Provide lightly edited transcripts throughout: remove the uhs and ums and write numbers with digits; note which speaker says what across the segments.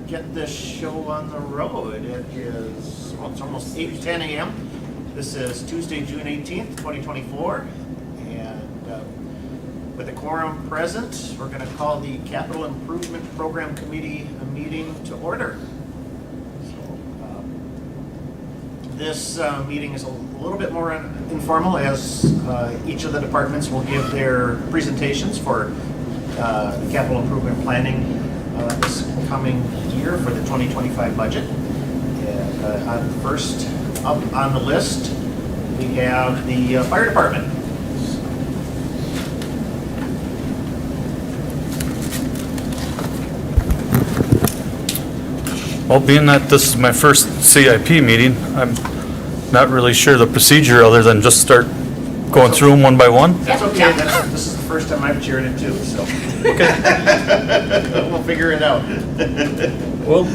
Speaker 1: get this show on the road. It is, well, it's almost 8:10 a.m. This is Tuesday, June 18th, 2024. And with the quorum present, we're going to call the Capital Improvement Program Committee meeting to order. This meeting is a little bit more informal, as each of the departments will give their presentations for capital improvement planning this coming year for the 2025 budget. And first up on the list, we have the fire department.
Speaker 2: Well, being that this is my first CIP meeting, I'm not really sure the procedure other than just start going through them one by one.
Speaker 1: That's okay. This is the first time I've chaired it too, so.
Speaker 2: Okay.
Speaker 1: We'll figure it out.
Speaker 2: Well,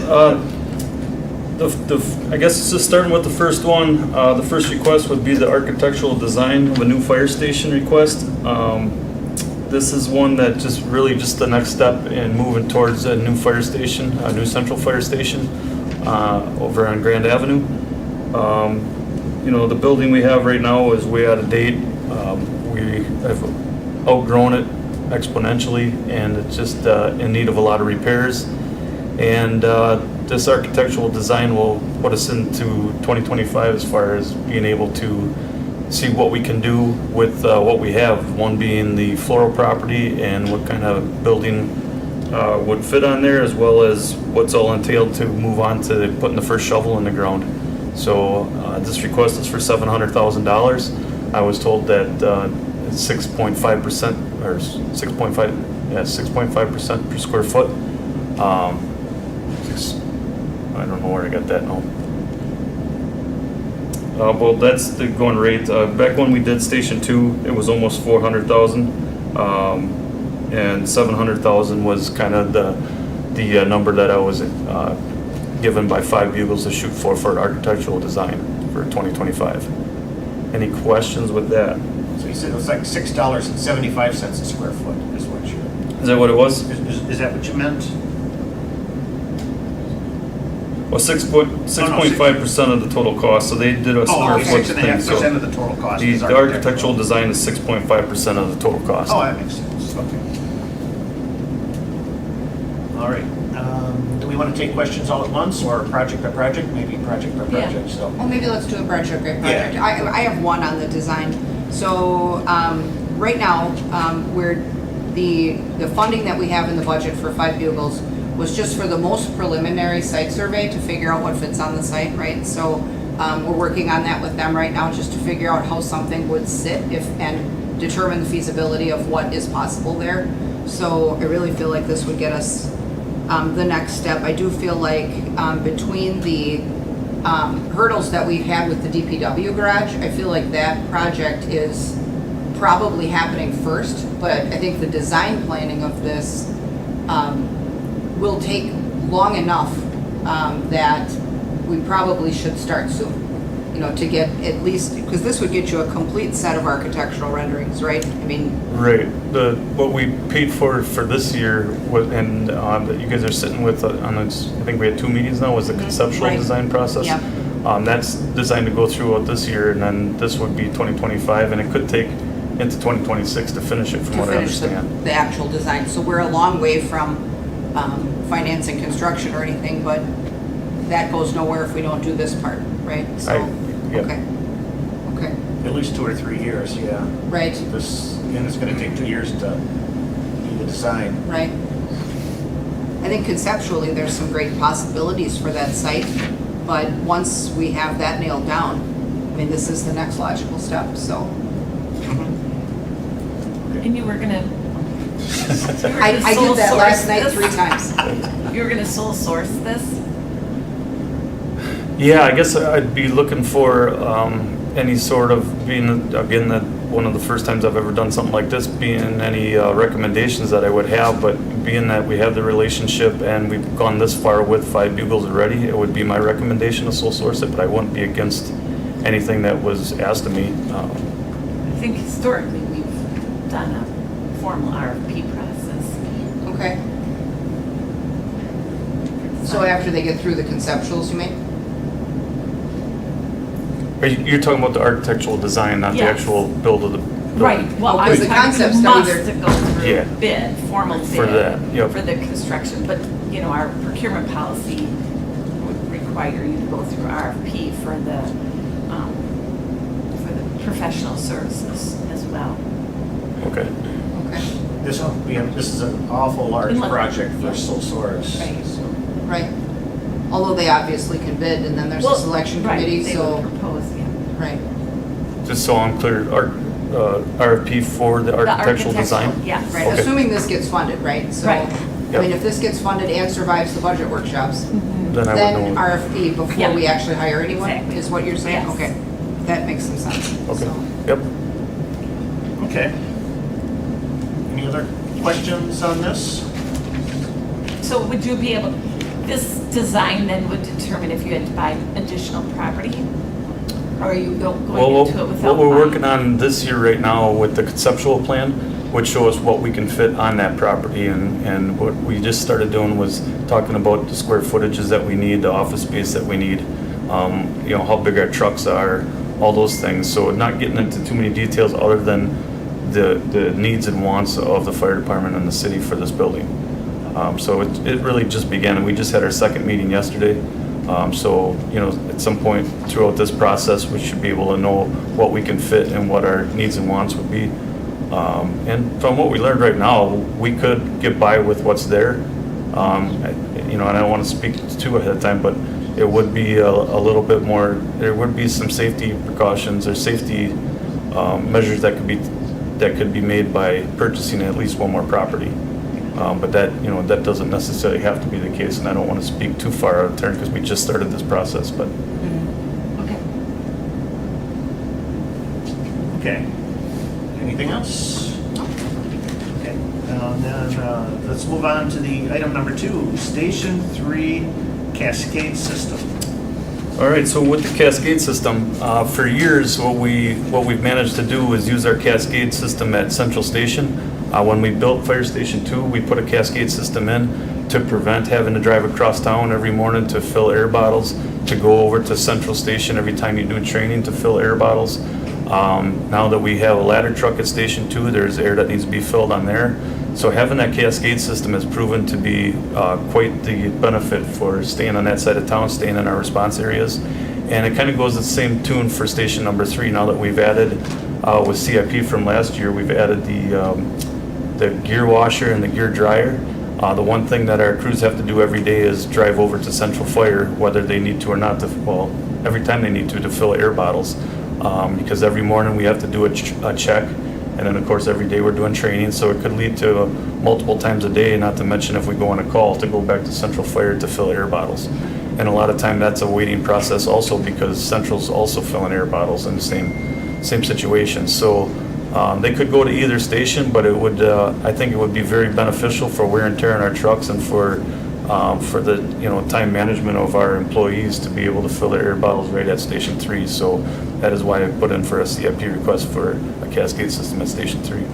Speaker 2: I guess just starting with the first one, the first request would be the architectural design of a new fire station request. This is one that just the next step in moving towards a new fire station, a new central fire station over on Grand Avenue. The building we have right now is way out of date. We have outgrown it exponentially, and it's just in need of a lot of repairs. And this architectural design will put us into 2025 as far as being able to see what we can do with what we have, one being the floral property and what kind of building would fit on there, as well as what's all entailed to move on to putting the first shovel in the ground. So this request is for $700,000. I was told that 6.5% or 6.5% per square foot. I don't know where I got that now. Well, that's the going rate. Back when we did Station 2, it was almost 400,000, and 700,000 was kind of the number that I was given by 5 Bugles to shoot for architectural design for 2025. Any questions with that?
Speaker 1: So you said it was like $6.75 a square foot is what you...
Speaker 2: Is that what it was?
Speaker 1: Is that what you meant?
Speaker 2: Well, 6.5% of the total cost, so they did a square foot thing.
Speaker 1: 6.5% of the total cost.
Speaker 2: The architectural design is 6.5% of the total cost.
Speaker 1: Oh, that makes sense. Okay. All right. Do we want to take questions all at once, or project by project? Maybe project by project.
Speaker 3: Yeah.
Speaker 1: So.
Speaker 3: Well, maybe let's do a project by project.
Speaker 1: Yeah.
Speaker 3: I have one on the design. So right now, we're the funding that we have in the budget for 5 Bugles was just for the most preliminary site survey to figure out what fits on the site, right? So we're working on that with them right now, just to figure out how something would sit and determine the feasibility of what is possible there. So I really feel like this would get us the next step. I do feel like between the hurdles that we've had with the DPW garage, I feel like that project is probably happening first, but I think the design planning of this will take long enough that we probably should start soon, to get at least, because this would get you a complete set of architectural renderings, right? I mean,
Speaker 2: right. What we paid for this year was, and that you guys are sitting with on this, I think we had 2 meetings now, was the conceptual design process.
Speaker 3: Yep.
Speaker 2: That's designed to go throughout this year, and then this would be 2025, and it could take into 2026 to finish it, from what I understand.
Speaker 3: The actual design. So we're a long way from finance and construction or anything, but that goes nowhere if we don't do this part, right? So,
Speaker 2: yep.
Speaker 3: Okay.
Speaker 1: At least 2 or 3 years, yeah.
Speaker 3: Right.
Speaker 1: And it's going to take 2 years to do the design.
Speaker 3: Right. I think conceptually there's some great possibilities for that site, but once we have that nailed down, I mean, this is the next logical step, so.
Speaker 4: And you were gonna.
Speaker 3: I did that last night 3 times.
Speaker 4: You were gonna sole source this?
Speaker 2: Yeah, I guess I'd be looking for any sort of, being, again, that one of the first times I've ever done something like this, being any recommendations that I would have, but being that we have the relationship and we've gone this far with 5 Bugles already, it would be my recommendation to sole source it, but I wouldn't be against anything that was asked of me.
Speaker 4: I think historically we've done a formal RFP process.
Speaker 3: Okay. So after they get through the conceptuals, you mean?
Speaker 2: You're talking about the architectural design, not the
Speaker 4: Yes.
Speaker 2: actual build of the building?
Speaker 4: Right, well,
Speaker 3: Oh,
Speaker 4: I
Speaker 3: 'cause
Speaker 4: was
Speaker 3: the
Speaker 4: talking
Speaker 3: concept
Speaker 4: to
Speaker 3: study
Speaker 4: must
Speaker 3: there-
Speaker 4: to go through
Speaker 2: Yeah.
Speaker 4: bid, formal bid.
Speaker 2: For that, yep.
Speaker 4: For the construction, but, you know, our procurement policy would require you to go through RFP for the professional services as well.
Speaker 2: Okay.
Speaker 3: Okay,
Speaker 1: This is an awful large
Speaker 4: Unless-
Speaker 1: project for
Speaker 4: yeah.
Speaker 1: sole source.
Speaker 4: Right.
Speaker 1: so.
Speaker 3: right. Although they obviously can bid, and then there's a
Speaker 4: Well,
Speaker 3: selection
Speaker 4: right,
Speaker 3: committee,
Speaker 4: they
Speaker 3: so,
Speaker 4: would propose, yeah.
Speaker 3: right.
Speaker 2: Just so I'm clear, RFP for the architectural design?
Speaker 4: Yes.
Speaker 3: Right,
Speaker 2: Okay.
Speaker 3: assuming this gets funded, right? So,
Speaker 4: Right.
Speaker 3: I mean,
Speaker 2: Yep.
Speaker 3: if this gets funded and survives the budget workshops,
Speaker 2: Then I would
Speaker 3: then
Speaker 2: know.
Speaker 3: RFP before
Speaker 4: Yeah.
Speaker 3: we actually hire anyone,
Speaker 4: Exactly.
Speaker 3: is what you're saying?
Speaker 4: Yes.
Speaker 3: Okay, that makes some sense.
Speaker 2: Okay,
Speaker 3: So,
Speaker 2: yep.
Speaker 1: Okay. Any other questions on this?
Speaker 4: So would you be able, this design then would determine if you had to buy additional property? Or are you going
Speaker 2: Well,
Speaker 4: into it without
Speaker 2: what we're
Speaker 4: buying?
Speaker 2: working on this year right now with the conceptual plan would show us what we can fit on that property, and what we just started doing was talking about the square footages that we need, the office space that we need, you know, how big our trucks are, all those things. So not getting into too many details other than the needs and wants of the fire department and the city for this building. So it really just began, and we just had our second meeting yesterday. So, you know, at some point throughout this process, we should be able to know what we can fit and what our needs and wants would be. And from what we learned right now, we could get by with what's there. You know, and I don't want to speak too ahead of time, but it would be a little bit more, there would be some safety precautions or safety measures that could be made by purchasing at least one more property. But that, you know, that doesn't necessarily have to be the case, and I don't want to speak too far out of turn because we just started this process, but.
Speaker 4: Okay.
Speaker 1: Okay. Anything else? Okay. Then let's move on to the item number 2, Station 3 Cascade System.
Speaker 2: All right, so with the Cascade system, for years, what we've managed to do is use our Cascade system at Central Station. When we built Fire Station 2, we put a Cascade system in to prevent having to drive across town every morning to fill air bottles, to go over to Central Station every time you do training to fill air bottles. Now that we have a ladder truck at Station 2, there's air that needs to be filled on there. So having that Cascade system has proven to be quite the benefit for staying on that side of town, staying in our response areas. And it kind of goes the same tune for Station number 3 now that we've added, with CIP from last year, we've added the gear washer and the gear dryer. The one thing that our crews have to do every day is drive over to Central Fire, whether they need to or not, well, every time they need to fill air bottles. Because every morning we have to do a check, and then of course every day we're doing training, so it could lead to multiple times a day, not to mention if we go on a call to go back to Central Fire to fill air bottles. And a lot of time that's a waiting process also because Central's also filling air bottles in the same situation. So they could go to either station, but it would, I think it would be very beneficial for wear and tear on our trucks and for the, you know, time management of our employees to be able to fill their air bottles right at Station 3. So that is why I put in for a CIP request for a Cascade system at Station 3.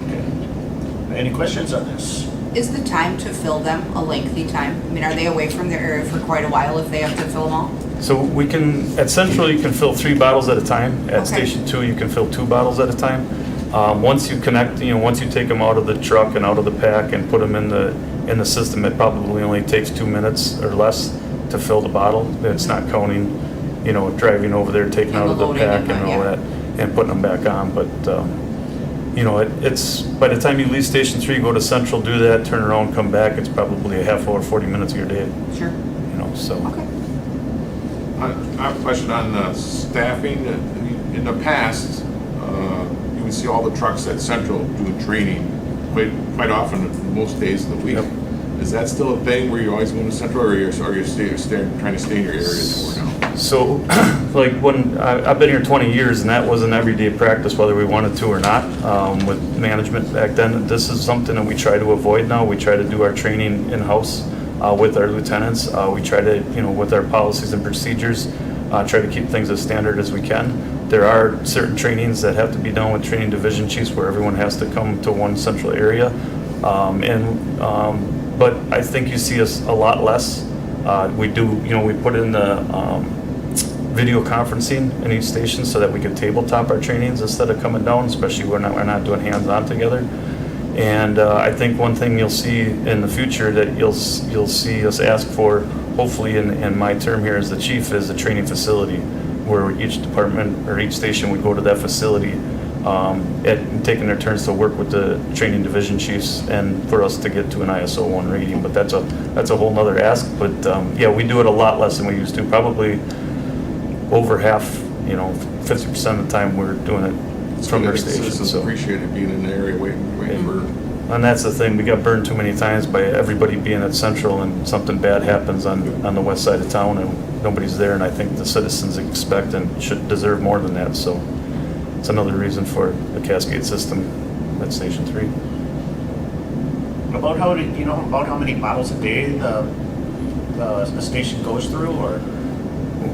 Speaker 1: Okay. Any questions on this?
Speaker 3: Is the time to fill them a lengthy time? I mean, are they away from their area for quite a while if they have to fill them all?
Speaker 2: So we can, at Central, you can fill 3 bottles at a time. At
Speaker 3: Okay.
Speaker 2: Station 2, you can fill 2 bottles at a time. Once you connect, you know, once you take them out of the truck and out of the pack and put them in the system, it probably only takes 2 minutes or less to fill the bottle. It's not counting, you know, driving over there, taking
Speaker 3: And
Speaker 2: out
Speaker 3: the
Speaker 2: of the
Speaker 3: loading
Speaker 2: pack
Speaker 3: and
Speaker 2: and
Speaker 3: the-
Speaker 2: all
Speaker 3: yeah.
Speaker 2: that, and putting them back on. But, you know, it's, by the time you leave Station 3, go to Central, do that, turn around, come back, it's probably a half hour, 40 minutes of your day,
Speaker 3: Sure.
Speaker 2: you know, so.
Speaker 3: Okay.
Speaker 5: I have a question on staffing. In the past, you would see all the trucks at Central doing training quite often, most days of the week.
Speaker 2: Yep.
Speaker 5: Is that still a thing where you're always going to Central, or you're trying to stay in your areas more now?
Speaker 2: So, like when, I've been here 20 years and that was an everyday practice whether we wanted to or not, with management back then. This is something that we try to avoid now. We try to do our training in-house with our lieutenants. We try to, you know, with our policies and procedures, try to keep things as standard as we can. There are certain trainings that have to be done with training division chiefs where everyone has to come to one central area. but I think you see us a lot less. We do, we put in the video conferencing in each station so that we can tabletop our trainings instead of coming down, especially when we're not doing hands-on together. And I think one thing you'll see in the future that you'll see us ask for, hopefully in my term here as the chief, is a training facility where each department or each station would go to that facility taking their turns to work with the training division chiefs and for us to get to an ISO 1 rating. But that's a whole nother ask. But yeah, we do it a lot less than we used to. Probably over half, 50% of the time we're doing it from their station.
Speaker 5: Citizens appreciate it being in the area waiting for.
Speaker 2: And that's the thing, we got burned too many times by everybody being at Central and something bad happens on the west side of town and nobody's there, and I think the citizens expect and should deserve more than that, so it's another reason for the cascade system at Station 3.
Speaker 1: About how many bottles a day the station goes through, or?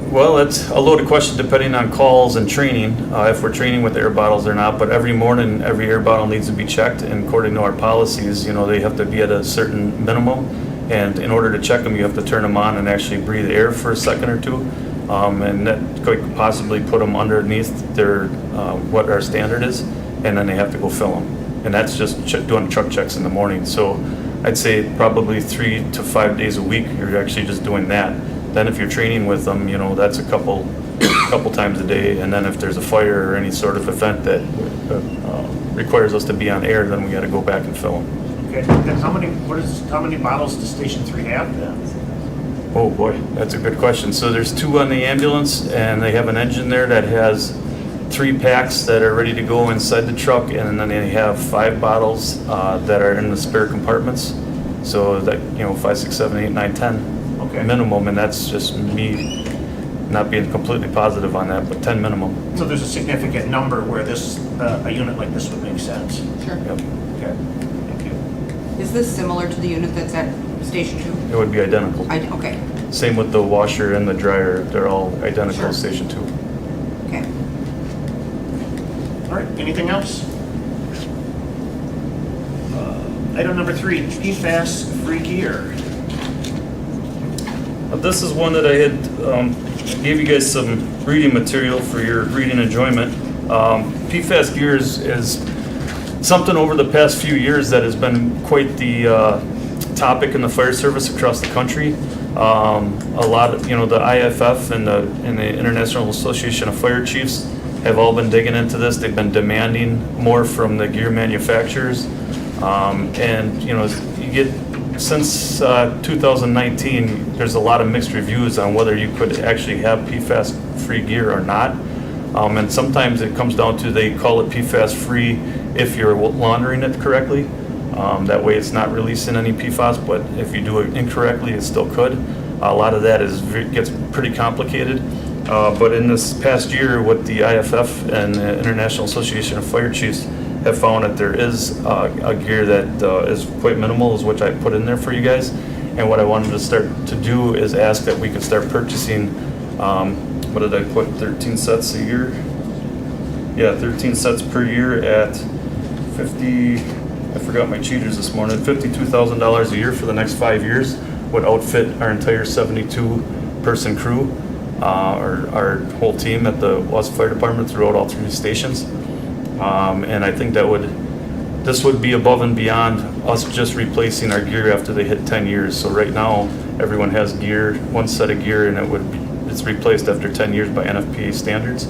Speaker 2: Well, it's a loaded question depending on calls and training, if we're training with air bottles or not, but every morning, every air bottle needs to be checked, and according to our policies, they have to be at a certain minimum, and in order to check them, you have to turn them on and actually breathe air for a second or two, and that could possibly put them underneath their, what our standard is, and then they have to go fill them, and that's just doing truck checks in the morning, so I'd say probably 3 to 5 days a week, you're actually just doing that. Then if you're training with them, that's a couple times a day. And then if there's a fire or any sort of event that requires us to be on air, then we got to go back and fill them.
Speaker 1: Okay. Then how many bottles does Station 3 have then?
Speaker 2: Oh boy, that's a good question. So there's 2 on the ambulance, and they have an engine there that has 3 packs that are ready to go inside the truck, and then they have 5 bottles that are in the spare compartments. So that 5, 6, 7, 8, 9, 10.
Speaker 1: Okay.
Speaker 2: Minimum, and that's just me not being completely positive on that, but 10 minimum.
Speaker 1: So there's a significant number where a unit like this would make sense.
Speaker 3: Sure.
Speaker 2: Yep.
Speaker 1: Okay, thank you.
Speaker 3: Is this similar to the unit that's at Station 2?
Speaker 2: It would be identical.
Speaker 3: Okay,
Speaker 2: Same with the washer and the dryer, they're all identical
Speaker 3: Sure.
Speaker 2: at Station 2.
Speaker 3: okay.
Speaker 1: All right, anything else? Item number 3, PFAS free gear.
Speaker 2: This is one that I had gave you guys some reading material for your reading enjoyment. PFAS gear is something over the past few years that has been quite the topic in the fire service across the country. A lot of, the IFF and the International Association of Fire Chiefs have all been digging into this. They've been demanding more from the gear manufacturers. And, you get, since 2019, there's a lot of mixed reviews on whether you could actually have PFAS-free gear or not. And sometimes it comes down to they call it PFAS-free if you're laundering it correctly. That way it's not releasing any PFAS, but if you do it incorrectly, it still could. A lot of that gets pretty complicated. But in this past year, what the IFF and the International Association of Fire Chiefs have found that there is a gear that is quite minimal, is which I put in there for you guys. And what I wanted to start to do is ask that we could start purchasing, what did I put, 13 sets a year? Yeah, 13 sets per year at 50, I forgot my cheaters this morning, $52,000 a year for the next 5 years would outfit our entire 72-person crew, our whole team at the Wausau Fire Department throughout all 3 stations. And I think this would be above and beyond us just replacing our gear after they hit 10 years. So right now, everyone has gear, one set of gear, and it's replaced after 10 years by NFPA standards.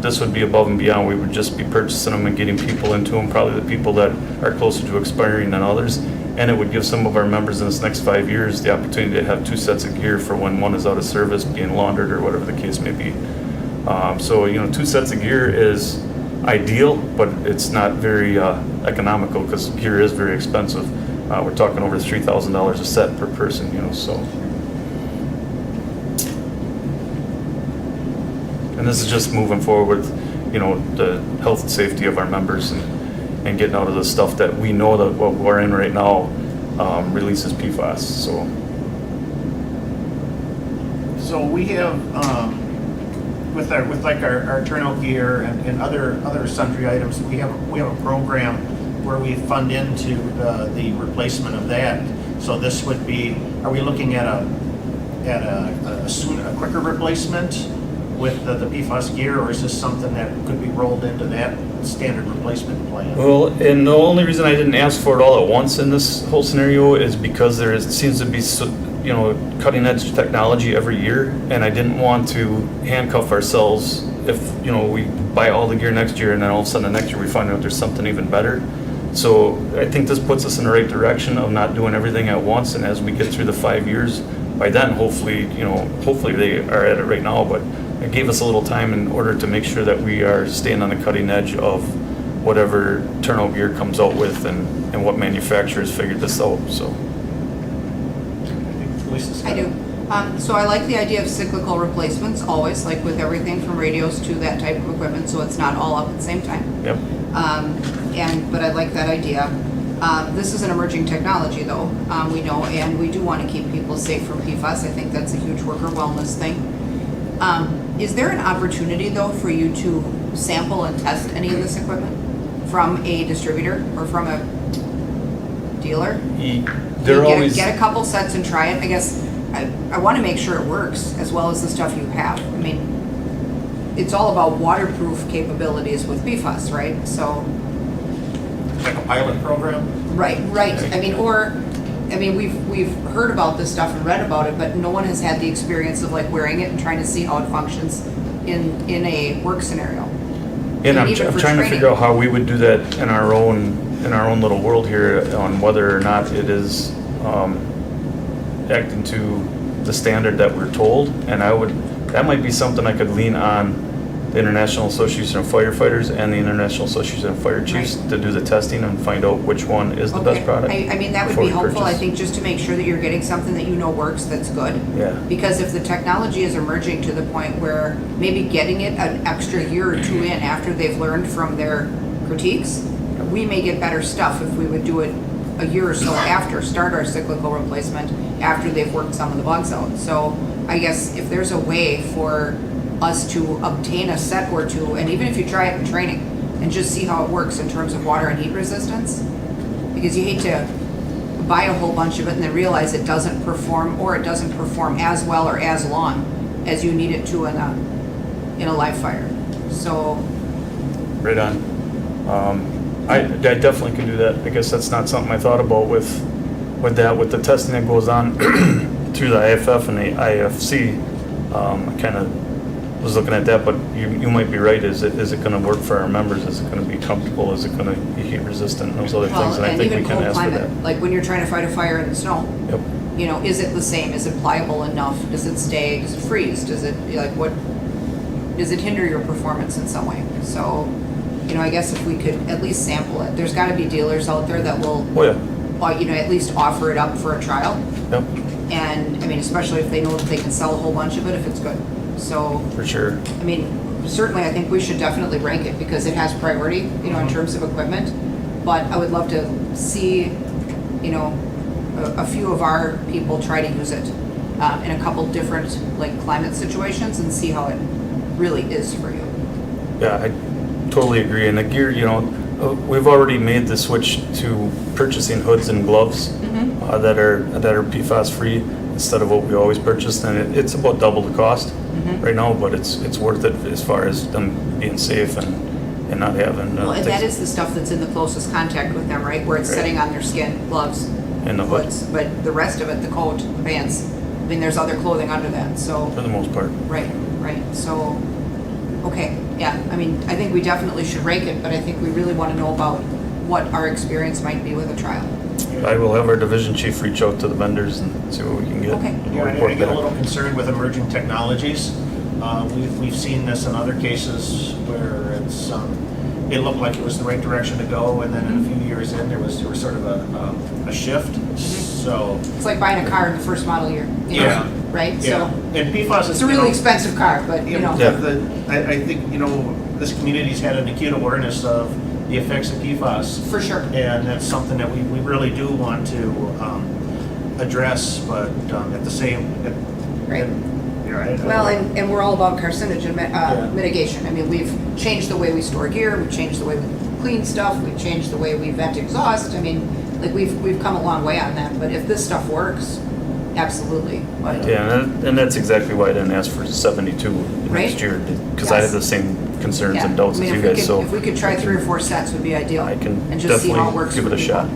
Speaker 2: This would be above and beyond. We would just be purchasing them and getting people into them, probably the people that are closer to expiring than others. And it would give some of our members in this next 5 years the opportunity to have 2 sets of gear for when one is out of service, being laundered or whatever the case may be. So 2 sets of gear is ideal, but it's not very economical because gear is very expensive. We're talking over $3,000 a set per person, so. And this is just moving forward with, the health and safety of our members and getting out of the stuff that we know that what we're in right now releases PFAS, so.
Speaker 1: So we have, with our turnout gear and other sundry items, we have a program where we fund into the replacement of that. So this would be, are we looking at a quicker replacement with the PFAS gear, or is this something that could be rolled into that standard replacement plan?
Speaker 2: Well, and the only reason I didn't ask for it all at once in this whole scenario is because seems to be, cutting edge technology every year, and I didn't want to handcuff ourselves if, we buy all the gear next year and then all of a sudden the next year we find out there's something even better. So I think this puts us in the right direction of not doing everything at once, and as we get through the 5 years, by then, hopefully they are at it right now, but it gave us a little time in order to make sure that we are staying on the cutting edge of whatever turnout gear comes out with and what manufacturers figured this out, so.
Speaker 3: I do. So I like the idea of cyclical replacements always, like with everything from radios to that type of equipment, so it's not all up at the same time.
Speaker 2: Yep.
Speaker 3: But I like that idea. This is an emerging technology though, we know, and we do want to keep people safe from PFAS. I think that's a huge worker wellness thing. Is there an opportunity though for you to sample and test any of this equipment from a distributor or from a dealer? Get a couple sets and try it. I guess I want to make sure it works as well as the stuff you have. I mean, it's all about waterproof capabilities with PFAS, right? So.
Speaker 1: Like a pilot program?
Speaker 3: Right. We've heard about this stuff and read about it, but no one has had the experience of like wearing it and trying to see how it functions in a work scenario.
Speaker 2: And I'm
Speaker 3: even for
Speaker 2: trying to
Speaker 3: training.
Speaker 2: figure out how we would do that in our own little world here on whether or not it is acting to the standard that we're told. And that might be something I could lean on the International Association of Firefighters and the International Association of Fire Chiefs to do the testing and find out which one is the best product.
Speaker 3: I mean, that would
Speaker 2: before
Speaker 3: be
Speaker 2: we
Speaker 3: helpful, I
Speaker 2: purchase.
Speaker 3: think, just to make sure that you're getting something that you know works that's good.
Speaker 2: Yeah.
Speaker 3: Because if the technology is emerging to the point where maybe getting it an extra year or two in after they've learned from their critiques, we may get better stuff if we would do it a year or so after, start our cyclical replacement after they've worked some of the bugs out. So I guess if there's a way for us to obtain a set or two, and even if you try it in training and just see how it works in terms of water and heat resistance, because you hate to buy a whole bunch of it and then realize it doesn't perform, or it doesn't perform as well or as long as you need it to in a live fire. So
Speaker 2: Right on. I definitely can do that. I guess that's not something I thought about with the testing that goes on through the IFF and the IFC. I kind of was looking at that, but you might be right. Is it going to work for our members? Is it going to be comfortable? Is it going to be heat resistant? Those other things, and I think we
Speaker 3: even
Speaker 2: can
Speaker 3: cold
Speaker 2: ask for
Speaker 3: climate,
Speaker 2: that.
Speaker 3: like when you're trying to fight a fire in the snow,
Speaker 2: Yep.
Speaker 3: is it the same? Is it pliable enough? Does it stay? Does it freeze? Does it does it hinder your performance in some way? So, I guess if we could at least sample it, there's got to be dealers out there that will,
Speaker 2: Oh yeah.
Speaker 3: at least offer it up for a trial.
Speaker 2: Yep.
Speaker 3: And I mean, especially if they know that they can sell a whole bunch of it if it's good. So,
Speaker 2: For sure.
Speaker 3: I mean, certainly I think we should definitely rank it because it has priority, in terms of equipment. But I would love to see, a few of our people try to use it in a couple different climate situations and see how it really is for you.
Speaker 2: Yeah, I totally agree. And the gear, we've already made the switch to purchasing hoods and gloves that are PFAS free instead of what we always purchased, and it's about double the cost right now, but it's worth it as far as them being safe and not having.
Speaker 3: Well, and that is the stuff that's in the closest contact with them, right? Where it's
Speaker 2: Right.
Speaker 3: sitting on their skin, gloves,
Speaker 2: And the hood.
Speaker 3: hoods, but the rest of it, the coat, the pants. I mean, there's other clothing under that, so.
Speaker 2: For the most part.
Speaker 3: Right. So, okay, yeah, I mean, I think we definitely should rank it, but I think we really want to know about what our experience might be with a trial.
Speaker 2: I will have our division chief reach out to the vendors and see what we can get.
Speaker 3: Okay.
Speaker 1: Yeah,
Speaker 2: Report
Speaker 1: I get a
Speaker 2: back.
Speaker 1: little concerned with emerging technologies. We've seen this in other cases where it looked like it was the right direction to go, and then in a few years in, there was sort of a shift. So
Speaker 3: It's like buying a car in the first model year,
Speaker 1: Yeah.
Speaker 3: right?
Speaker 1: yeah,
Speaker 3: So
Speaker 1: and PFAS is
Speaker 3: it's a really expensive car, but
Speaker 2: Yeah.
Speaker 1: I think this community's had an acute awareness of the effects of PFAS.
Speaker 3: for sure.
Speaker 1: And that's something that we really do want to address, but at the same.
Speaker 3: Right.
Speaker 1: Right.
Speaker 3: Well, and we're all about carcinogen mitigation. I mean, we've changed the way we store gear, we've changed the way we clean stuff, we've changed the way we vent exhaust. I mean, like, we've come a long way on that, but if this stuff works, absolutely. But,
Speaker 2: Yeah, and that's exactly why I didn't ask for 72
Speaker 3: Right?
Speaker 2: next year, because I have
Speaker 3: Yes.
Speaker 2: the same concerns
Speaker 3: yeah.
Speaker 2: and doubts
Speaker 3: I
Speaker 2: as
Speaker 3: mean,
Speaker 2: you
Speaker 3: if we
Speaker 2: guys,
Speaker 3: could-
Speaker 2: so.
Speaker 3: If we could try 3 or 4 sets would be ideal.
Speaker 2: I can
Speaker 3: And just see how it
Speaker 2: definitely
Speaker 3: works
Speaker 2: give
Speaker 3: for
Speaker 2: it a
Speaker 3: people.
Speaker 2: shot.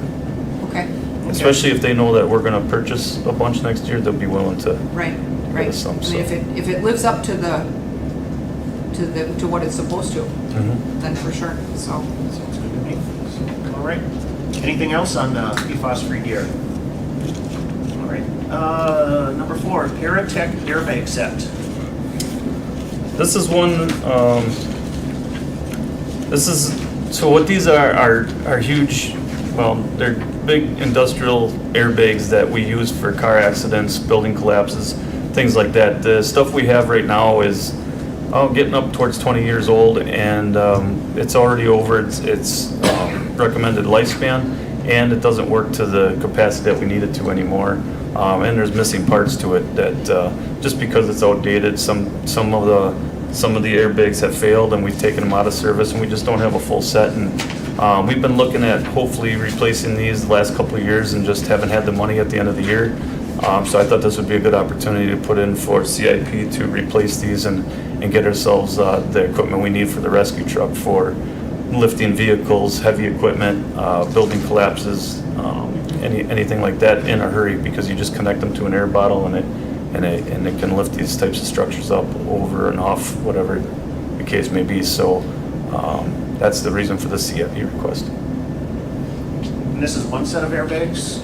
Speaker 3: Okay,
Speaker 2: Especially if they know that we're gonna purchase a bunch next year, they'll be willing to.
Speaker 3: right, right.
Speaker 2: us some,
Speaker 3: I mean, if it lives up to what it's supposed to,
Speaker 2: Mhm.
Speaker 3: then for sure, so.
Speaker 1: Sounds good to me. All right. Anything else on PFAS-free gear? All right. Number 4, Paratech airbag set.
Speaker 2: This is one, so what these are huge, well, they're big industrial airbags that we use for car accidents, building collapses, things like that. The stuff we have right now is getting up towards 20 years old, and it's already over its recommended lifespan, and it doesn't work to the capacity that we need it to anymore. And there's missing parts to it that just because it's outdated, some of the airbags have failed, and we've taken them out of service, and we just don't have a full set. And we've been looking at hopefully replacing these the last couple of years, and just haven't had the money at the end of the year. So I thought this would be a good opportunity to put in for CIP to replace these and get ourselves the equipment we need for the rescue truck for lifting vehicles, heavy equipment, building collapses, anything like that in a hurry, because you just connect them to an air bottle and it can lift these types of structures up over and off, whatever the case may be. So that's the reason for the CIP request.
Speaker 1: And this is one set of airbags?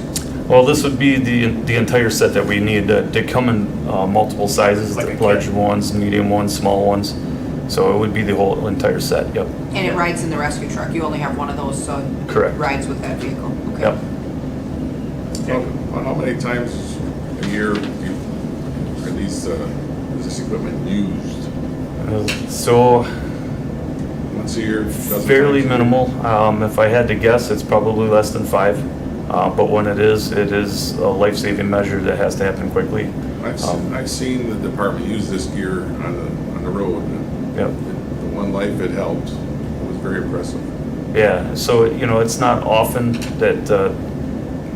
Speaker 2: Well, this would be the entire set that we need. They come in multiple sizes,
Speaker 1: Like a
Speaker 2: the
Speaker 1: kit.
Speaker 2: larger ones, medium ones, small ones. So it would be the whole entire set, yep.
Speaker 3: And it rides in the rescue truck. You only have one of those, so
Speaker 2: Correct.
Speaker 3: it rides with that vehicle. Okay.
Speaker 2: Yep.
Speaker 5: How many times a year are these, is this equipment used?
Speaker 2: So
Speaker 5: Once a year? dozen
Speaker 2: fairly
Speaker 5: times?
Speaker 2: minimal. If I had to guess, it's probably less than 5. But when it is a life-saving measure that has to happen quickly.
Speaker 5: I've seen the department use this gear on the road.
Speaker 2: Yep.
Speaker 5: The one life it helped was very impressive.
Speaker 2: Yeah, so, it's not often that,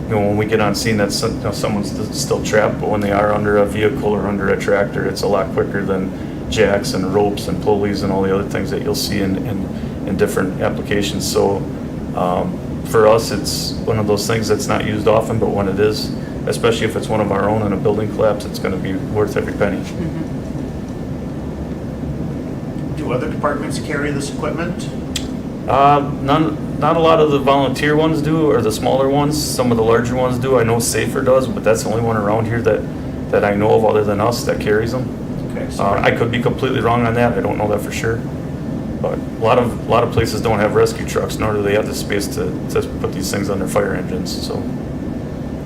Speaker 2: when we get on scene that someone's still trapped, but when they are under a vehicle or under a tractor, it's a lot quicker than jacks and ropes and pulleys and all the other things that you'll see in different applications. So for us, it's one of those things that's not used often, but when it is, especially if it's one of our own in a building collapse, it's going to be worth every penny.
Speaker 1: Do other departments carry this equipment?
Speaker 2: Not a lot of the volunteer ones do, or the smaller ones. Some of the larger ones do. I know Safer does, but that's the only one around here that I know of other than us that carries them.
Speaker 1: Okay, so
Speaker 2: I could be completely wrong on that. I don't know that for sure. But a lot of places don't have rescue trucks, nor do they have the space to put these things on their fire engines.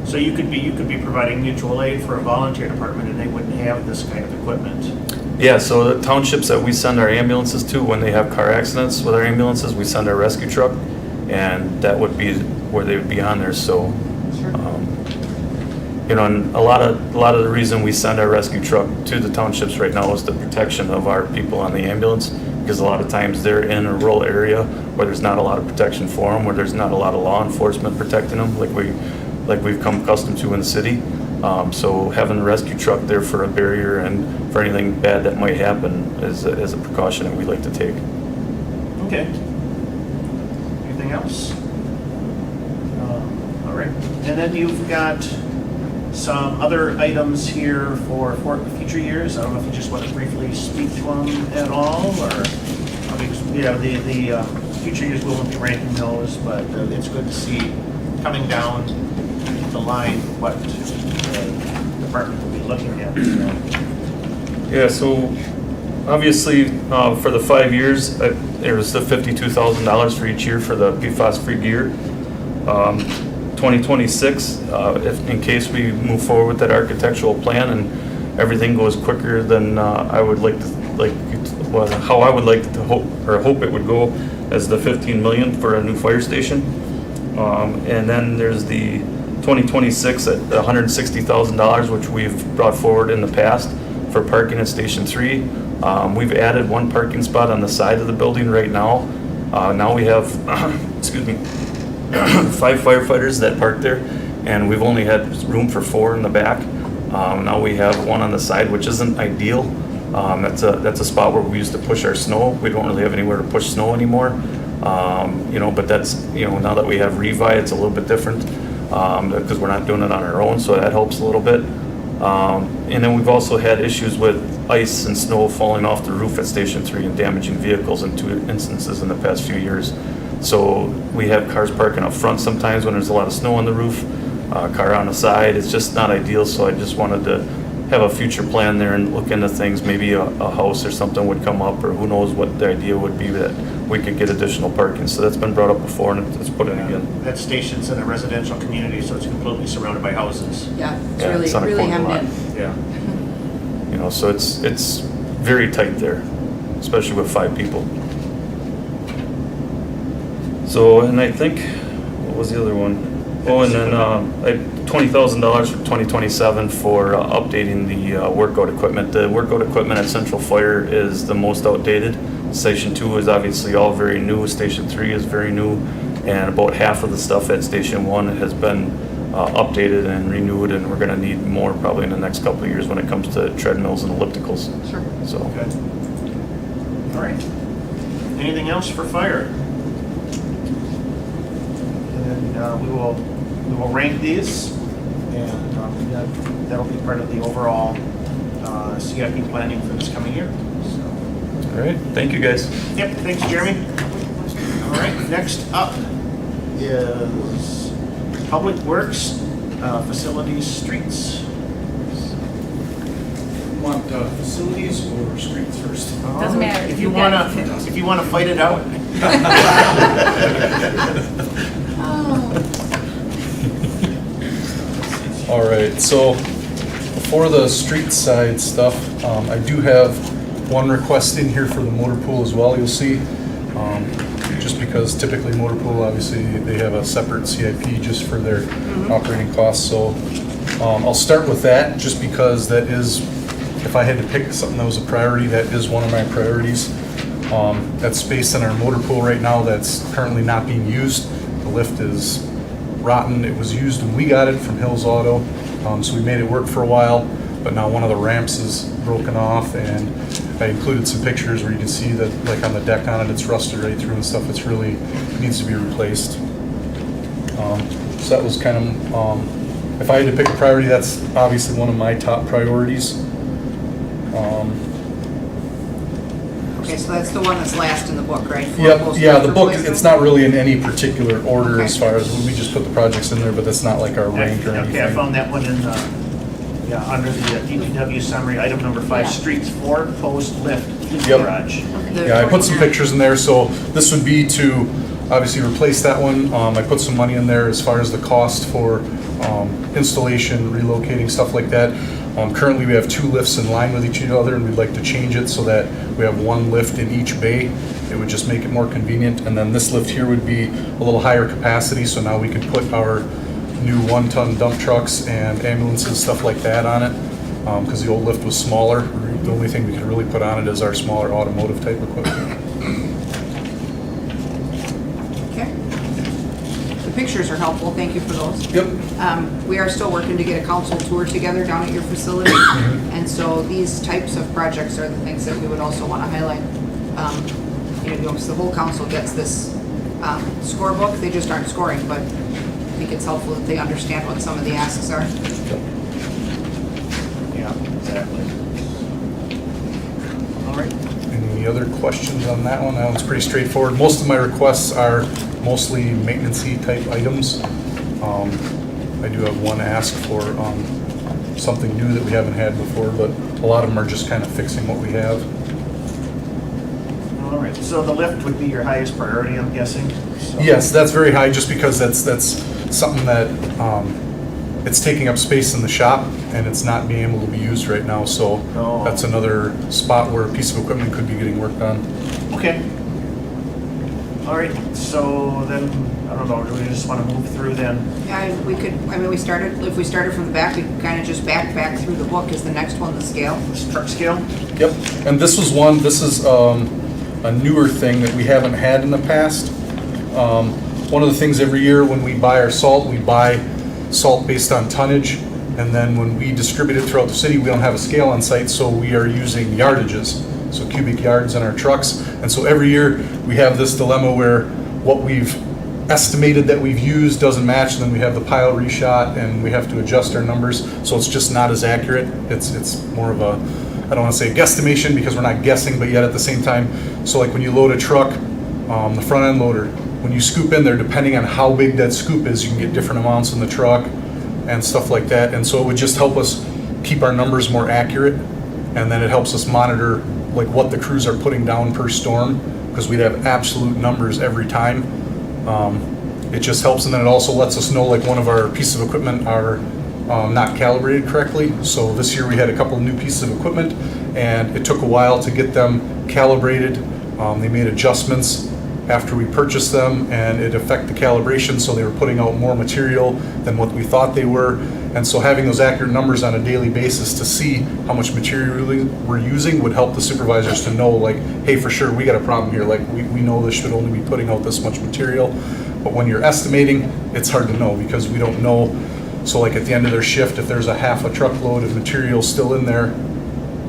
Speaker 1: So you could be providing mutual aid for a volunteer department, and they wouldn't have this kind of equipment.
Speaker 2: Yeah, so the townships that we send our ambulances to, when they have car accidents with our ambulances, we send our rescue truck, and that would be where they would be on there. So, and a lot of the reason we send our rescue truck to the townships right now is the protection of our people on the ambulance, because a lot of times they're in a rural area where there's not a lot of protection for them, where there's not a lot of law enforcement protecting them, like we've come accustomed to in the city. So having the rescue truck there for a barrier and for anything bad that might happen is a precaution that we like to take.
Speaker 1: Okay. Anything else? All right. And then you've got some other items here for future years. I don't know if you just want to briefly speak to them at all, or, the future years we won't be ranking those, but it's good to see coming down the line what the department will be looking at.
Speaker 2: Yeah, so obviously for the 5 years, there was the $52,000 for each year for the PFAS-free gear. 2026, if in case we move forward with that architectural plan and everything goes quicker than I would like to, how I would like to hope it would go, as the 15 million for a new fire station. And then there's the 2026 at $160,000, which we've brought forward in the past for parking at Station 3. We've added one parking spot on the side of the building right now, Now we have, excuse me, 5 firefighters that park there, and we've only had room for 4 in the back. Now we have 1 on the side, which isn't ideal. That's a spot where we used to push our snow. We don't really have anywhere to push snow anymore. But that's, now that we have Revi, it's a little bit different, because we're not doing it on our own, so that helps a little bit. And then we've also had issues with ice and snow falling off the roof at Station 3 and damaging vehicles in 2 instances in the past few years. So we have cars parking up front sometimes when there's a lot of snow on the roof, car on the side. It's just not ideal, so I just wanted to have a future plan there and look into things. Maybe a house or something would come up, or who knows what the idea would be that we could get additional parking. So that's been brought up before, and it's put in again.
Speaker 1: That station's in a residential community, so it's completely surrounded by houses.
Speaker 3: Yeah, it's
Speaker 2: Yeah, it's on a
Speaker 3: really
Speaker 2: corner lot.
Speaker 3: hemmed in.
Speaker 1: Yeah.
Speaker 2: So it's very tight there, especially with 5 people. So, and I think, what was the other one? Oh, and then $20,000 for 2027 for updating the workout equipment. The workout equipment at Central Fire is the most outdated. Station 2 is obviously all very new. Station 3 is very new. And about half of the stuff at Station 1 has been updated and renewed, and we're going to need more probably in the next couple of years when it comes to treadmills and ellipticals.
Speaker 3: Sure.
Speaker 2: So,
Speaker 1: Okay. All right. Anything else for fire? And we will rank these, and that'll be part of the overall CIP planning for this coming year. So.
Speaker 2: all right. Thank you, guys.
Speaker 1: Yep, thanks, Jeremy. All right, next up is Public Works, Facilities, Streets.
Speaker 6: Want facilities or streets first?
Speaker 4: Doesn't matter.
Speaker 1: If you wanna fight it out.
Speaker 6: All right, so for the street side stuff, I do have one request in here for the motor pool as well, you'll see. Just because typically motor pool, obviously, they have a separate CIP just for their operating costs. So I'll start with that just because that is, if I had to pick something that was a priority, that is one of my priorities. That space in our motor pool right now that's currently not being used. The lift is rotten. It was used when we got it from Hills Auto, so we made it work for a while, but now one of the ramps is broken off, and I included some pictures where you can see that, like on the deck on it, it's rusted right through and stuff. It's really, needs to be replaced. So that was kind of, if I had to pick a priority, that's obviously one of my top priorities.
Speaker 3: Okay, so that's the one that's last in the book, right?
Speaker 6: Yep, yeah, the book,
Speaker 3: Replacement?
Speaker 6: it's not really in any particular order
Speaker 3: Okay.
Speaker 6: as far as, we just put the projects in there, but that's not like our rank or anything.
Speaker 1: Okay, I found that one in, under the DPW summary, item number 5,
Speaker 3: Yeah.
Speaker 1: streets, 4 post lift,
Speaker 6: Yep.
Speaker 1: garage.
Speaker 3: The
Speaker 6: Yeah, I put some
Speaker 3: 29.
Speaker 6: pictures in there, so this would be to obviously replace that one. I put some money in there as far as the cost for installation, relocating, stuff like that. Currently, we have 2 lifts in line with each other, and we'd like to change it so that we have 1 lift in each bay. It would just make it more convenient. And then this lift here would be a little higher capacity, so now we can put our new 1-ton dump trucks and ambulances, stuff like that on it. Because the old lift was smaller. The only thing we could really put on it is our smaller automotive type equipment.
Speaker 3: Okay. The pictures are helpful, thank you for those.
Speaker 6: Yep.
Speaker 3: We are still working to get a council tour together down at your facility, and so these types of projects are the things that we would also want to highlight. Because the whole council gets this scorebook, they just aren't scoring, but I think it's helpful that they understand what some of the asks are.
Speaker 1: Yeah, exactly. All right.
Speaker 6: Any other questions on that one? That one's pretty straightforward. Most of my requests are mostly maintenance-y type items. I do have one ask for something new that we haven't had before, but a lot of them are just kind of fixing what we have.
Speaker 1: All right, so the lift would be your highest priority, I'm guessing? So-
Speaker 6: Yes, that's very high just because that's something that it's taking up space in the shop and it's not being able to be used right now. So
Speaker 1: Oh.
Speaker 6: that's another spot where a piece of equipment could be getting worked on.
Speaker 1: Okay. All right, so then, I don't know, do we just want to move through then?
Speaker 3: Yeah, we could, if we started from the back, we could kind of just back through the book. Is the next one the scale?
Speaker 1: This truck scale?
Speaker 6: Yep, and this is a newer thing that we haven't had in the past. One of the things every year when we buy our salt, we buy salt based on tonnage, and then when we distribute it throughout the city, we don't have a scale on site, so we are using yardages, so cubic yards in our trucks. And so every year we have this dilemma where what we've estimated that we've used doesn't match, and then we have the pile reshot and we have to adjust our numbers, so it's just not as accurate. It's more of a, I don't want to say a guesstimation because we're not guessing, but yet at the same time, so like when you load a truck, the front end loader, when you scoop in there, depending on how big that scoop is, you can get different amounts in the truck and stuff like that. And so it would just help us keep our numbers more accurate, and then it helps us monitor like what the crews are putting down per storm, because we'd have absolute numbers every time. It just helps, and then it also lets us know like one of our pieces of equipment are not calibrated correctly. So this year we had a couple of new pieces of equipment, and it took a while to get them calibrated. They made adjustments after we purchased them, and it affected the calibration, so they were putting out more material than what we thought they were. And so having those accurate numbers on a daily basis to see how much material we're using would help the supervisors to know like, hey, for sure, we got a problem here. Like we know this should only be putting out this much material. But when you're estimating, it's hard to know because we don't know. So like at the end of their shift, if there's a half a truckload of material still in there,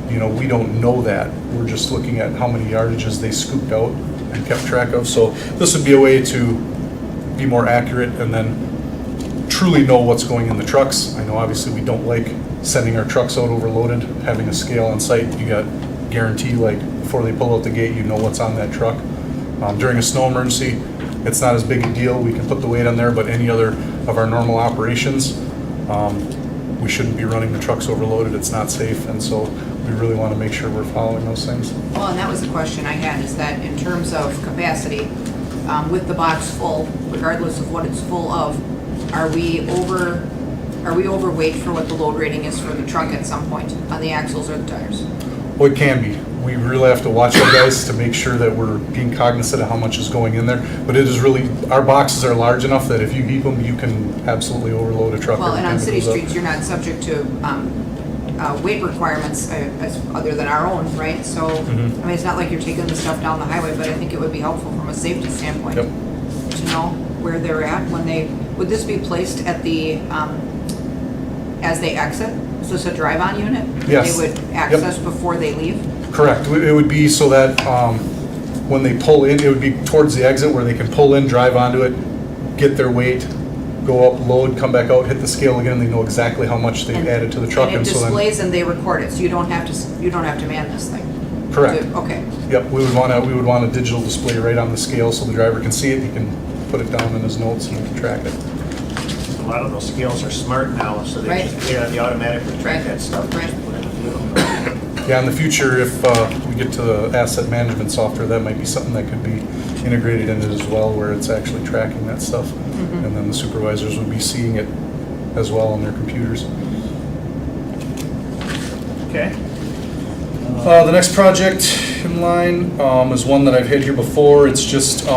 Speaker 6: you know, we don't know that. We're just looking at how many yardages they scooped out and kept track of. So this would be a way to be more accurate and then truly know what's going in the trucks. I know obviously we don't like sending our trucks out overloaded. Having a scale on site, you got guarantee like before they pull out the gate, you know what's on that truck. During a snow emergency, it's not as big a deal. We can put the weight on there, but any other of our normal operations, we shouldn't be running the trucks overloaded. It's not safe, and so we really want to make sure we're following those things.
Speaker 3: Well, and that was the question I had, is that in terms of capacity, with the box full, regardless of what it's full of, are we overweight for what the load rating is for the truck at some point on the axles or the tires?
Speaker 6: Well, it can be. We really have to watch our guys to make sure that we're being cognizant of how much is going in there. But it is really, our boxes are large enough that if you heap them, you can absolutely overload a truck.
Speaker 3: Well, and
Speaker 6: every
Speaker 3: on
Speaker 6: time it
Speaker 3: city
Speaker 6: goes up.
Speaker 3: streets, you're not subject to weight requirements other than our own, right? So, I mean, it's not like you're taking the stuff down the highway, but I think it would be helpful from a safety standpoint
Speaker 6: Yep.
Speaker 3: to know where they're at when would this be placed at the, as they exit? So it's a drive-on unit?
Speaker 6: Yes.
Speaker 3: They would access before they leave?
Speaker 6: Correct. It would be so that when they pull in, it would be towards the exit where they can pull in, drive onto it, get their weight, go up, load, come back out, hit the scale again. They know exactly how much they added to the truck.
Speaker 3: And it
Speaker 6: so then,
Speaker 3: displays and they record it, so you don't have to man this thing?
Speaker 6: correct.
Speaker 3: Okay.
Speaker 6: Yep. We would want a digital display right on the scale so the driver can see it. He can put it down in his notes and he can track it.
Speaker 1: A lot of those scales are smart now, so they
Speaker 3: Right.
Speaker 1: they automatically track
Speaker 3: Right.
Speaker 1: that stuff.
Speaker 3: Right.
Speaker 6: Yeah, in the future, if we get to the asset management software, that might be something that could be integrated in it as well, where it's actually tracking that stuff. And then the supervisors would be seeing it as well on their computers.
Speaker 1: Okay.
Speaker 6: The next project in line is one that I've had here before. It's just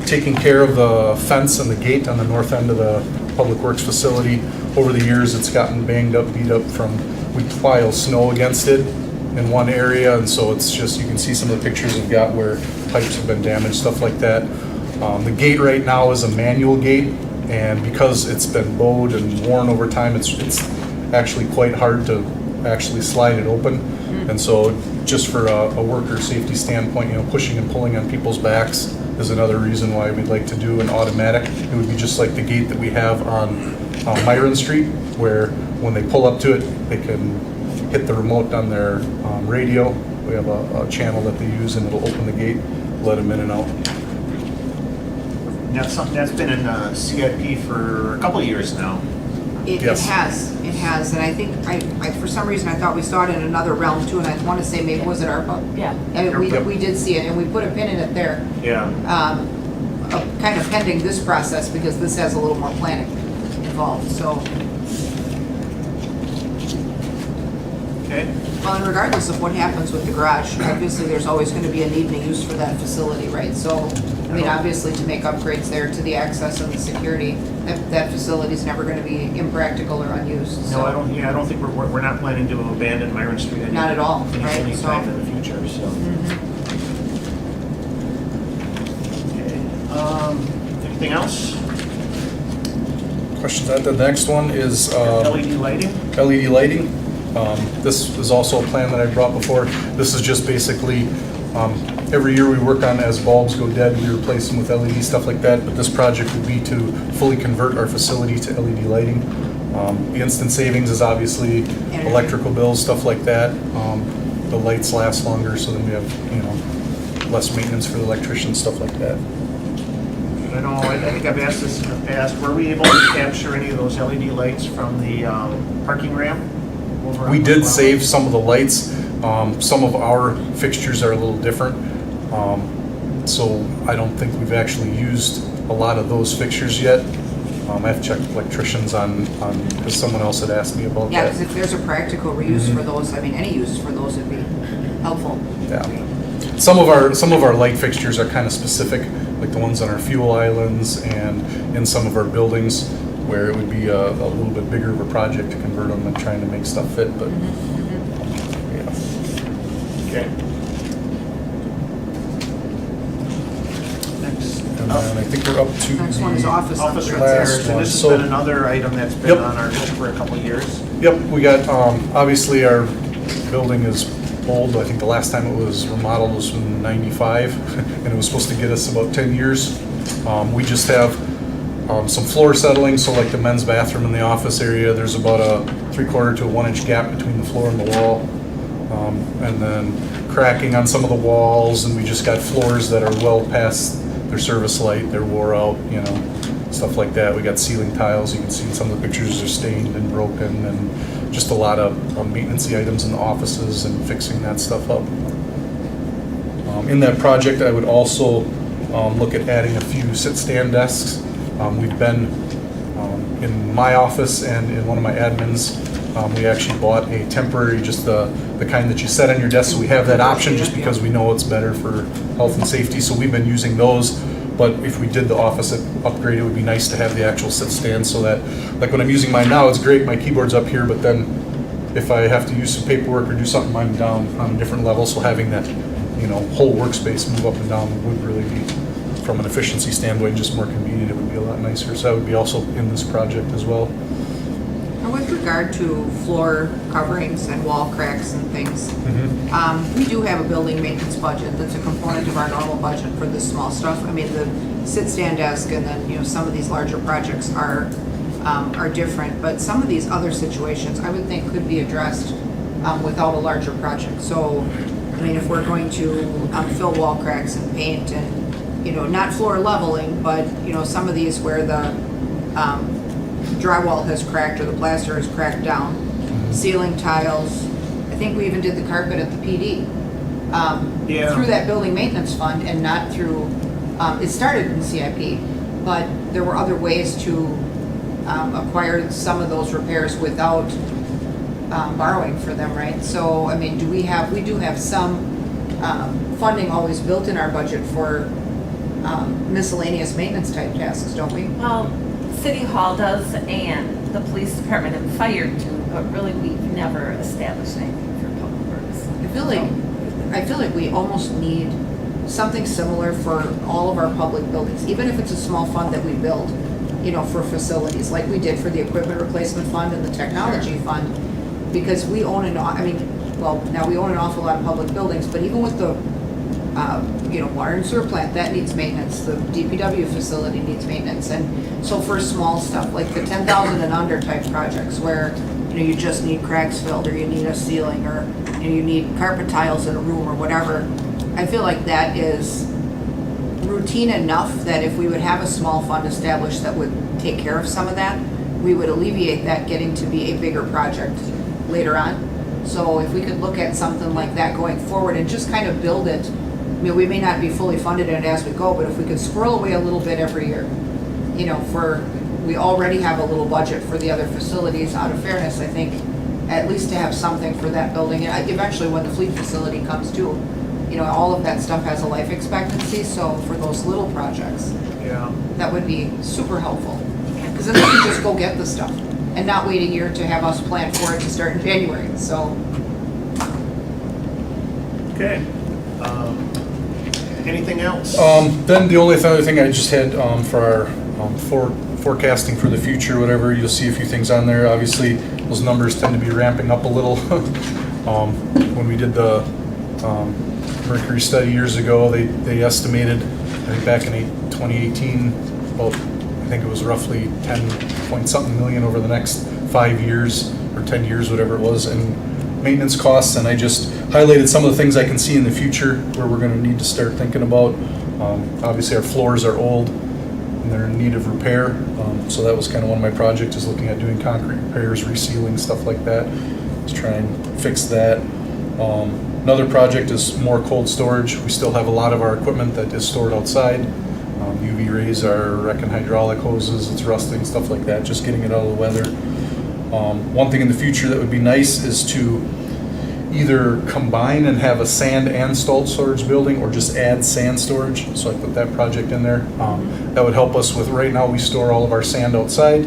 Speaker 6: taking care of the fence and the gate on the north end of the Public Works facility. Over the years, it's gotten banged up, beat up from, we pile snow against it in one area, and so it's just, you can see some of the pictures we've got where pipes have been damaged, stuff like that. The gate right now is a manual gate, and because it's been bowed and worn over time, it's actually quite hard to actually slide it open. And so just for a worker safety standpoint, you know, pushing and pulling on people's backs is another reason why we'd like to do an automatic. It would be just like the gate that we have on Myron Street, where when they pull up to it, they can hit the remote on their radio. We have a channel that they use and it'll open the gate, let them in and out.
Speaker 1: That's something that's been in CIP for a couple of years now.
Speaker 3: It
Speaker 6: Yes.
Speaker 3: has, and I think, I for some reason, I thought we saw it in another realm too, and I want to say maybe, was it ARPA?
Speaker 4: Yeah.
Speaker 3: And
Speaker 6: Yep.
Speaker 3: we did see it, and we put a pin in it there,
Speaker 1: Yeah.
Speaker 3: kind of pending this process, because this has a little more planning involved, so.
Speaker 1: Okay.
Speaker 3: Well, and regardless of what happens with the garage, obviously, there's always going to be a need and a use for that facility, right? So, I mean, obviously, to make upgrades there to the access and the security, that facility's never going to be impractical or unused, so.
Speaker 1: No, I don't think we're not planning to abandon Myron Street.
Speaker 3: Not at all, right,
Speaker 1: Anytime
Speaker 3: so-
Speaker 1: in the future, so. Anything else?
Speaker 6: Questions? The next one is
Speaker 1: LED lighting?
Speaker 6: LED lighting. This is also a plan that I brought before. This is just basically, every year we work on as bulbs go dead, we replace them with LED, stuff like that. But this project would be to fully convert our facility to LED lighting. The instant savings is obviously electrical bills, stuff like that. The lights last longer, so then we have, less maintenance for the electricians, stuff like that.
Speaker 1: I know, I think I've asked this in the past. Were we able to capture any of those LED lights from the parking ramp? over
Speaker 6: We
Speaker 1: on
Speaker 6: did
Speaker 1: Wausau?
Speaker 6: save some of the lights. Some of our fixtures are a little different. So I don't think we've actually used a lot of those fixtures yet. I have to check with electricians on, because someone else had asked me about
Speaker 3: Yeah,
Speaker 6: that.
Speaker 3: because if there's a practical reuse for those, I mean, any use for those would be helpful.
Speaker 6: Yeah. Some of our light fixtures are kind of specific, like the ones on our fuel islands and in some of our buildings, where it would be a little bit bigger of a project to convert them and trying to make stuff fit, but, yeah.
Speaker 1: Okay. Next.
Speaker 6: And then I think we're up to
Speaker 3: Next one is
Speaker 6: the
Speaker 3: office
Speaker 1: Office
Speaker 3: upgrades.
Speaker 6: last
Speaker 1: repairs, and
Speaker 6: one.
Speaker 1: this has
Speaker 6: So-
Speaker 1: been another item that's been
Speaker 6: Yep.
Speaker 1: on our list for a couple of years.
Speaker 6: Yep, we got, obviously our building is old. I think the last time it was remodeled was in '95, and it was supposed to get us about 10 years. We just have some floor settling, so like the men's bathroom in the office area, there's about a 3/4 to a 1-inch gap between the floor and the wall. And then cracking on some of the walls, and we just got floors that are well past their service light, they're wore out, stuff like that. We got ceiling tiles, you can see some of the pictures are stained and broken, and just a lot of maintenance-y items in the offices and fixing that stuff up. In that project, I would also look at adding a few sit-stand desks. We've been in my office and in one of my admins, we actually bought a temporary, just the kind that you set on your desk, so we have that option just because we know it's better for health and safety, so we've been using those. But if we did the office upgrade, it would be nice to have the actual sit stand, so that, like when I'm using mine now, it's great, my keyboard's up here, but then if I have to use some paperwork or do something, I'm down on a different level, so having that, whole workspace move up and down would really be, from an efficiency standpoint, just more convenient. It would be a lot nicer, so that would be also in this project as well.
Speaker 3: And with regard to floor coverings and wall cracks and things, we do have a building maintenance budget that's a component of our normal budget for this small stuff. I mean, the sit-stand desk and then, some of these larger projects are different, but some of these other situations I would think could be addressed without a larger project. So, I mean, if we're going to fill wall cracks and paint and, not floor leveling, but, some of these where the drywall has cracked or the plaster has cracked down, ceiling tiles. I think we even did the carpet at the PD.
Speaker 1: Yeah.
Speaker 3: Through that building maintenance fund and not through, it started in CIP, but there were other ways to acquire some of those repairs without borrowing for them, right? So, I mean, we do have some funding always built in our budget for miscellaneous maintenance type tasks, don't we?
Speaker 4: Well, City Hall does and the police department and fire do, but really we've never established anything for public works.
Speaker 3: I feel like we almost need something similar for all of our public buildings, even if it's a small fund that we build, for facilities, like we did for the equipment replacement fund and the technology fund, because we own now we own an awful lot of public buildings, but even with the water and sewer plant, that needs maintenance. The DPW facility needs maintenance. And so for small stuff, like the 10,000 and under type projects where, you just need cracks filled, or you need a ceiling, or you need carpet tiles in a room or whatever, I feel like that is routine enough that if we would have a small fund established that would take care of some of that, we would alleviate that getting to be a bigger project later on. So if we could look at something like that going forward and just kind of build it, we may not be fully funded in it as we go, but if we could squirrel away a little bit every year, we already have a little budget for the other facilities. Out of fairness, I think at least to have something for that building, and eventually when the fleet facility comes too, all of that stuff has a life expectancy, so for those little projects,
Speaker 1: Yeah.
Speaker 3: that would be super helpful. Because then we can just go get the stuff and not wait a year to have us plan for it to start in January, so.
Speaker 1: Okay. Anything else?
Speaker 6: Then the only other thing I just had for our forecasting for the future, whatever, you'll see a few things on there. Obviously, those numbers tend to be ramping up a little. When we did the Mercury study years ago, they estimated, I think back in 2018, about, I think it was roughly 10 point something million over the next 5 years or 10 years, whatever it was, in maintenance costs. And I just highlighted some of the things I can see in the future where we're going to need to start thinking about. Obviously, our floors are old and they're in need of repair. So that was kind of one of my projects, is looking at doing concrete repairs, resealing, stuff like that, to try and fix that. Another project is more cold storage. We still have a lot of our equipment that is stored outside. UV rays are wrecking hydraulic hoses, it's rusting, stuff like that, just getting it out of the weather. One thing in the future that would be nice is to either combine and have a sand and salt storage building, or just add sand storage. So I put that project in there. That would help us with, right now we store all of our sand outside.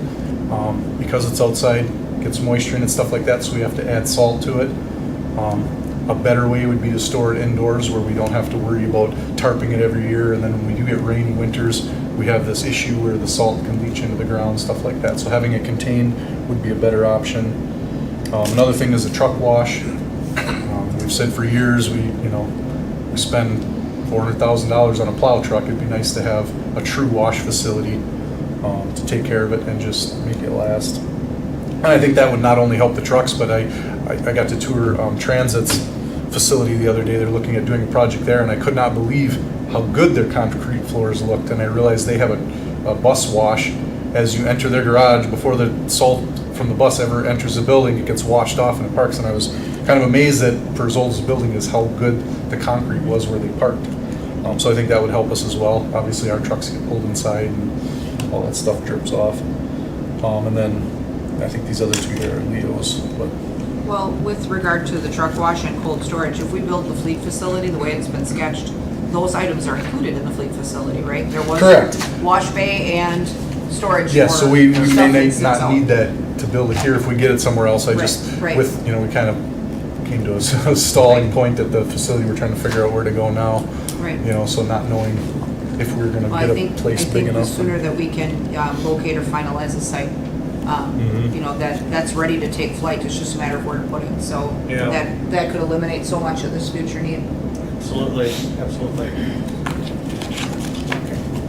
Speaker 6: Because it's outside, it gets moisture in and stuff like that, so we have to add salt to it. A better way would be to store it indoors, where we don't have to worry about tarping it every year, and then when we do get rainy winters, we have this issue where the salt can leach into the ground, stuff like that. So having it contained would be a better option. Another thing is a truck wash. We've said for years, we spend $400,000 on a plow truck. It'd be nice to have a true wash facility to take care of it and just make it last. And I think that would not only help the trucks, but I got to tour Transit's facility the other day. They're looking at doing a project there, and I could not believe how good their concrete floors looked. And I realized they have a bus wash. As you enter their garage, before the salt from the bus ever enters the building, it gets washed off and it parks. And I was kind of amazed that, for as old as the building is, how good the concrete was where they parked. So I think that would help us as well. Obviously, our trucks get pulled inside and all that stuff drips off. And then I think these other two here are Leo's. But
Speaker 3: Well, with regard to the truck wash and cold storage, if we build the fleet facility the way it's been sketched, those items are included in the fleet facility, right? There was
Speaker 6: Correct.
Speaker 3: wash bay and storage.
Speaker 6: yeah,
Speaker 3: for
Speaker 6: so we
Speaker 3: stuff
Speaker 6: may
Speaker 3: that sits
Speaker 6: not
Speaker 3: out.
Speaker 6: need that to build it here if we get it somewhere else. I just,
Speaker 3: Right.
Speaker 6: with, we kind of came to a stalling point at the facility. We're trying to figure out where to go now.
Speaker 3: Right.
Speaker 6: So not knowing if we're going to
Speaker 3: Well,
Speaker 6: get
Speaker 3: I
Speaker 6: a
Speaker 3: think
Speaker 6: place big
Speaker 3: the
Speaker 6: enough.
Speaker 3: sooner that we can locate or finalize a site, that's ready to take flight, it's just a matter of where to put it. So
Speaker 1: Yeah.
Speaker 3: that could eliminate so much of this future need.
Speaker 1: Absolutely, absolutely.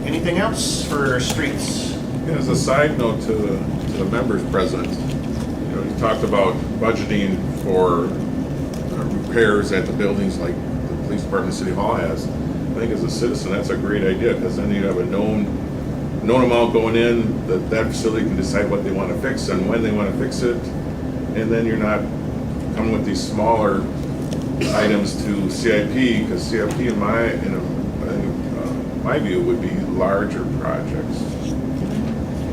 Speaker 1: Anything else for streets?
Speaker 5: As a side note to the members present, you talked about budgeting for repairs at the buildings like the police department, city hall has. I think as a citizen, that's a great idea, because then you have a known amount going in, that facility can decide what they want to fix and when they want to fix it. And then you're not coming with these smaller items to CIP, because CIP in my view would be larger projects.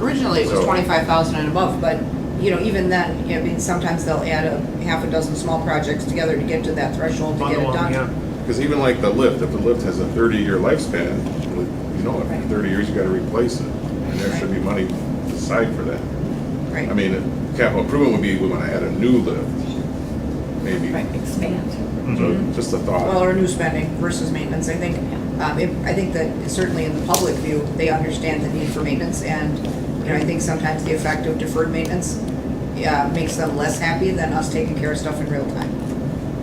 Speaker 3: Originally, it was
Speaker 5: So-
Speaker 3: 25,000 and above, but, even then, sometimes they'll add a half a dozen small projects together to get to that threshold to get it
Speaker 1: Bundle them,
Speaker 3: done.
Speaker 5: Because even like the lift, if the lift has a 30-year lifespan, after 30 years, you got to replace it. And there should be money aside for that.
Speaker 3: Right.
Speaker 5: I mean, capital improvement would be, we want to add a new lift, maybe.
Speaker 4: Right, expand.
Speaker 5: So just a
Speaker 3: Well,
Speaker 5: thought.
Speaker 3: or new spending versus maintenance, I think. I think that certainly in the public view, they understand the need for maintenance, and, I think sometimes the effect of deferred maintenance makes them less happy than us taking care of stuff in real time.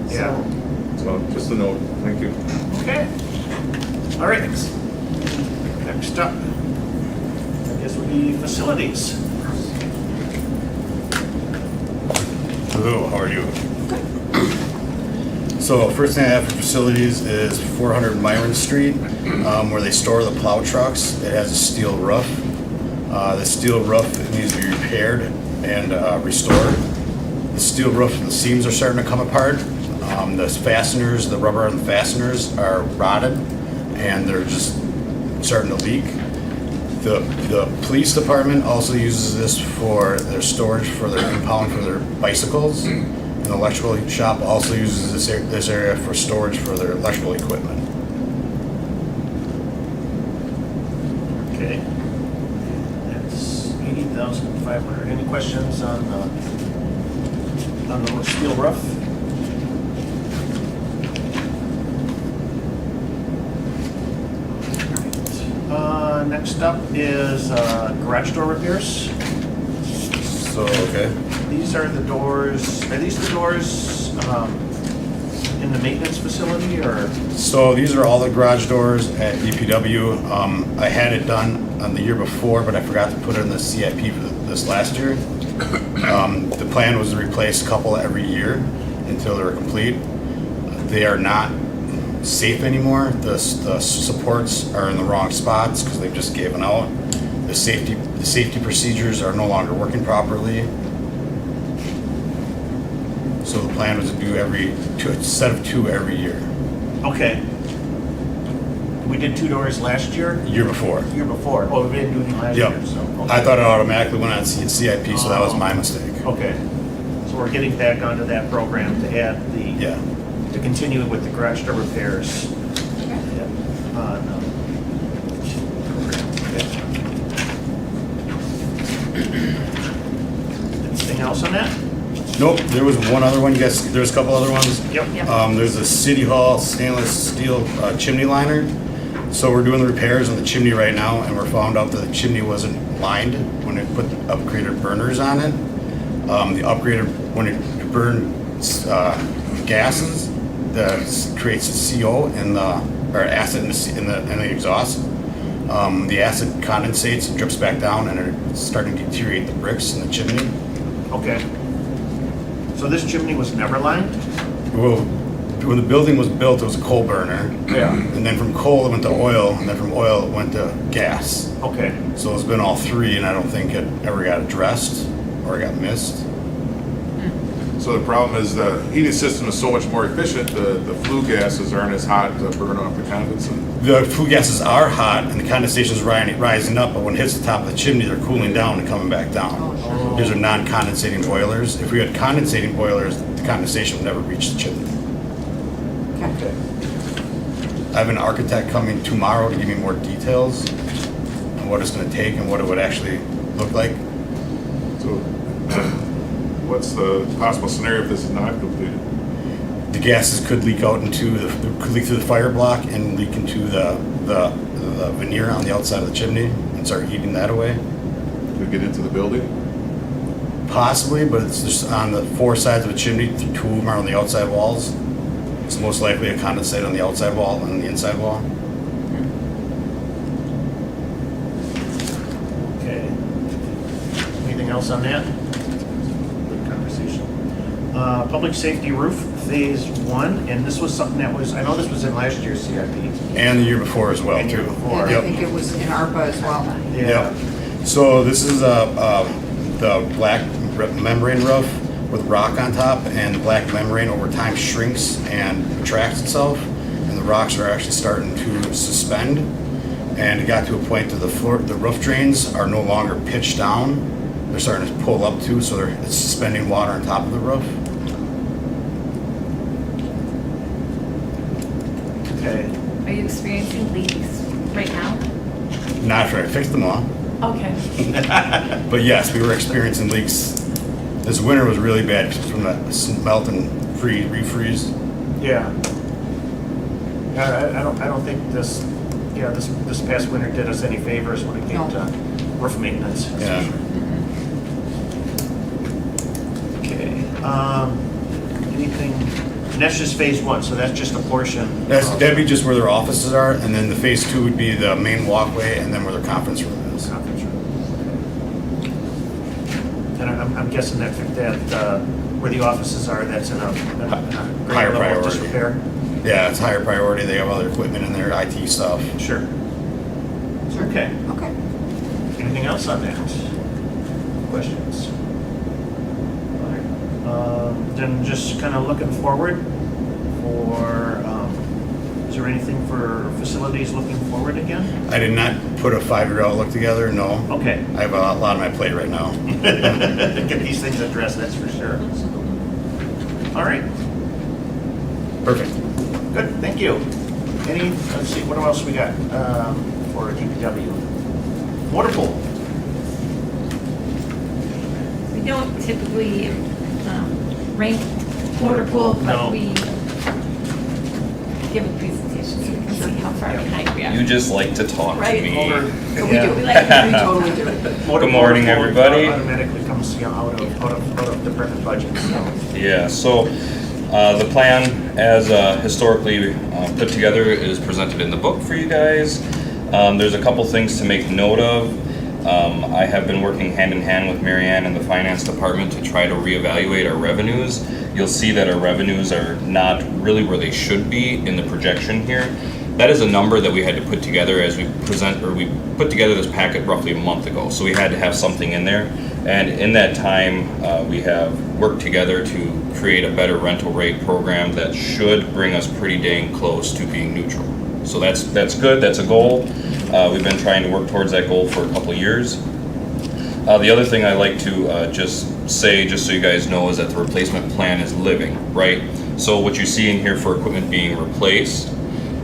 Speaker 1: Yeah.
Speaker 5: So just a note, thank you.
Speaker 1: Okay. All right. Next up, I guess would be facilities.
Speaker 7: Hello, how are you? So first thing I have for facilities is 400 Myron Street, where they store the plow trucks. It has a steel roof. The steel roof needs to be repaired and restored. The steel roof and the seams are starting to come apart. The fasteners, the rubber on the fasteners are rotted, and they're just starting to leak. The police department also uses this for their storage, for their impound for their bicycles. And the electrical shop also uses this area for storage for their electrical equipment.
Speaker 1: Okay. That's 80,500. Any questions on the steel roof? next up is garage door repairs.
Speaker 7: So, okay.
Speaker 1: These are the doors, are these the doors in the maintenance facility, or?
Speaker 7: So these are all the garage doors at DPW. I had it done on the year before, but I forgot to put it in the CIP for this last year. The plan was to replace a couple every year until they were complete. They are not safe anymore. The supports are in the wrong spots because they've just given out. The safety procedures are no longer working properly. So the plan was to do a set of 2 every year.
Speaker 1: Okay. We did 2 doors last year?
Speaker 7: Year before.
Speaker 1: Year before. Oh, we didn't do any last year,
Speaker 7: Yep.
Speaker 1: so. Okay.
Speaker 7: I thought it automatically went on CIP, so that was my mistake.
Speaker 1: Okay. So we're getting back onto that program to add
Speaker 7: Yeah.
Speaker 1: to continue with the garage door repairs.
Speaker 3: Okay.
Speaker 1: Yeah. Anything else on that?
Speaker 7: Nope, there was one other one, yes, there's a couple other ones.
Speaker 1: Yep.
Speaker 7: There's a City Hall stainless steel chimney liner. So we're doing the repairs on the chimney right now, and we're found out that the chimney wasn't lined when it put the upgraded burners on it. The upgraded, when it burns gases, that creates a CO in the, or acid in the exhaust. The acid condensates and drips back down, and it's starting to deteriorate the bricks in the chimney.
Speaker 1: Okay. So this chimney was never lined?
Speaker 7: Well, when the building was built, it was a coal burner.
Speaker 1: Yeah.
Speaker 7: And then from coal, it went to oil, and then from oil, it went to gas.
Speaker 1: Okay.
Speaker 7: So it's been all 3, and I don't think it ever got addressed or got missed.
Speaker 5: So the problem is the heating system is so much more efficient, the flue gases aren't as hot to burn off the condensate.
Speaker 7: The flue gases are hot, and the condensation's rising up, but when it hits the top of the chimney, they're cooling down and coming back down. These are non-condensating boilers. If we had condensating boilers, the condensation would never reach the chimney.
Speaker 3: Okay.
Speaker 7: I have an architect coming tomorrow to give me more details on what it's gonna take and what it would actually look like.
Speaker 5: So what's the possible scenario if this is not completed?
Speaker 7: The gases could leak out could leak through the fire block and leak into the veneer on the outside of the chimney and start heating that away.
Speaker 5: To get into the building?
Speaker 7: Possibly, but it's just on the 4 sides of the chimney, 2 of them are on the outside walls. It's most likely a condensate on the outside wall than the inside wall.
Speaker 1: Okay. Anything else on that? Good conversation. Public safety roof, phase 1, and this was something that was, I know this was in last year's CIP.
Speaker 7: And the year before as well,
Speaker 1: And year
Speaker 7: too.
Speaker 1: before.
Speaker 3: And I
Speaker 7: Yep.
Speaker 3: think it was in ARPA as well.
Speaker 1: Yeah.
Speaker 7: So this is the black membrane roof with rock on top, and the black membrane over time shrinks and retracts itself, and the rocks are actually starting to suspend. And it got to a point that the roof drains are no longer pitched down; they're starting to pull up too, so it's suspending water on top of the roof.
Speaker 1: Okay.
Speaker 4: Are you experiencing leaks right now?
Speaker 7: Not after I fixed them all,
Speaker 4: Okay.
Speaker 7: but yes, we were experiencing leaks. This winter was really bad from the melt and refreeze.
Speaker 1: Yeah. I don't think this past winter did us any favors when it came
Speaker 3: No.
Speaker 1: to roof maintenance.
Speaker 7: Yeah.
Speaker 1: Okay. Anything, and that's just phase 1, so that's just a portion.
Speaker 7: That'd be just where their offices are, and then the phase 2 would be the main walkway, and then where their conference room is.
Speaker 1: Conference room. And I'm guessing that where the offices are, that's in a great
Speaker 7: Higher
Speaker 1: level of
Speaker 7: priority.
Speaker 1: disrepair.
Speaker 7: Yeah, it's higher priority. They have other equipment in there, IT stuff.
Speaker 1: Sure.
Speaker 3: Sure.
Speaker 1: Okay.
Speaker 3: Okay.
Speaker 1: Anything else on that? Questions? All right. Then just kind of looking forward for, is there anything for facilities looking forward again?
Speaker 7: I did not put a 5-year outlook together, no.
Speaker 1: Okay.
Speaker 7: I have a lot on my plate right now.
Speaker 1: Get these things addressed, that's for sure. All right.
Speaker 7: Perfect.
Speaker 1: Good, thank you. Let's see, what else we got for DPW? Water pool.
Speaker 4: We don't typically rank water pool,
Speaker 1: No.
Speaker 4: but we give a presentation so we can see how far behind we are.
Speaker 8: You just like to talk to
Speaker 4: Right.
Speaker 8: me.
Speaker 1: Over-
Speaker 3: So we
Speaker 1: yeah.
Speaker 3: do,
Speaker 4: We like to
Speaker 3: we totally do.
Speaker 1: Motor
Speaker 8: Good morning,
Speaker 1: pool
Speaker 8: everybody.
Speaker 1: Automatically comes, out of department budgets, so.
Speaker 8: Yeah, so the plan as historically put together is presented in the book for you guys. There's a couple things to make note of. I have been working hand in hand with Marianne and the finance department to try to reevaluate our revenues. You'll see that our revenues are not really where they should be in the projection here. That is a number that we had to put together as we we put together this packet roughly a month ago. So we had to have something in there. And in that time, we have worked together to create a better rental rate program that should bring us pretty dang close to being neutral. So that's good, that's a goal. We've been trying to work towards that goal for a couple of years. The other thing I like to just say, just so you guys know, is that the replacement plan is living, right? So what you see in here for equipment being replaced,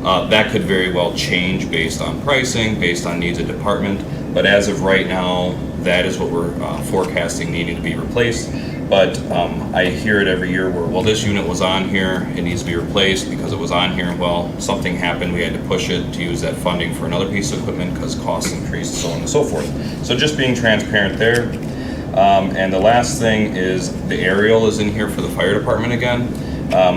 Speaker 8: that could very well change based on pricing, based on needs of department. But as of right now, that is what we're forecasting needing to be replaced. But I hear it every year where, well, this unit was on here, it needs to be replaced because it was on here. Well, something happened, we had to push it to use that funding for another piece of equipment because costs increased, so on and so forth. So just being transparent there. And the last thing is the aerial is in here for the fire department again.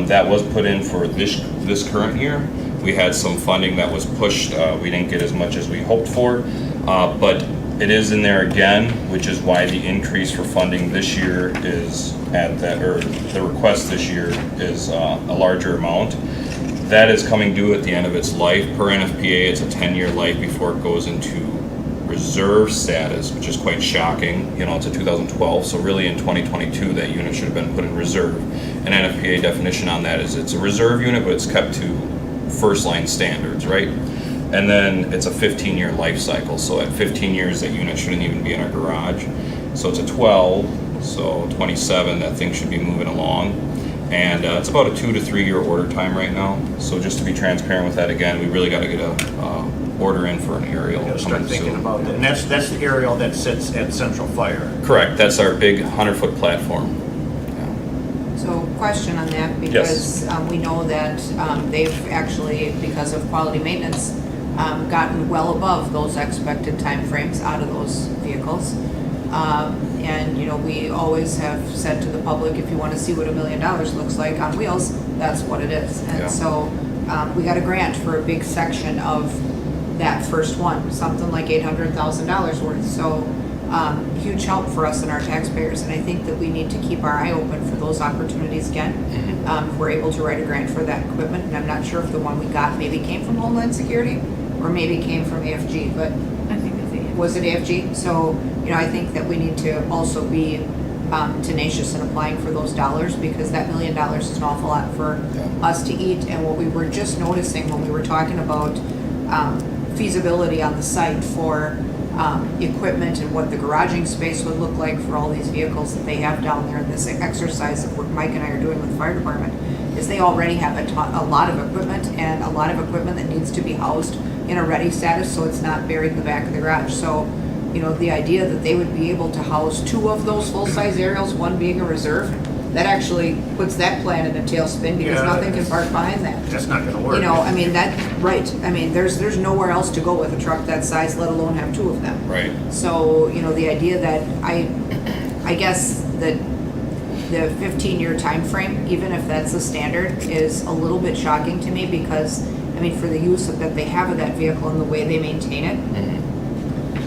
Speaker 8: That was put in for this current year. We had some funding that was pushed. We didn't get as much as we hoped for, but it is in there again, which is why the increase for funding this year is at that, or the request this year is a larger amount. That is coming due at the end of its life. Per NFPA, it's a 10-year life before it goes into reserve status, which is quite shocking. You know, it's a 2012, so really in 2022, that unit should have been put in reserve. An NFPA definition on that is it's a reserve unit, but it's kept to first line standards, right? And then it's a 15-year life cycle. So at 15 years, that unit shouldn't even be in our garage. So it's a 12, so 27, that thing should be moving along. And it's about a 2 to 3 year order time right now. So just to be transparent with that again, we really got to get a order in for an aerial.
Speaker 1: Gotta start
Speaker 8: coming
Speaker 1: thinking
Speaker 8: soon.
Speaker 1: about that. And that's the aerial that sits at Central Fire.
Speaker 8: Correct, that's our big 100-foot platform.
Speaker 3: So question on that, because we know that they've actually, because of quality maintenance, gotten well above those expected timeframes out of those vehicles. And, you know, we always have said to the public, if you want to see what $1 million looks like on wheels, that's what it is.
Speaker 8: Yeah.
Speaker 3: And so we got a grant for a big section of that first one, something like $800,000 worth. So huge help for us and our taxpayers. And I think that we need to keep our eye open for those opportunities again. If we're able to write a grant for that equipment. And I'm not sure if the one we got maybe came from Homeland Security or maybe came from AFG, but
Speaker 4: I think it's a.
Speaker 3: was it AFG? So, you know, I think that we need to also be tenacious in applying for those dollars, because that $1 million is an awful lot for us to eat. And what we were just noticing when we were talking about feasibility on the site for equipment and what the garaging space would look like for all these vehicles that they have down there, and this exercise that Mike and I are doing with the fire department, is they already have a lot of equipment, and a lot of equipment that needs to be housed in a ready status so it's not buried in the back of the garage. So, you know, the idea that they would be able to house 2 of those full-size aerials, one being a reserve, that actually puts that plan in a tailspin, because
Speaker 1: Yeah,
Speaker 3: nothing can park behind that.
Speaker 1: That's not gonna work.
Speaker 3: You know, I mean, right, I mean, there's nowhere else to go with a truck that size, let alone have 2 of them.
Speaker 8: Right.
Speaker 3: So, you know, the idea that I guess that the 15-year time frame, even if that's the standard, is a little bit shocking to me, because, I mean, for the use that they have of that vehicle and the way they maintain it,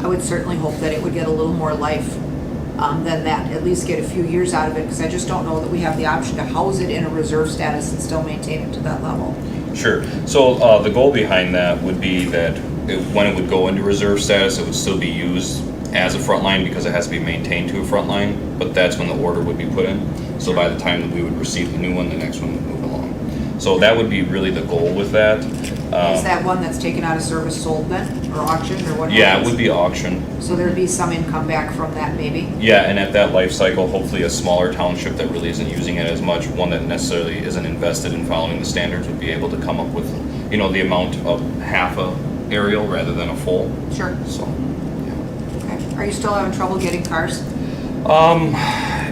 Speaker 3: I would certainly hope that it would get a little more life than that, at least get a few years out of it, because I just don't know that we have the option to house it in a reserve status and still maintain it to that level.
Speaker 8: Sure. So the goal behind that would be that when it would go into reserve status, it would still be used as a front line because it has to be maintained to a front line, but that's when the order would be put in. So by the time that we would receive the new one, the next one would move along. So that would be really the goal with that.
Speaker 3: Is that one that's taken out of service sold then, or auctioned, or what?
Speaker 8: Yeah, it
Speaker 3: happens?
Speaker 8: would be auction.
Speaker 3: So there'd be some income back from that maybe?
Speaker 8: Yeah, and at that life cycle, hopefully a smaller township that really isn't using it as much, one that necessarily isn't invested in following the standards, would be able to come up with, you know, the amount of half a aerial rather than a full.
Speaker 3: Sure.
Speaker 8: So,
Speaker 3: Okay. Are you still having trouble getting cars?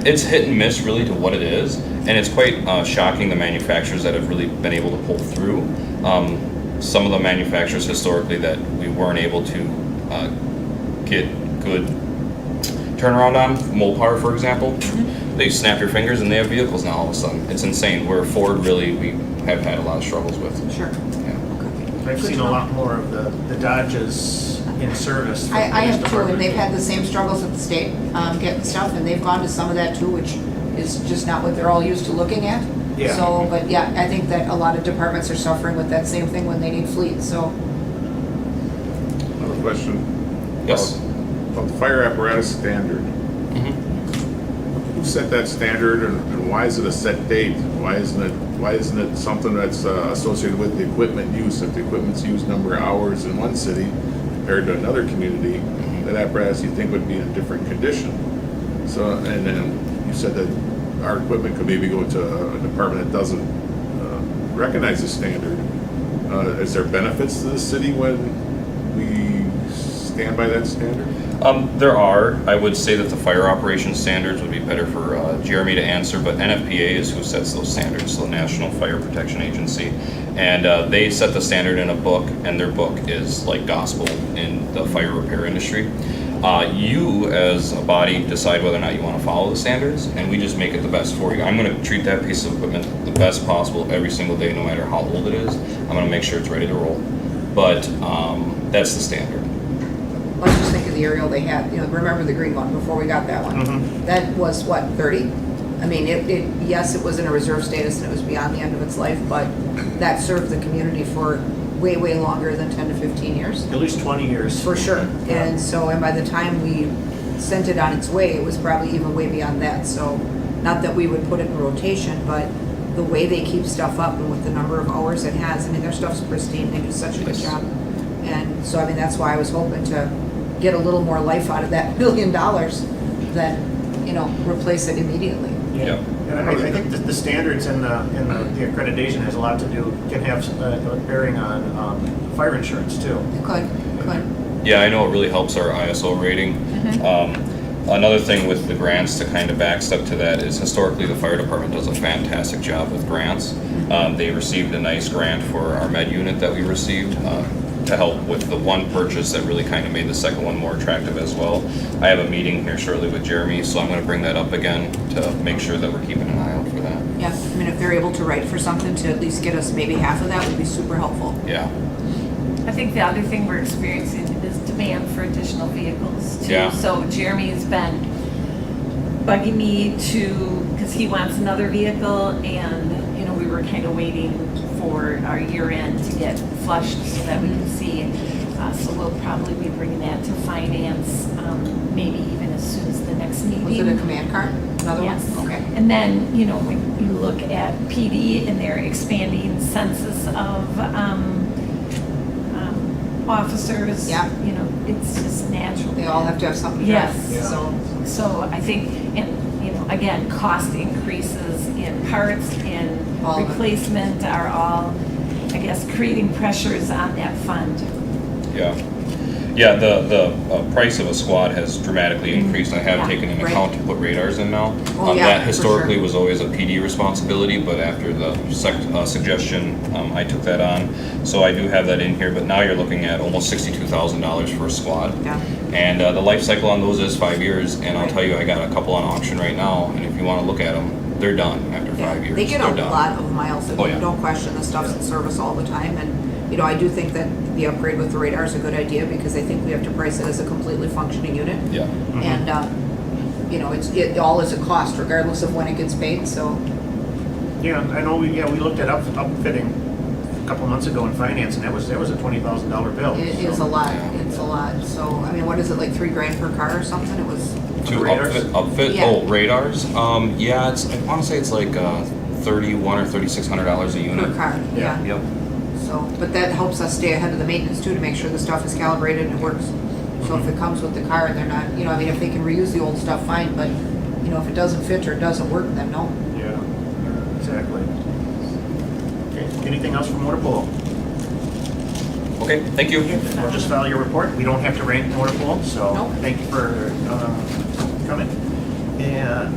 Speaker 8: it's hit and miss really to what it is. And it's quite shocking, the manufacturers that have really been able to pull through. Some of the manufacturers historically that we weren't able to get good turnaround on, Mopar for example, they snap your fingers and they have vehicles now all of a sudden. It's insane. Where Ford really, we have had a lot of struggles with.
Speaker 3: Sure.
Speaker 8: Yeah.
Speaker 3: Okay.
Speaker 1: I've seen a lot more of the Dodges in service. for the
Speaker 3: I
Speaker 1: police
Speaker 3: have too,
Speaker 1: department.
Speaker 3: and they've had the same struggles at the state, getting stuff, and they've gone to some of that too, which is just not what they're all used to looking at.
Speaker 1: Yeah.
Speaker 3: So, but yeah, I think that a lot of departments are suffering with that same thing when they need fleets, so.
Speaker 5: Another question.
Speaker 8: Yes.
Speaker 5: About the fire apparatus standard.
Speaker 8: Mhm.
Speaker 5: Who set that standard and why is it a set date? Why isn't it something that's associated with the equipment use? If the equipment's used number of hours in one city compared to another community, that apparatus you think would be in a different condition. So, and then you said that our equipment could maybe go to a department that doesn't recognize the standard. Is there benefits to the city when we stand by that standard?
Speaker 8: There are. I would say that the fire operations standards would be better for Jeremy to answer, but NFPA is who sets those standards, the National Fire Protection Agency. And they set the standard in a book, and their book is like gospel in the fire repair industry. You, as a body, decide whether or not you want to follow the standards, and we just make it the best for you. I'm going to treat that piece of equipment the best possible every single day, no matter how old it is. I'm going to make sure it's ready to roll. But that's the standard.
Speaker 3: Let's just think of the aerial they had, remember the green one before we got that one?
Speaker 1: Mhm.
Speaker 3: That was what, 30? I mean, yes, it was in a reserve status and it was beyond the end of its life, but that served the community for way, way longer than 10 to 15 years.
Speaker 1: At least 20 years.
Speaker 3: For sure. And so, and by the time we sent it on its way, it was probably even way beyond that. So, not that we would put it in rotation, but the way they keep stuff up and with the number of hours it has, I mean, their stuff's pristine. They do such a good job. And so, I mean, that's why I was hoping to get a little more life out of that $1 billion than, replace it immediately.
Speaker 8: Yeah.
Speaker 1: And I think that the standards and the accreditation has a lot to do, can have a bearing on fire insurance too.
Speaker 3: It could.
Speaker 8: Yeah, I know it really helps our ISO rating. Another thing with the grants to kind of backstep to that is historically the fire department does a fantastic job with grants. They received a nice grant for our med unit that we received to help with the one purchase that really kind of made the second one more attractive as well. I have a meeting here shortly with Jeremy, so I'm going to bring that up again to make sure that we're keeping an eye out for that.
Speaker 3: Yeah, I mean, if they're able to write for something to at least get us maybe half of that would be super helpful.
Speaker 8: Yeah.
Speaker 4: I think the other thing we're experiencing is demand for additional vehicles too.
Speaker 8: Yeah.
Speaker 4: So Jeremy's been bugging me because he wants another vehicle, and we were kind of waiting for our year end to get flushed so that we can see. So we'll probably be bringing that to finance, maybe even as soon as the next meeting.
Speaker 3: Was it a command car? Another
Speaker 4: Yes.
Speaker 3: one? Okay.
Speaker 4: And then, when you look at PD and their expanding census of officers,
Speaker 3: Yeah.
Speaker 4: It's just natural.
Speaker 3: They all have to have something to drive.
Speaker 4: Yes. So I think, and, again, cost increases in parts and
Speaker 3: All of it.
Speaker 4: replacement are all, I guess, creating pressures on that fund.
Speaker 8: Yeah. Yeah, the price of a squad has dramatically increased. I have
Speaker 4: Yeah,
Speaker 8: taken into
Speaker 3: right.
Speaker 8: account to put radars in now.
Speaker 3: Oh, yeah,
Speaker 8: That
Speaker 3: for
Speaker 8: historically
Speaker 3: sure.
Speaker 8: was always a PD responsibility, but after the suggestion, I took that on. So I do have that in here, but now you're looking at almost $62,000 for a squad.
Speaker 3: Yeah.
Speaker 8: And the life cycle on those is 5 years, and I'll
Speaker 3: Right.
Speaker 8: tell you, I got a couple on auction right now, and if you want to look at them, they're done after 5 years.
Speaker 3: They get
Speaker 8: They're
Speaker 3: a
Speaker 8: done.
Speaker 3: lot of miles.
Speaker 8: Oh, yeah.
Speaker 3: Don't question, the stuff's in service all the time. And, I do think that the upgrade with the radar is a good idea because I think we have to price it as a completely functioning unit.
Speaker 8: Yeah.
Speaker 3: And, it all is a cost regardless of when it gets paid, so.
Speaker 1: Yeah, I know, we looked at upfitting a couple months ago in finance, and that was a $20,000 bill.
Speaker 3: It is a lot, it's a lot. So, I mean, what is it, like $3,000 per car or something? It was,
Speaker 8: To
Speaker 1: radars?
Speaker 8: outfit,
Speaker 3: Yeah.
Speaker 8: oh, radars? Yeah, I want to say it's like $3,100 or $3,600 a
Speaker 3: per
Speaker 8: unit.
Speaker 3: car, yeah.
Speaker 8: Yep.
Speaker 3: So, but that helps us stay ahead of the maintenance too, to make sure the stuff is calibrated and it works. So if it comes with the car and they're not, if they can reuse the old stuff, fine, but, if it doesn't fit or it doesn't work, then no.
Speaker 1: Yeah, exactly. Okay, anything else from Motor Pool?
Speaker 8: Okay, thank you.
Speaker 1: We'll just file your report. We don't have to rank Motor Pool, so
Speaker 3: Nope.
Speaker 1: thank you for coming. And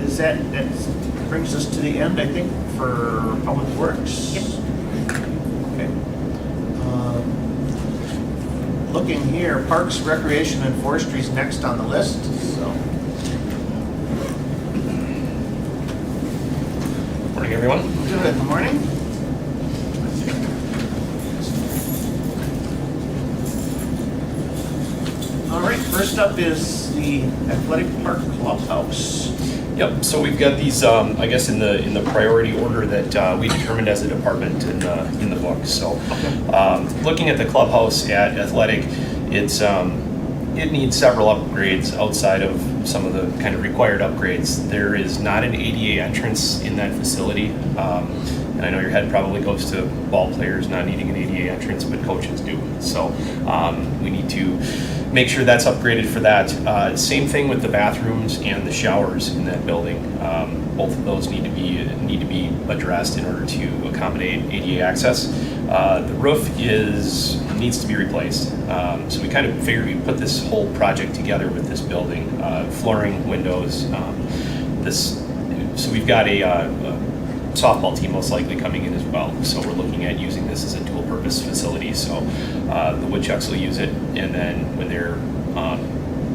Speaker 1: is that's that brings us to the end, I think, for Public Works.
Speaker 3: Yep.
Speaker 1: Okay. Looking here, Parks, Recreation, and Forestry is next on the list, so.
Speaker 9: Morning, everyone.
Speaker 1: Good morning. All right, first up is the Athletic Park Clubhouse.
Speaker 9: Yep, so we've got these, I guess, in the priority order that we determined as a department in the book. So, looking at the clubhouse at Athletic, it needs several upgrades outside of some of the kind of required upgrades. There is not an ADA entrance in that facility. And I know your head probably goes to ball players not needing an ADA entrance, but coaches do. So we need to make sure that's upgraded for that. Same thing with the bathrooms and the showers in that building. Both of those need to be addressed in order to accommodate ADA access. The roof needs to be replaced. So we kind of figured we'd put this whole project together with this building, flooring, windows. So we've got a softball team most likely coming in as well. So we're looking at using this as a dual purpose facility. So the Woodchucks will use it, and then when they're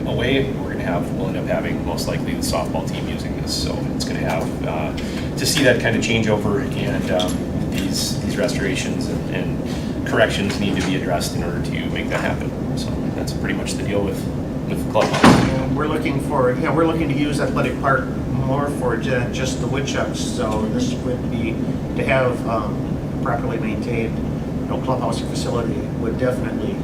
Speaker 9: away, we'll end up having most likely the softball team using this. So it's going to have to see that kind of changeover, and these restorations and corrections need to be addressed in order to make that happen. So that's pretty much the deal with Clubhouse.
Speaker 1: And we're looking to use Athletic Park more for just the Woodchucks, so this would be to have properly maintained, clubhouse or facility would definitely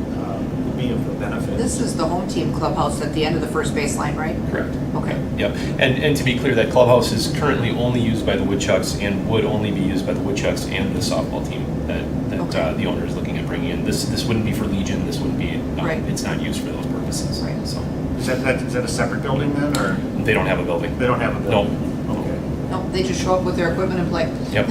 Speaker 1: be of benefit.
Speaker 3: This is the home team clubhouse at the end of the first baseline, right?
Speaker 9: Correct.
Speaker 3: Okay.
Speaker 9: Yep, and to be clear, that clubhouse is currently only used by the Woodchucks and would only be used by the Woodchucks and the softball team that
Speaker 3: Okay.
Speaker 9: the owner is looking at bringing in. This wouldn't be for Legion. This wouldn't be.
Speaker 3: Right.
Speaker 9: It's not used for those purposes.
Speaker 3: Right.
Speaker 9: So
Speaker 1: Is that a separate building then, or
Speaker 9: they don't have a building.
Speaker 1: they don't have a building?
Speaker 9: No.
Speaker 1: Okay.
Speaker 3: No, they just show up with their equipment and play.
Speaker 9: Yep.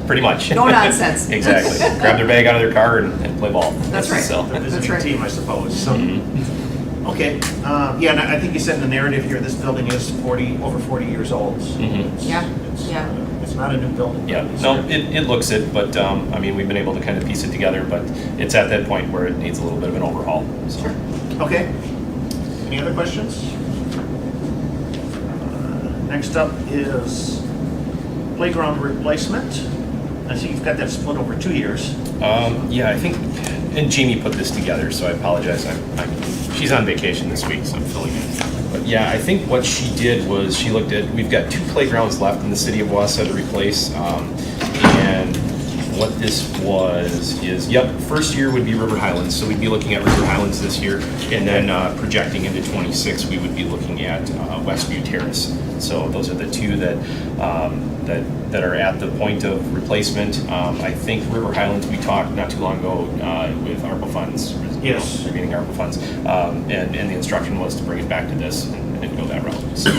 Speaker 9: Pretty much.
Speaker 3: No nonsense.
Speaker 9: Exactly. Grab their bag out of their car and play ball.
Speaker 3: That's right.
Speaker 9: So,
Speaker 1: The
Speaker 3: That's
Speaker 1: visiting
Speaker 3: right.
Speaker 1: team, I suppose. So,
Speaker 9: mhm.
Speaker 1: okay. And I think you said in the narrative here, this building is over 40 years old. So
Speaker 9: Mhm.
Speaker 3: Yeah,
Speaker 1: It's,
Speaker 3: yeah.
Speaker 1: It's not a new building.
Speaker 9: Yeah, no, it looks it, but I mean, we've been able to kind of piece it together, but it's at that point where it needs a little bit of an overhaul. So.
Speaker 1: Okay. Any other questions? Next up is playground replacement. I see you've got that split over 2 years.
Speaker 9: Yeah, I think, and Jamie put this together, so I apologize. She's on vacation this week, so I'm filling in. But yeah, I think what she did was she looked at, we've got 2 playgrounds left in the city of Wausau to replace. And what this is, first year would be River Highlands. So we'd be looking at River Highlands this year. And then projecting into 26, we would be looking at Westview Terrace. So those are the 2 that are at the point of replacement. I think River Highlands, we talked not too long ago with ARPA funds,
Speaker 1: Yes.
Speaker 9: remaining ARPA funds, and the instruction was to bring it back to this and go that route. So,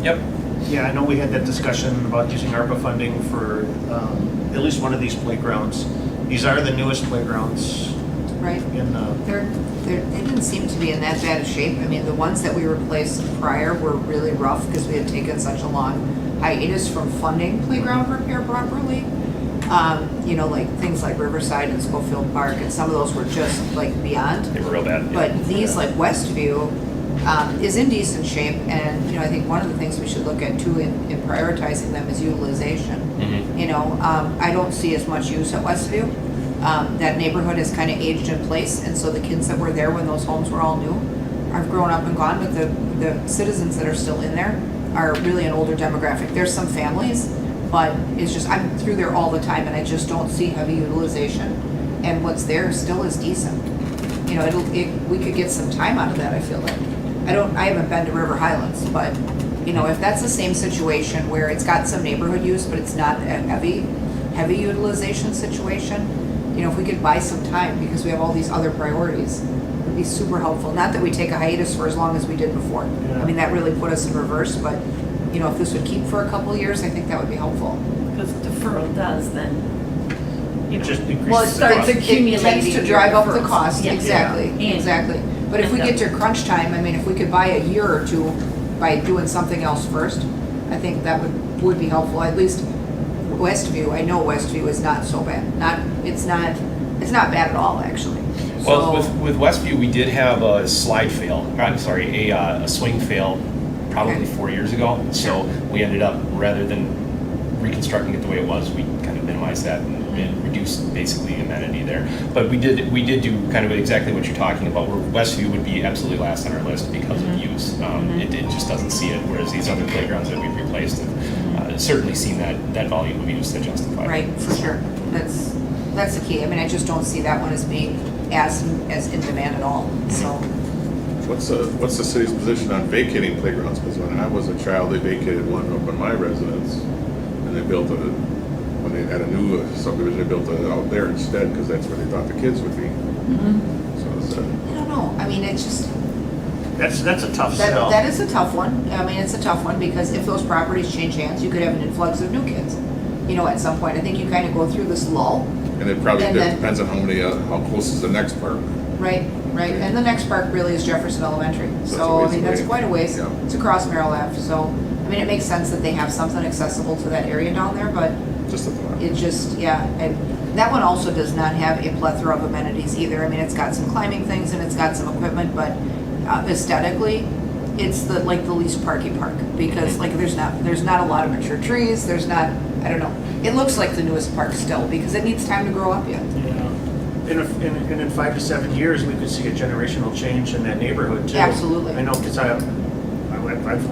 Speaker 9: yep.
Speaker 1: Yeah, I know we had that discussion about using ARPA funding for at least one of these playgrounds. These are the newest playgrounds
Speaker 3: Right.
Speaker 1: in
Speaker 3: They didn't seem to be in that bad of shape. I mean, the ones that we replaced prior were really rough because we had taken such a long hiatus from funding playground repair properly. Like things like Riverside and Schofield Park, and some of those were just like beyond.
Speaker 9: They were real bad. yeah.
Speaker 3: But these, like Westview, is in decent shape, and, I think one of the things we should look at too in prioritizing them is utilization.
Speaker 9: Mhm.
Speaker 3: I don't see as much use at Westview. That neighborhood has kind of aged in place, and so the kids that were there when those homes were all new have grown up and gone, but the citizens that are still in there are really an older demographic. There's some families, but it's just, I'm through there all the time, and I just don't see heavy utilization, and what's there still is decent. We could get some time out of that, I feel like. I haven't been to River Highlands, but, if that's the same situation where it's got some neighborhood use, but it's not a heavy utilization situation, if we could buy some time, because we have all these other priorities, it would be super helpful. Not that we take a hiatus for as long as we did before.
Speaker 1: Yeah.
Speaker 3: I mean, that really put us in reverse, but, if this would keep for a couple of years, I think that would be helpful.
Speaker 4: Because deferral does then,
Speaker 1: It just increases
Speaker 3: Well, it
Speaker 1: the
Speaker 3: starts,
Speaker 1: cost.
Speaker 3: it tends to
Speaker 4: Accumulating
Speaker 3: drive up the
Speaker 4: referrals.
Speaker 3: cost,
Speaker 4: Yeah.
Speaker 3: exactly,
Speaker 4: Yeah.
Speaker 3: exactly. But if we
Speaker 4: And
Speaker 3: get to crunch time, I mean, if we could buy a year or two, by doing something else first, I think that would be helpful. At least Westview, I know Westview is not so bad. It's not bad at all, actually.
Speaker 9: Well,
Speaker 3: So-
Speaker 9: with Westview, we did have a slide fail, I'm sorry, a swing fail probably
Speaker 3: Okay.
Speaker 9: 4 years ago. So we ended up, rather than reconstructing it the way it was, we kind of minimized that and reduced basically the amenity there. But we did do kind of exactly what you're talking about, where Westview would be absolutely last on our list because of use. It just doesn't see it, whereas these other playgrounds that we've replaced have certainly seen that volume of use that justifies it.
Speaker 3: Right, for sure. That's the key. I mean, I just don't see that one as being as in demand at all, so.
Speaker 5: What's the city's position on vacating playgrounds? Because when I was a child, they vacated one up in my residence, and they built when they had a new subdivision, they built it out there instead, because that's where they thought the kids would be. So it's
Speaker 3: I don't know. I mean, it's just,
Speaker 1: That's a tough sell.
Speaker 3: that is a tough one. I mean, it's a tough one because if those properties change hands, you could have an influx of new kids. You know, at some point, I think you kind of go through this lull.
Speaker 5: And it probably
Speaker 3: And then-
Speaker 5: depends on how close is the next park.
Speaker 3: Right. And the next park really is Jefferson Elementary.
Speaker 5: So it's a
Speaker 3: So, I
Speaker 5: ways
Speaker 3: mean, that's
Speaker 5: away.
Speaker 3: quite a ways.
Speaker 5: Yeah.
Speaker 3: It's across Merrill Ave. So, I mean, it makes sense that they have something accessible to that area down there, but
Speaker 5: Just a thought.
Speaker 3: it just, yeah. And that one also does not have a plethora of amenities either. I mean, it's got some climbing things and it's got some equipment, but aesthetically, it's the least parky park because like there's not a lot of mature trees. There's not, I don't know. It looks like the newest park still because it needs time to grow up yet.
Speaker 1: Yeah. And in 5 to 7 years, we could see a generational change in that neighborhood too.
Speaker 3: Absolutely.
Speaker 1: I know, because I've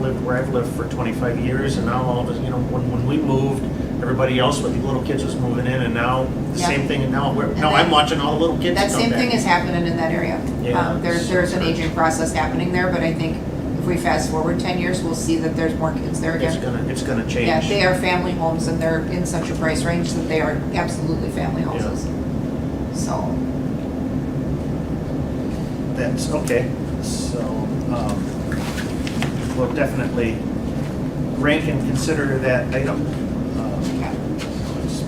Speaker 1: lived where I've lived for 25 years, and now all of us, you know, when we moved, everybody else with the little kids was moving in, and now the
Speaker 3: Yeah.
Speaker 1: same thing. And now
Speaker 3: And
Speaker 1: I'm
Speaker 3: that-
Speaker 1: watching all the little kids
Speaker 3: That
Speaker 1: come
Speaker 3: same
Speaker 1: back.
Speaker 3: thing is happening in that area.
Speaker 1: Yeah.
Speaker 3: There's an aging process happening there, but I think if we fast forward 10 years, we'll see that there's more kids there again.
Speaker 1: It's gonna change.
Speaker 3: Yeah, they are family homes and they're in such a price range that they are absolutely family houses. So,
Speaker 1: That's okay. So we'll definitely rank and consider that item.
Speaker 3: yeah.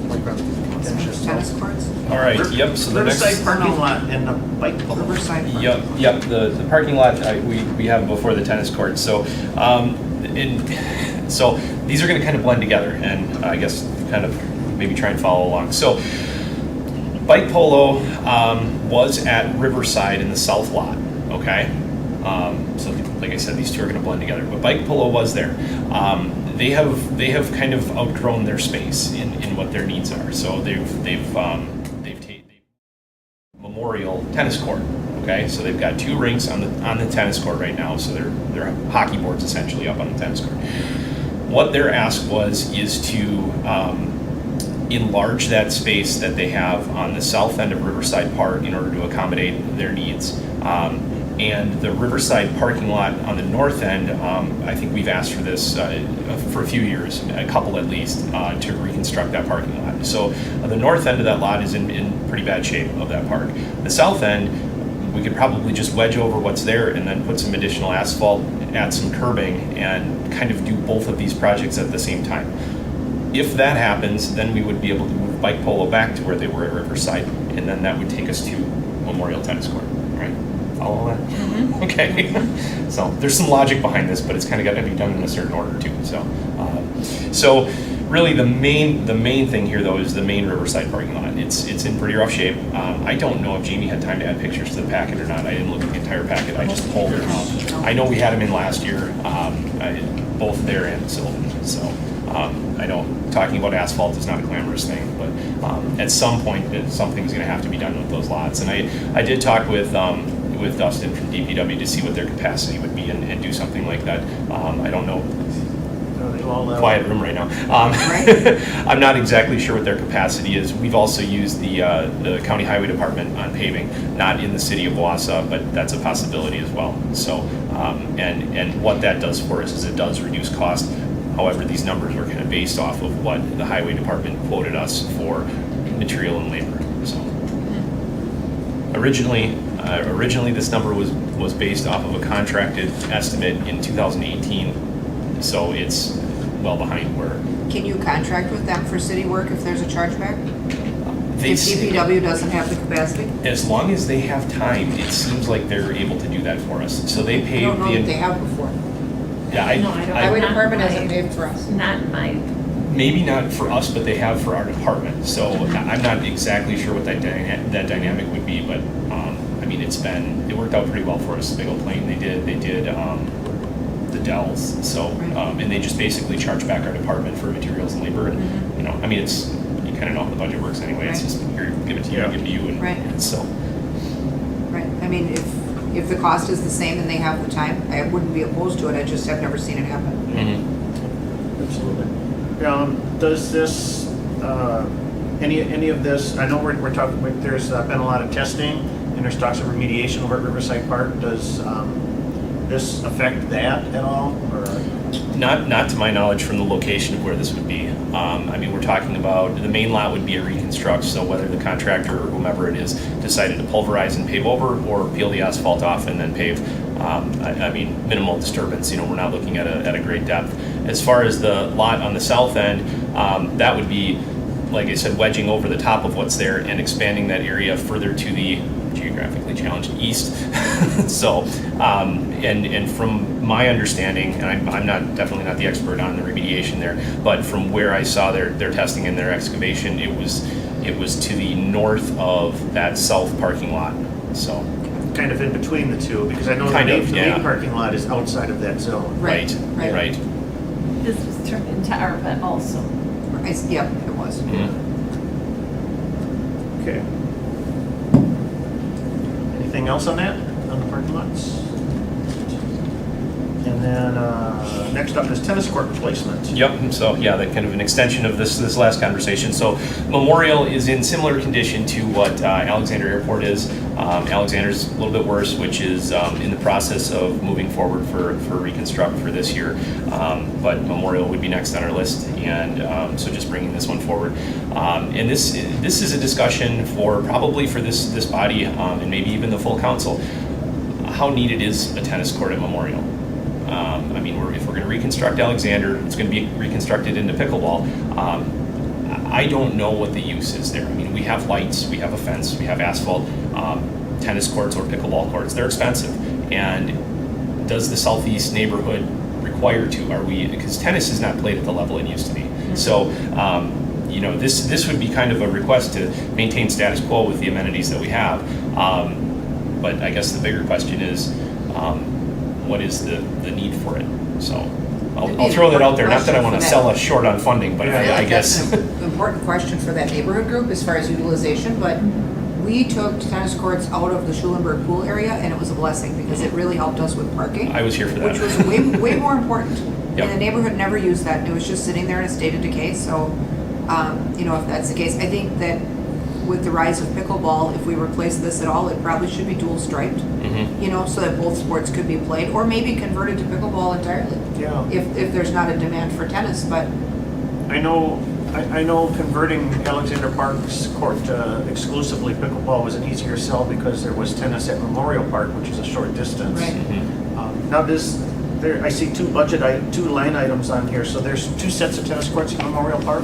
Speaker 1: Playground contentious.
Speaker 3: Tennis courts,
Speaker 9: All right, yep, so the next.
Speaker 1: Riverside parking lot and the bike polo.
Speaker 3: Riverside. Park.
Speaker 9: Yep, the parking lot, we have before the tennis court, so, so these are gonna kind of blend together, and I guess kind of maybe try and follow along. So, bike polo, was at Riverside in the south lot, okay? So like I said, these two are gonna blend together, but bike polo was there. They have kind of outgrown their space in what their needs are, so they've Memorial Tennis Court. Okay, so they've got 2 rinks on the tennis court right now. So they're hockey boards essentially up on the tennis court. What their ask is to enlarge that space that they have on the south end of Riverside Park in order to accommodate their needs. And the Riverside parking lot on the north end, I think we've asked for this for a few years, a couple at least, to reconstruct that parking lot. So the north end of that lot is in pretty bad shape of that park. The south end, we could probably just wedge over what's there and then put some additional asphalt, add some curbing, and kind of do both of these projects at the same time. If that happens, then we would be able to move bike polo back to where they were at Riverside, and then that would take us to Memorial Tennis Court, right? Follow that? Okay. So there's some logic behind this, but it's kind of got to be done in a certain order too. So really the main thing here though is the main Riverside parking lot. It's in pretty rough shape. I don't know if Jamie had time to add pictures to the packet or not. I didn't look at the entire packet. I just pulled it out. I know we had them in last year, both there and Sylvan. So I know talking about asphalt is not a glamorous thing, but at some point something's going to have to be done with those lots. And I did talk with Dustin from DPW to see what their capacity would be and do something like that. I don't know. Quiet room right now. I'm not exactly sure what their capacity is. We've also used the county highway department on paving, not in the city of Wausau, but that's a possibility as well. So, and what that does for us is it does reduce cost. However, these numbers were kind of based off of what the highway department quoted us for material and labor. So, originally this number was based off of a contracted estimate in 2018. So it's well behind where.
Speaker 3: Can you contract with them for city work if there's a chargeback?
Speaker 9: They
Speaker 3: If DPW doesn't have the capacity?
Speaker 9: As long as they have time, it seems like they're able to do that for us. So they
Speaker 3: I
Speaker 9: pay
Speaker 3: don't know that they
Speaker 9: the.
Speaker 3: have before.
Speaker 9: Yeah, I,
Speaker 4: No, I don't.
Speaker 3: Highway
Speaker 4: Not
Speaker 3: department
Speaker 4: my-
Speaker 3: hasn't paid for us.
Speaker 4: Not my,
Speaker 9: maybe not for us, but they have for our department. So I'm not exactly sure what that dynamic would be, but, I mean, it worked out pretty well for us. Big old plane, they did, the Dells, so, and they just basically charge back our department for materials and labor, and, you know, I mean, you kind of know how the budget works anyway. It's
Speaker 3: Right.
Speaker 9: just, here, give it to you,
Speaker 1: Yeah.
Speaker 9: give it to you,
Speaker 3: Right.
Speaker 9: and so.
Speaker 3: Right, I mean, if the cost is the same and they have the time, I wouldn't be opposed to it, I just have never seen it happen.
Speaker 1: Absolutely. Does this, any of this, I know we're talking, there's been a lot of testing and there's talks of remediation over at Riverside Park. Does this affect that at all, or?
Speaker 9: Not to my knowledge from the location of where this would be. I mean, we're talking about, the main lot would be a reconstruct, so whether the contractor or whomever it is decided to pulverize and pave over or peel the asphalt off and then pave, I mean, minimal disturbance, you know, we're not looking at a great depth. As far as the lot on the south end, that would be, like I said, wedging over the top of what's there and expanding that area further to the geographically challenged east. So, and from my understanding, and I'm definitely not the expert on the remediation there, but from where I saw their testing and their excavation, it was to the north of that south parking lot. So,
Speaker 1: Kind of in between the two, because I know the
Speaker 9: Kind of,
Speaker 1: main
Speaker 9: yeah.
Speaker 1: parking lot is outside of that zone.
Speaker 3: Right, right.
Speaker 9: right.
Speaker 4: this was turned into ARPA also.
Speaker 3: Yep, it was.
Speaker 1: Okay. Anything else on that, on the parking lots? And then, next up is tennis court replacement.
Speaker 9: Yep, so yeah, that kind of an extension of this last conversation. So Memorial is in similar condition to what Alexander Airport is. Alexander's a little bit worse, which is in the process of moving forward for reconstruct for this year. But Memorial would be next on our list, and so just bringing this one forward. And this is a discussion probably for this body, and maybe even the full council. How needed is a tennis court at Memorial? I mean, if we're going to reconstruct Alexander, it's going to be reconstructed into pickleball. I don't know what the use is there. I mean, we have lights, we have a fence, we have asphalt. Tennis courts or pickleball courts, they're expensive. And does the southeast neighborhood require to? Because tennis is not played at the level it used to be. So, you know, this would be kind of a request to maintain status quo with the amenities that we have. But I guess the bigger question is, what is the need for it? So I'll throw that out there. Not that I want to sell us short on funding, but
Speaker 1: Yeah,
Speaker 9: I guess.
Speaker 3: That's an important question for that neighborhood group as far as utilization, but we took tennis courts out of the Schulenburg pool area, and it was a blessing because it really helped us with parking.
Speaker 9: I was here for that.
Speaker 3: Which was way more important.
Speaker 9: Yep.
Speaker 3: And the neighborhood never used that. It was just sitting there in a state of decay. So, you know, if that's the case, I think that with the rise of pickleball, if we replace this at all, it probably should be dual striped.
Speaker 9: Mhm.
Speaker 3: You know, so that both sports could be played, or maybe converted to pickleball entirely.
Speaker 1: Yeah.
Speaker 3: If there's not a demand for tennis, but
Speaker 1: I know converting Alexander Park's court to exclusively pickleball was an easier sell because there was tennis at Memorial Park, which is a short distance.
Speaker 3: Right.
Speaker 1: Now I see two line items on here, so there's two sets of tennis courts at Memorial Park?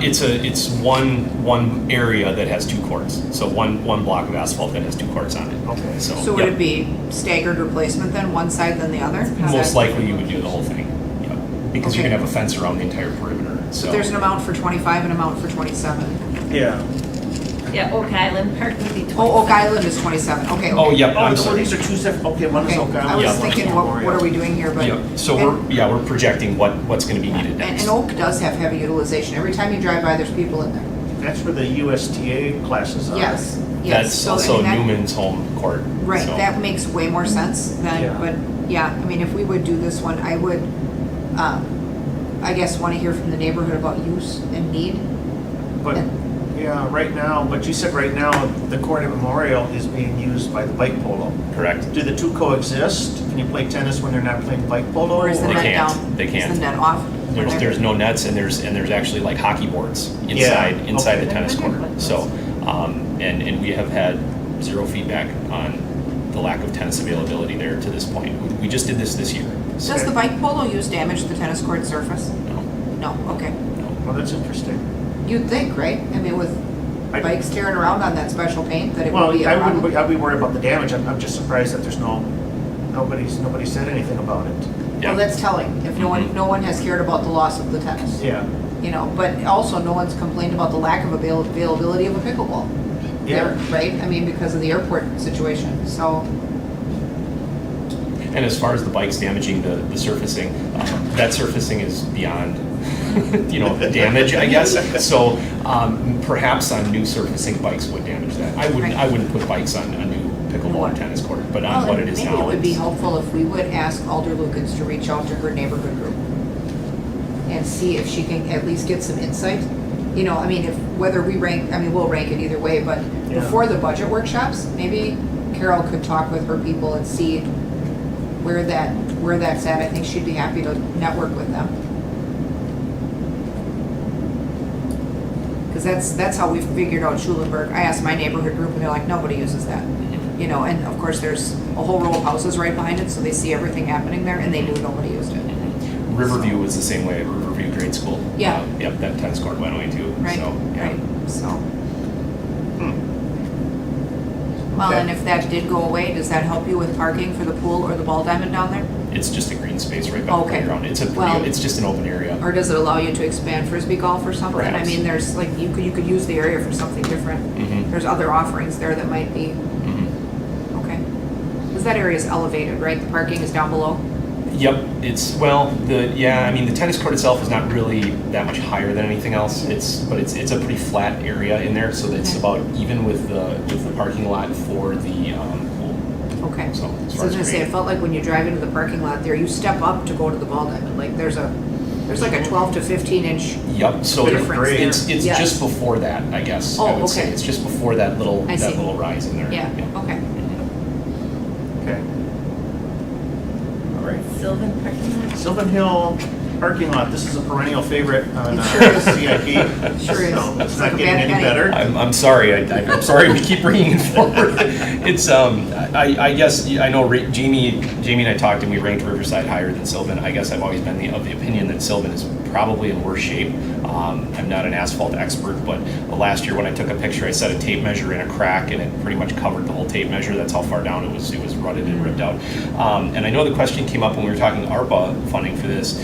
Speaker 9: It's one area that has two courts. So one block of asphalt that has two courts on it.
Speaker 1: Okay.
Speaker 3: so would
Speaker 9: yep.
Speaker 3: it be staggered replacement then, one side then the other? Is
Speaker 9: Most
Speaker 3: that-
Speaker 9: likely you would do the whole thing. Yep. Because you
Speaker 3: Okay.
Speaker 9: can have a fence around the entire perimeter. So
Speaker 3: But there's an amount for 25 and an amount for 27.
Speaker 1: Yeah.
Speaker 4: Yeah, Oak Island Park would be 20.
Speaker 3: Oh, Oak Island is 27, okay.
Speaker 9: Oh,
Speaker 3: okay.
Speaker 9: yep, I'm
Speaker 1: So
Speaker 9: sorry.
Speaker 1: these are two separate, okay, one is
Speaker 3: Okay,
Speaker 1: Oak Island.
Speaker 3: I was
Speaker 9: Yeah,
Speaker 1: one's
Speaker 3: thinking, what
Speaker 1: Memorial.
Speaker 3: are we doing here, but.
Speaker 9: Yep. So
Speaker 3: and-
Speaker 9: we're projecting what's going to be needed
Speaker 3: And,
Speaker 9: next.
Speaker 3: and Oak does have heavy utilization. Every time you drive by, there's people in there.
Speaker 1: That's where the USTA classes are.
Speaker 3: Yes, yes.
Speaker 9: That's
Speaker 3: So, I
Speaker 9: also
Speaker 3: mean, that-
Speaker 9: Newman's home court.
Speaker 3: Right,
Speaker 9: so.
Speaker 3: that makes way more sense
Speaker 1: Yeah.
Speaker 3: than, but yeah, I mean, if we would do this one, I would, I guess, want to hear from the neighborhood about use and need.
Speaker 1: But, yeah, right now, but you said right now, the court at Memorial is being used by the bike polo.
Speaker 9: Correct.
Speaker 1: Do the two coexist? Can you play tennis when they're not playing bike polo?
Speaker 3: Or is the
Speaker 9: They
Speaker 3: net
Speaker 9: can't.
Speaker 3: down?
Speaker 9: They can't.
Speaker 3: Is the net off?
Speaker 9: There's no nets and there's actually like hockey boards inside
Speaker 1: okay.
Speaker 9: the tennis court. So and we have had zero feedback on the lack of tennis availability there to this point. We just did this year. So,
Speaker 3: Does the bike polo use damage to the tennis court surface?
Speaker 9: no,
Speaker 3: No, okay.
Speaker 9: no.
Speaker 1: Well, that's interesting.
Speaker 3: You'd think, right? I mean, with
Speaker 1: I-
Speaker 3: bikes tearing around on that special paint, that it
Speaker 1: Well,
Speaker 3: would be a
Speaker 1: I wouldn't,
Speaker 3: problem.
Speaker 1: I'd be worried about the damage. I'm just surprised that there's nobody said anything about it.
Speaker 3: Well, that's telling, if no one has cared about the loss of the tennis.
Speaker 1: Yeah.
Speaker 3: You know, but also no one's complained about the lack of availability of a pickleball.
Speaker 1: Yeah.
Speaker 3: There, right? I mean, because of the airport situation, so.
Speaker 9: And as far as the bikes damaging the surfacing, that surfacing is beyond, damage, I guess. So perhaps on new surfacing, bikes would damage that. I wouldn't put bikes on a new pickleball or tennis court, but on what it is now.
Speaker 3: Maybe it would be helpful if we would ask Alder Lukens to reach out to her neighborhood group and see if she can at least get some insight. You know, I mean, whether we rank, I mean, we'll rank it either way, but
Speaker 1: Yeah.
Speaker 3: before the budget workshops, maybe Carol could talk with her people and see where that's at. I think she'd be happy to network with them. Because that's how we figured out Schulenburg. I asked my neighborhood group and they're like, nobody uses that. You know, and of course there's a whole row of houses right behind it, so they see everything happening there and they knew nobody used it.
Speaker 9: Riverview was the same way at Riverview Grade School.
Speaker 3: Yeah.
Speaker 9: Yep, that tennis court went away too.
Speaker 3: Right,
Speaker 9: So, yeah.
Speaker 3: right, so.
Speaker 1: Hmm.
Speaker 3: Well,
Speaker 1: Okay.
Speaker 3: and if that did go away, does that help you with parking for the pool or the ball diamond down there?
Speaker 9: It's just a green space right by the
Speaker 3: Okay.
Speaker 9: playground.
Speaker 3: Well-
Speaker 9: It's just an open area.
Speaker 3: Or does it allow you to expand frisbee golf or something? I
Speaker 9: Perhaps.
Speaker 3: mean, there's like, you could use the area for something different.
Speaker 9: Mhm.
Speaker 3: There's other offerings there that might be,
Speaker 9: Mhm.
Speaker 3: okay. Because that area is elevated, right? The parking is down below?
Speaker 9: Yep, the tennis court itself is not really that much higher than anything else. It's a pretty flat area in there, so it's
Speaker 3: Okay.
Speaker 9: about even with the parking lot for the pool.
Speaker 3: Okay.
Speaker 9: So, as
Speaker 3: So I
Speaker 9: far
Speaker 3: was
Speaker 9: as
Speaker 3: gonna say, it
Speaker 9: grade.
Speaker 3: felt like when you drive into the parking lot there, you step up to go to the ball diamond. Like there's like a 12 to 15 inch.
Speaker 9: Yep, so
Speaker 1: Bit of
Speaker 3: difference
Speaker 1: grade.
Speaker 3: there.
Speaker 9: it's
Speaker 3: Yes.
Speaker 9: just before that, I guess.
Speaker 3: Oh,
Speaker 9: I would say
Speaker 3: okay.
Speaker 9: it's just before that little
Speaker 3: I see.
Speaker 9: rise in there.
Speaker 3: Yeah, okay.
Speaker 1: Okay. All right.
Speaker 4: Sylvan parking lot.
Speaker 1: Sylvan Hill parking lot, this is a perennial favorite on
Speaker 3: It sure is.
Speaker 1: CIP.
Speaker 3: Sure is.
Speaker 1: So
Speaker 3: It's
Speaker 1: it's
Speaker 3: like
Speaker 1: not
Speaker 3: a
Speaker 1: getting
Speaker 3: bad
Speaker 1: any
Speaker 3: penny.
Speaker 1: better.
Speaker 9: I'm sorry. I'm sorry we keep bringing it forward. It's I guess I know Jamie and I talked and we ranked Riverside higher than Sylvan. I guess I've always been of the opinion that Sylvan is probably in worse shape. I'm not an asphalt expert, but last year when I took a picture, I set a tape measure in a crack and it pretty much covered the whole tape measure. That's how far down it was rutted and ripped out. And I know the question came up when we were talking ARPA funding for this.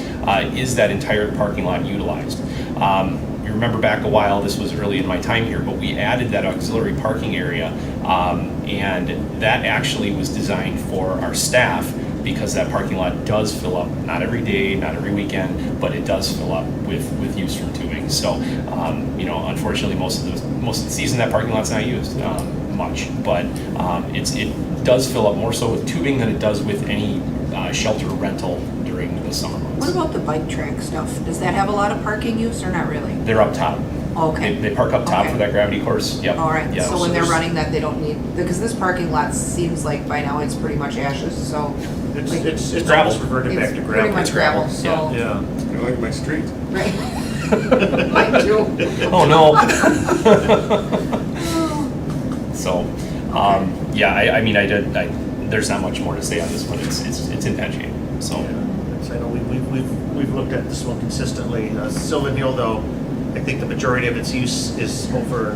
Speaker 9: Is that entire parking lot utilized? You remember back a while, this was early in my time here, but we added that auxiliary parking area, and that actually was designed for our staff because that parking lot does fill up, not every day, not every weekend, but it does fill up with use from tubing. So, unfortunately, most of the season that parking lot's not used much, but it does fill up more so with tubing than it does with any shelter rental during the summer months.
Speaker 3: What about the bike track stuff? Does that have a lot of parking use or not really?
Speaker 9: They're up top.
Speaker 3: Okay.
Speaker 9: They park up top
Speaker 3: Okay.
Speaker 9: for that gravity course. Yep.
Speaker 3: All right,
Speaker 9: Yeah,
Speaker 3: so when they're
Speaker 9: there's-
Speaker 3: running that, they don't need, because this parking lot seems like by now it's pretty much ashes, so. like,
Speaker 1: It's
Speaker 9: Gravel.
Speaker 1: almost reverted back
Speaker 3: It's
Speaker 1: to
Speaker 3: pretty
Speaker 1: gravel.
Speaker 3: much gravel, so.
Speaker 1: Yeah.
Speaker 5: I like my street.
Speaker 3: Right. Mine too.
Speaker 9: Oh no. So, there's not much more to say on this one. It's in bad shape. So.
Speaker 1: Yeah, I know we've looked at this one consistently. Sylvan Hill, though, I think the majority of its use is over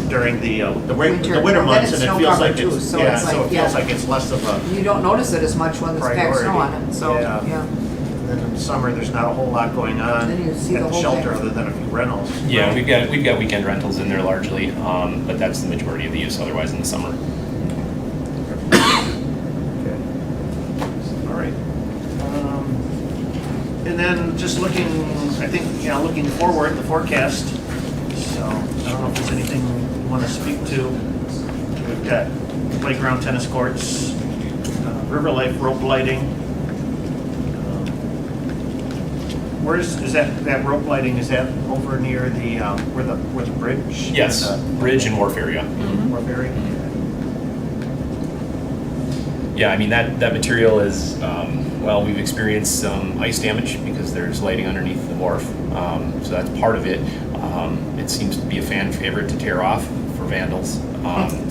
Speaker 1: during the winter
Speaker 3: Well, then
Speaker 1: months,
Speaker 3: it's
Speaker 1: and it
Speaker 3: snow
Speaker 1: feels
Speaker 3: covered
Speaker 1: like
Speaker 3: too,
Speaker 1: it's,
Speaker 3: so
Speaker 1: yeah,
Speaker 3: it's
Speaker 1: so
Speaker 3: like,
Speaker 1: it feels
Speaker 3: yeah.
Speaker 1: like it's less of a
Speaker 3: You don't notice it as much when it's packed
Speaker 1: priority.
Speaker 3: snow on it, so,
Speaker 1: Yeah.
Speaker 3: yeah.
Speaker 1: And then in the summer, there's not a whole lot going on
Speaker 3: Then you see
Speaker 1: at
Speaker 3: the
Speaker 1: the
Speaker 3: whole
Speaker 1: shelter
Speaker 3: thing.
Speaker 1: other than a few rentals.
Speaker 9: Yeah, we've got weekend rentals in there largely, but that's the majority of the use. Otherwise, in the summer.
Speaker 1: Okay. All right. And then just looking, I think, looking forward, the forecast. So I don't know if there's anything you want to speak to. We've got playground tennis courts, river life rope lighting. Where is that rope lighting? Is that over near the where the bridge?
Speaker 9: Yes,
Speaker 1: and
Speaker 9: bridge and wharf area.
Speaker 1: wharf area?
Speaker 9: Yeah, I mean that material is we've experienced some ice damage because there's lighting underneath the wharf, so that's part of it. It seems to be a fan favorite to tear off for vandals.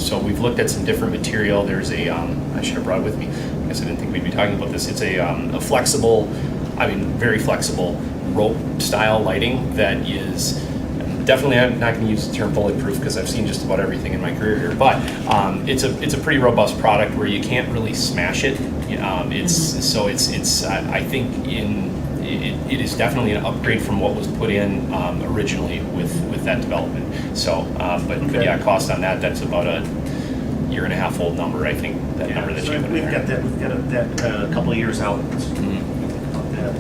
Speaker 9: So we've looked at some different material. There's a I should have brought it with me. I guess I didn't think we'd be talking about this. It's a flexible, very flexible rope style lighting that is definitely, I'm not going to use the term bulletproof because I've seen just about everything in my career here, but it's a pretty robust product where you can't really smash it I think it is definitely an upgrade from what was put in originally with that development. So, but
Speaker 1: Okay.
Speaker 9: yeah, cost on that's about a year and a half old number, I think, that number that
Speaker 1: So
Speaker 9: you put in
Speaker 1: we've
Speaker 9: there.
Speaker 1: got that a couple of years out.
Speaker 9: Mhm.
Speaker 1: About that.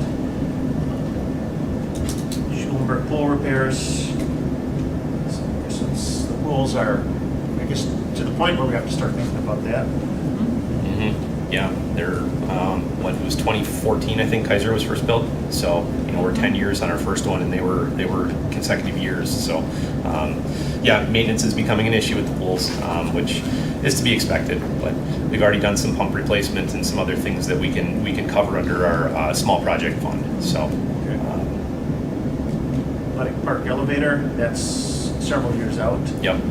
Speaker 1: Schulenburg pool repairs. Since the pools are, I guess, to the point where we have to start thinking about that.
Speaker 9: Mhm. Yeah, they're, what, it was 2014, I think Kaiser was first built. So, we're 10 years on our first one, and they were consecutive years. So, yeah, maintenance is becoming an issue with the pools, which is to be expected. But we've already done some pump replacements and some other things that we can cover under our small project fund. So,
Speaker 1: Athletic Park elevator, that's several years out.
Speaker 9: yep.
Speaker 1: The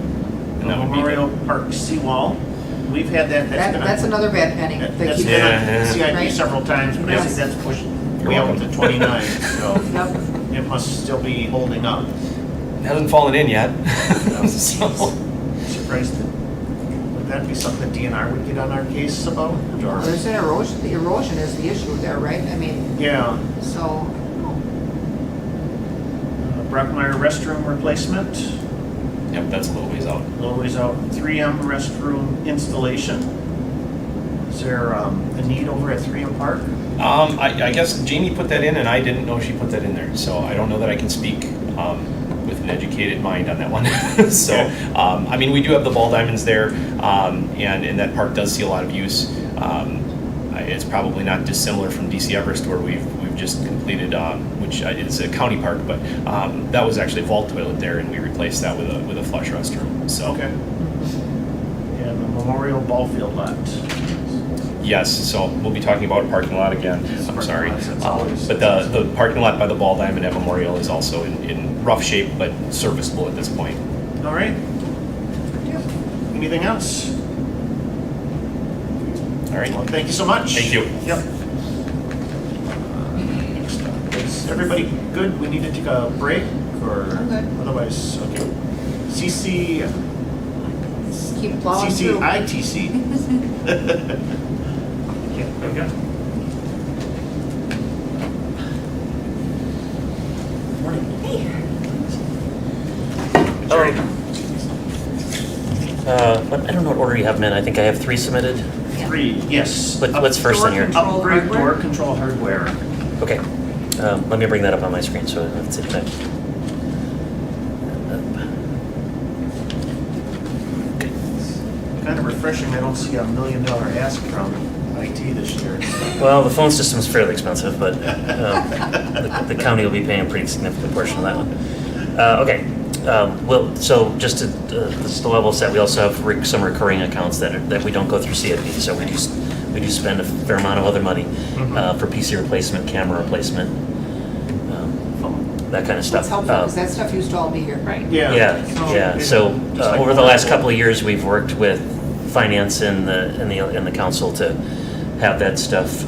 Speaker 9: And that would be
Speaker 1: Memorial Park seawall, we've had that.
Speaker 3: That's another bad penny. They
Speaker 1: That's
Speaker 3: keep-
Speaker 1: been on
Speaker 9: Yeah.
Speaker 1: CIP
Speaker 3: Right.
Speaker 1: several times, but I think
Speaker 3: Yes.
Speaker 1: that's pushed
Speaker 9: You're
Speaker 1: way out
Speaker 9: welcome.
Speaker 1: to 29, so
Speaker 3: Yep.
Speaker 1: it must still be holding up.
Speaker 9: hasn't fallen in yet. So,
Speaker 1: Surprised that, would that be something DNR would get on our case about? Or,
Speaker 3: There's an erosion, the erosion is the issue there, right? I mean,
Speaker 1: yeah,
Speaker 3: so,
Speaker 1: Brockmeyer restroom replacement,
Speaker 9: yep, that's a little ways out.
Speaker 1: always out. 3M restroom installation. Is there a need over at 3M Park?
Speaker 9: I guess Jamie put that in, and I didn't know she put that in there, so I don't know that I can speak with an educated mind on that one. So, I mean, we do have the ball diamonds there, and that park does see a lot of use. It's probably not dissimilar from DC Everest, where we've just completed, which is a county park, but that was actually a vault toilet there, and we replaced that with a flush restroom. So,
Speaker 1: Okay. And the Memorial Ball Field lot.
Speaker 9: yes, so we'll be talking about a parking lot again. I'm
Speaker 1: Parking
Speaker 9: sorry.
Speaker 1: lots, that's always-
Speaker 9: But the parking lot by the Ball Diamond at Memorial is also in rough shape, but serviceable at this point.
Speaker 1: All right. Anything else?
Speaker 9: All right?
Speaker 1: Well, thank you so much.
Speaker 9: Thank you.
Speaker 1: Yep. Next up, is everybody good? We need to take a break, or
Speaker 3: I'm good.
Speaker 1: otherwise, okay. CC,
Speaker 3: just keep plowing through.
Speaker 1: CCITC. Okay, there we go.
Speaker 10: I don't know what order you have them in. I think I have 3 submitted.
Speaker 1: 3, yes.
Speaker 10: What's first in here?
Speaker 1: Upgrade
Speaker 3: hardware?
Speaker 1: door control hardware.
Speaker 10: Okay. Let me bring that up on my screen so I can see that.
Speaker 1: Kind of refreshing, I don't see $1 million ask from IT this year.
Speaker 10: Well, the phone system is fairly expensive, but the county will be paying a pretty significant portion of that one. Okay. Well, so just to level set, we also have some recurring accounts that we don't go through CIP, so we do spend a fair amount of other money for PC replacement, camera replacement, that kind of stuff.
Speaker 3: That's helpful, because that stuff used to all be here. Right.
Speaker 10: Yeah. So
Speaker 1: just like
Speaker 10: over the
Speaker 1: more
Speaker 10: last
Speaker 1: of
Speaker 10: couple of years, we've worked with finance and the council to have that stuff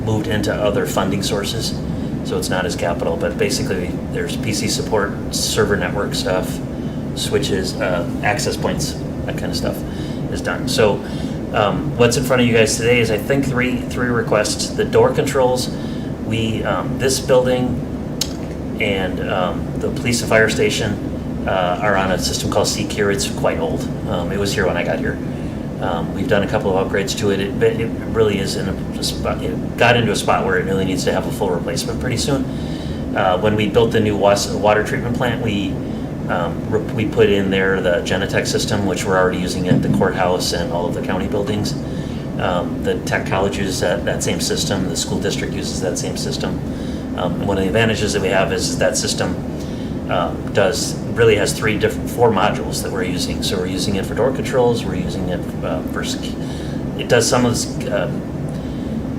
Speaker 10: moved into other funding sources. So it's not as capital, but basically there's PC support, server network stuff, switches, access points, that kind of stuff is done. So what's in front of you guys today is, I think, three requests. The door controls, this building and the police and fire station are on a system called Secure. It's quite old. It was here when I got here. We've done a couple of upgrades to it. It really is in a spot. It got into a spot where it really needs to have a full replacement pretty soon. When we built the new water treatment plant, we put in there the Genetech system, which we're already using at the courthouse and all of the county buildings. The tech college uses that same system. The school district uses that same system. And one of the advantages that we have is that system really has 4 modules that we're using. So we're using it for door controls. We're using it for it does some of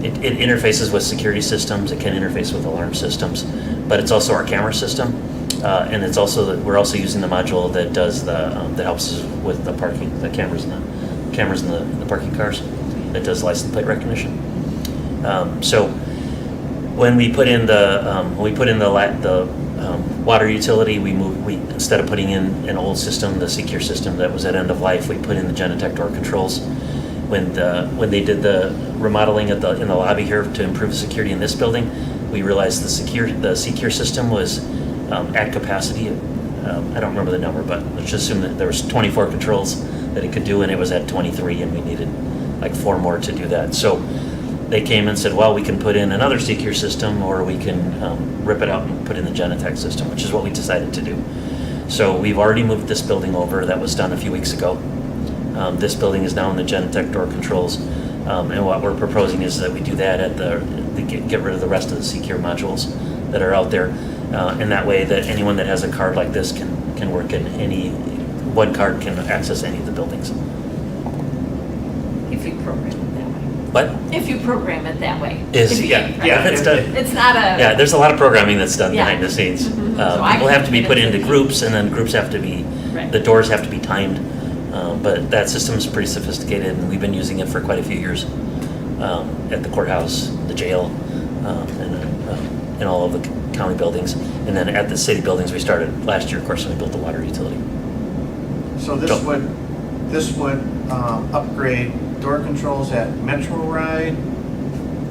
Speaker 10: it interfaces with security systems. It can interface with alarm systems, but it's also our camera system, and it's also we're also using the module that does that helps us with the parking, the cameras in the parking cars, that does license plate recognition. So when we put in the water utility, we instead of putting in an old system, the Secure system that was at end of life, we put in the Genetech door controls, when they did the remodeling in the lobby here to improve the security in this building, we realized the secure system was at capacity. I don't remember the number, but let's just assume that there was 24 controls that it could do, and it was at 23, and we needed like 4 more to do that. So they came and said, well, we can put in another secure system, or we can rip it out and put in the Genetec system, which is what we decided to do. So we've already moved this building over. That was done a few weeks ago. This building is now in the Genetec door controls, and what we're proposing is that we do that at get rid of the rest of the secure modules that are out there, and that way that anyone that has a card like this can work in one card can access any of the buildings.
Speaker 4: If you program it that way.
Speaker 10: But
Speaker 4: If you program it that way.
Speaker 10: is
Speaker 4: If you-
Speaker 10: yeah, that's done.
Speaker 4: It's not a.
Speaker 10: Yeah, there's a lot of programming that's done
Speaker 4: Yeah.
Speaker 10: behind the scenes.
Speaker 4: Mhm. So I
Speaker 10: People
Speaker 4: can
Speaker 10: have to be put
Speaker 4: commit
Speaker 10: into
Speaker 4: to-
Speaker 10: groups, and then groups have to be,
Speaker 4: Right.
Speaker 10: the doors have to be timed. But that system is pretty sophisticated, and we've been using it for quite a few years at the courthouse, the jail, and in all of the county buildings. And then at the city buildings, we started last year, of course, when we built the water utility.
Speaker 1: So this would upgrade door controls at Metro Ride,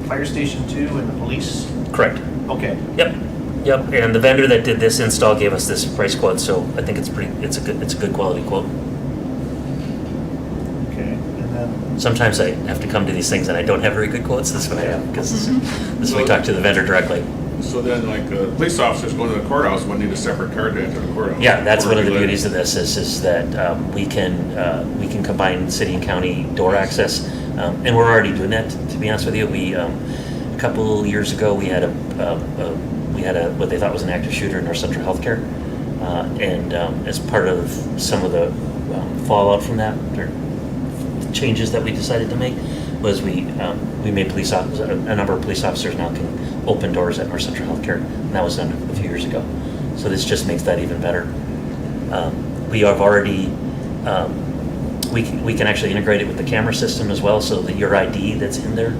Speaker 1: Fire Station 2, and the police?
Speaker 10: Correct.
Speaker 1: Okay.
Speaker 10: Yep. And the vendor that did this install gave us this price quote, so I think it's a good quality quote.
Speaker 1: Okay, and then,
Speaker 10: Sometimes I have to come to these things and I don't have very good quotes. This one I have, because this we talk to the vendor directly.
Speaker 5: So then, like, police officers going to the courthouse would need a separate card to enter the courthouse?
Speaker 10: Yeah, that's one of the
Speaker 5: Or
Speaker 10: beauties of this is that we can combine city and county door access, and we're already doing that. To be honest with you, we a couple years ago we had what they thought was an active shooter in our central healthcare, and as part of some of the fallout from that, or changes that we decided to make, was we made police officers, a number of police officers now can open doors at North Central Healthcare, and that was done a few years ago. So this just makes that even better. We have already, we can actually integrate it with the camera system as well, so that your ID that's in there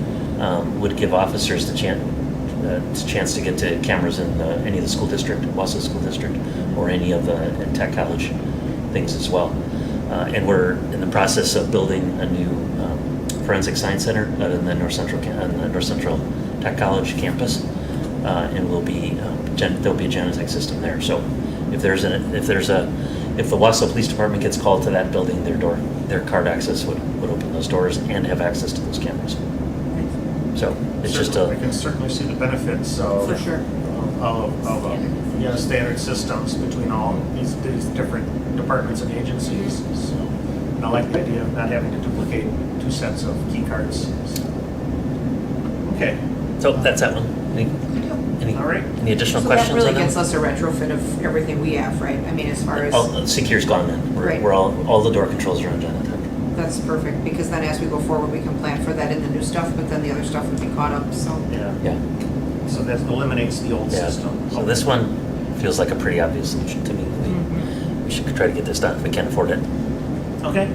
Speaker 10: would give officers the chance to get to cameras in any of the school district, Wausau School District, or any of the Tech College things as well. And we're in the process of building a new forensic science center in the North Central Tech College campus, and there'll be a Genetec system there. So if the Wausau Police Department gets called to that building, their card access would open those doors and have access to those cameras. So it's just
Speaker 1: I can certainly see the benefits of.
Speaker 3: For sure.
Speaker 1: Of standard systems between all these different departments and agencies. So, and I like the idea of not having to duplicate 2 sets of key cards. So, okay.
Speaker 10: So that's that one.
Speaker 1: All right.
Speaker 10: Any additional
Speaker 3: So that
Speaker 10: questions
Speaker 3: really
Speaker 10: on that?
Speaker 3: gets us a retrofit of everything we have, right? I mean, as far as,
Speaker 10: Oh, Secure's gone then.
Speaker 3: Right.
Speaker 10: We're all the door controls are on Genetec.
Speaker 3: that's perfect, because then as we go forward, we can plan for that in the new stuff, but then the other stuff would be caught up, so.
Speaker 1: Yeah.
Speaker 10: Yeah.
Speaker 1: So that eliminates the old
Speaker 10: Yeah.
Speaker 1: system.
Speaker 10: So this one feels like a pretty obvious solution to me. We should try to get this done if we can afford it.
Speaker 1: Okay.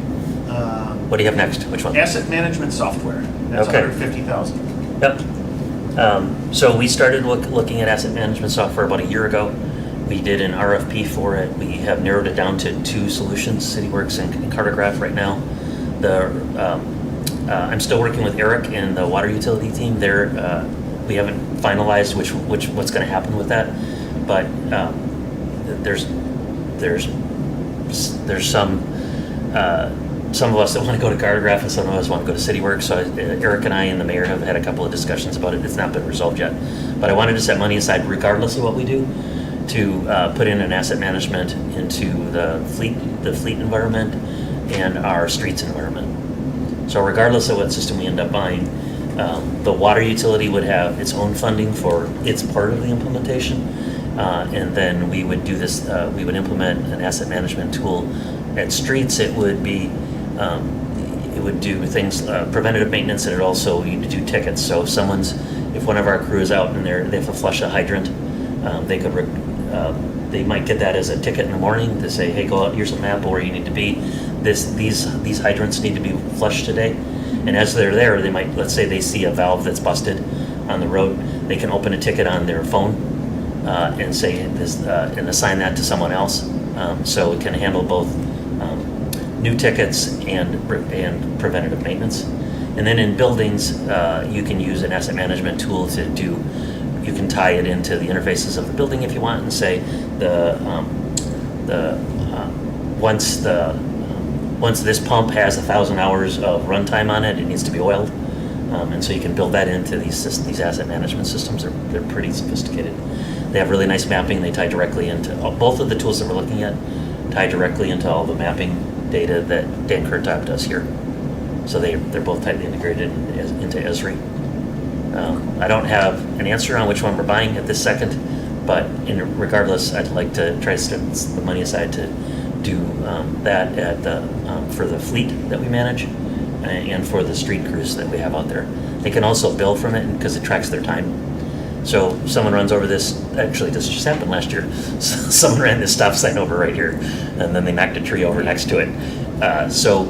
Speaker 10: What do you have next? Which one?
Speaker 1: Asset management software. That's
Speaker 10: Okay.
Speaker 1: 150,000.
Speaker 10: Yep. So we started looking at asset management software about a year ago. We did an RFP for it. We have narrowed it down to 2 solutions, CityWorks and Cartograph right now. I'm still working with Eric and the water utility team. We haven't finalized what's going to happen with that, but there's some of us that want to go to Cartograph and some of us want to go to CityWorks. So Eric and I and the mayor have had a couple of discussions about it. It's not been resolved yet, but I wanted to set money aside regardless of what we do to put in an asset management into the fleet environment and our streets environment. So regardless of what system we end up buying, the water utility would have its own funding for its part of the implementation, and then we would do this. We would implement an asset management tool. At streets, it would do things preventative maintenance, and it also you do tickets. So if one of our crew is out and they have to flush a hydrant, they might get that as a ticket in the morning to say, hey, go out, here's a map of where you need to be. These hydrants need to be flushed today. And as they're there, they might, let's say they see a valve that's busted on the road, they can open a ticket on their phone and say this, and assign that to someone else. So it can handle both new tickets and preventative maintenance. And then in buildings, you can use an asset management tool to do, you can tie it into the interfaces of the building if you want and say once this pump has 1,000 hours of runtime on it, it needs to be oiled. And so you can build that into these asset management systems. They're pretty sophisticated. They have really nice mapping. They tie directly into, both of the tools that we're looking at tie directly into all the mapping data that Dan Kurtop does here. So they're both tightly integrated into Esri. I don't have an answer on which one we're buying at this second, but regardless, I'd like to try to set the money aside to do that for the fleet that we manage and for the street crews that we have out there. They can also bill from it because it tracks their time. So someone runs over this, actually this just happened last year, someone ran this stop sign over right here and then they knocked a tree over next to it. So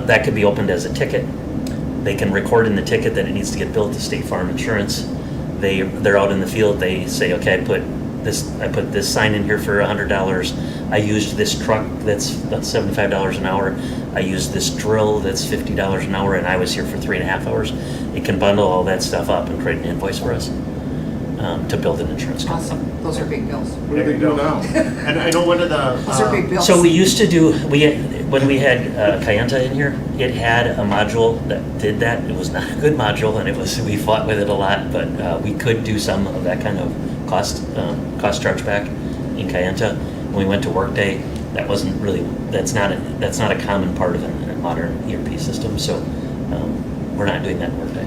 Speaker 10: that could be opened as a ticket. They can record in the ticket that it needs to get billed to State Farm Insurance. They're out in the field, they say, okay, I put this sign in here for $100. I used this truck that's about $75 an hour. I used this drill that's $50 an hour and I was here for 3.5 hours. It can bundle all that stuff up and create an invoice for us to build an insurance company.
Speaker 3: Awesome. Those are big bills.
Speaker 5: What do they do now?
Speaker 1: And I know one of the.
Speaker 3: Those are big bills.
Speaker 10: So we used to do, when we had Kayenta in here, it had a module that did that. It was not a good module and we fought with it a lot, but we could do some of that kind of cost chargeback in Kayenta. When we went to Workday, that's not a common part of a modern ERP system, so we're not doing that in Workday.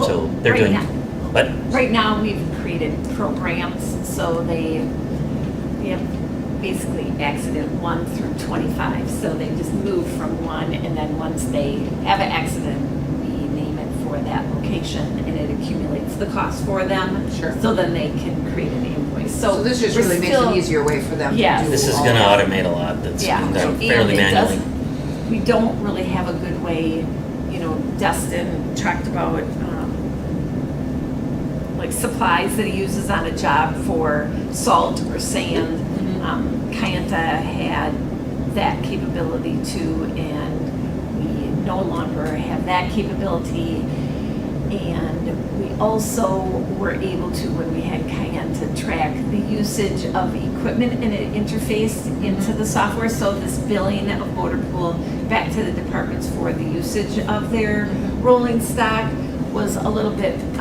Speaker 10: So they're
Speaker 4: Right
Speaker 10: doing,
Speaker 4: now.
Speaker 10: but
Speaker 4: Right now, we've created programs, so we have basically accident 1 through 25. So they just move from one, and then once they have an accident, we name it for that location, and it accumulates the cost for them.
Speaker 3: Sure.
Speaker 4: So then they can create an invoice.
Speaker 3: So this just
Speaker 4: we're
Speaker 3: really makes
Speaker 4: still-
Speaker 3: an easier way for them to
Speaker 4: Yes.
Speaker 3: do
Speaker 10: this is
Speaker 3: all
Speaker 10: gonna
Speaker 3: that.
Speaker 10: automate a lot that's
Speaker 4: Yeah,
Speaker 10: being done
Speaker 4: and
Speaker 10: fairly
Speaker 4: it
Speaker 10: manually.
Speaker 4: does, we don't really have a good way, Dustin talked about, like supplies that he uses on a job for salt or sand. Kayenta had that capability too, and we no longer have that capability. And we also were able to, when we had Kayenta, track the usage of equipment and it interfaced into the software. So this billing of motor pool back to the departments for the usage of their rolling stock was a little bit, it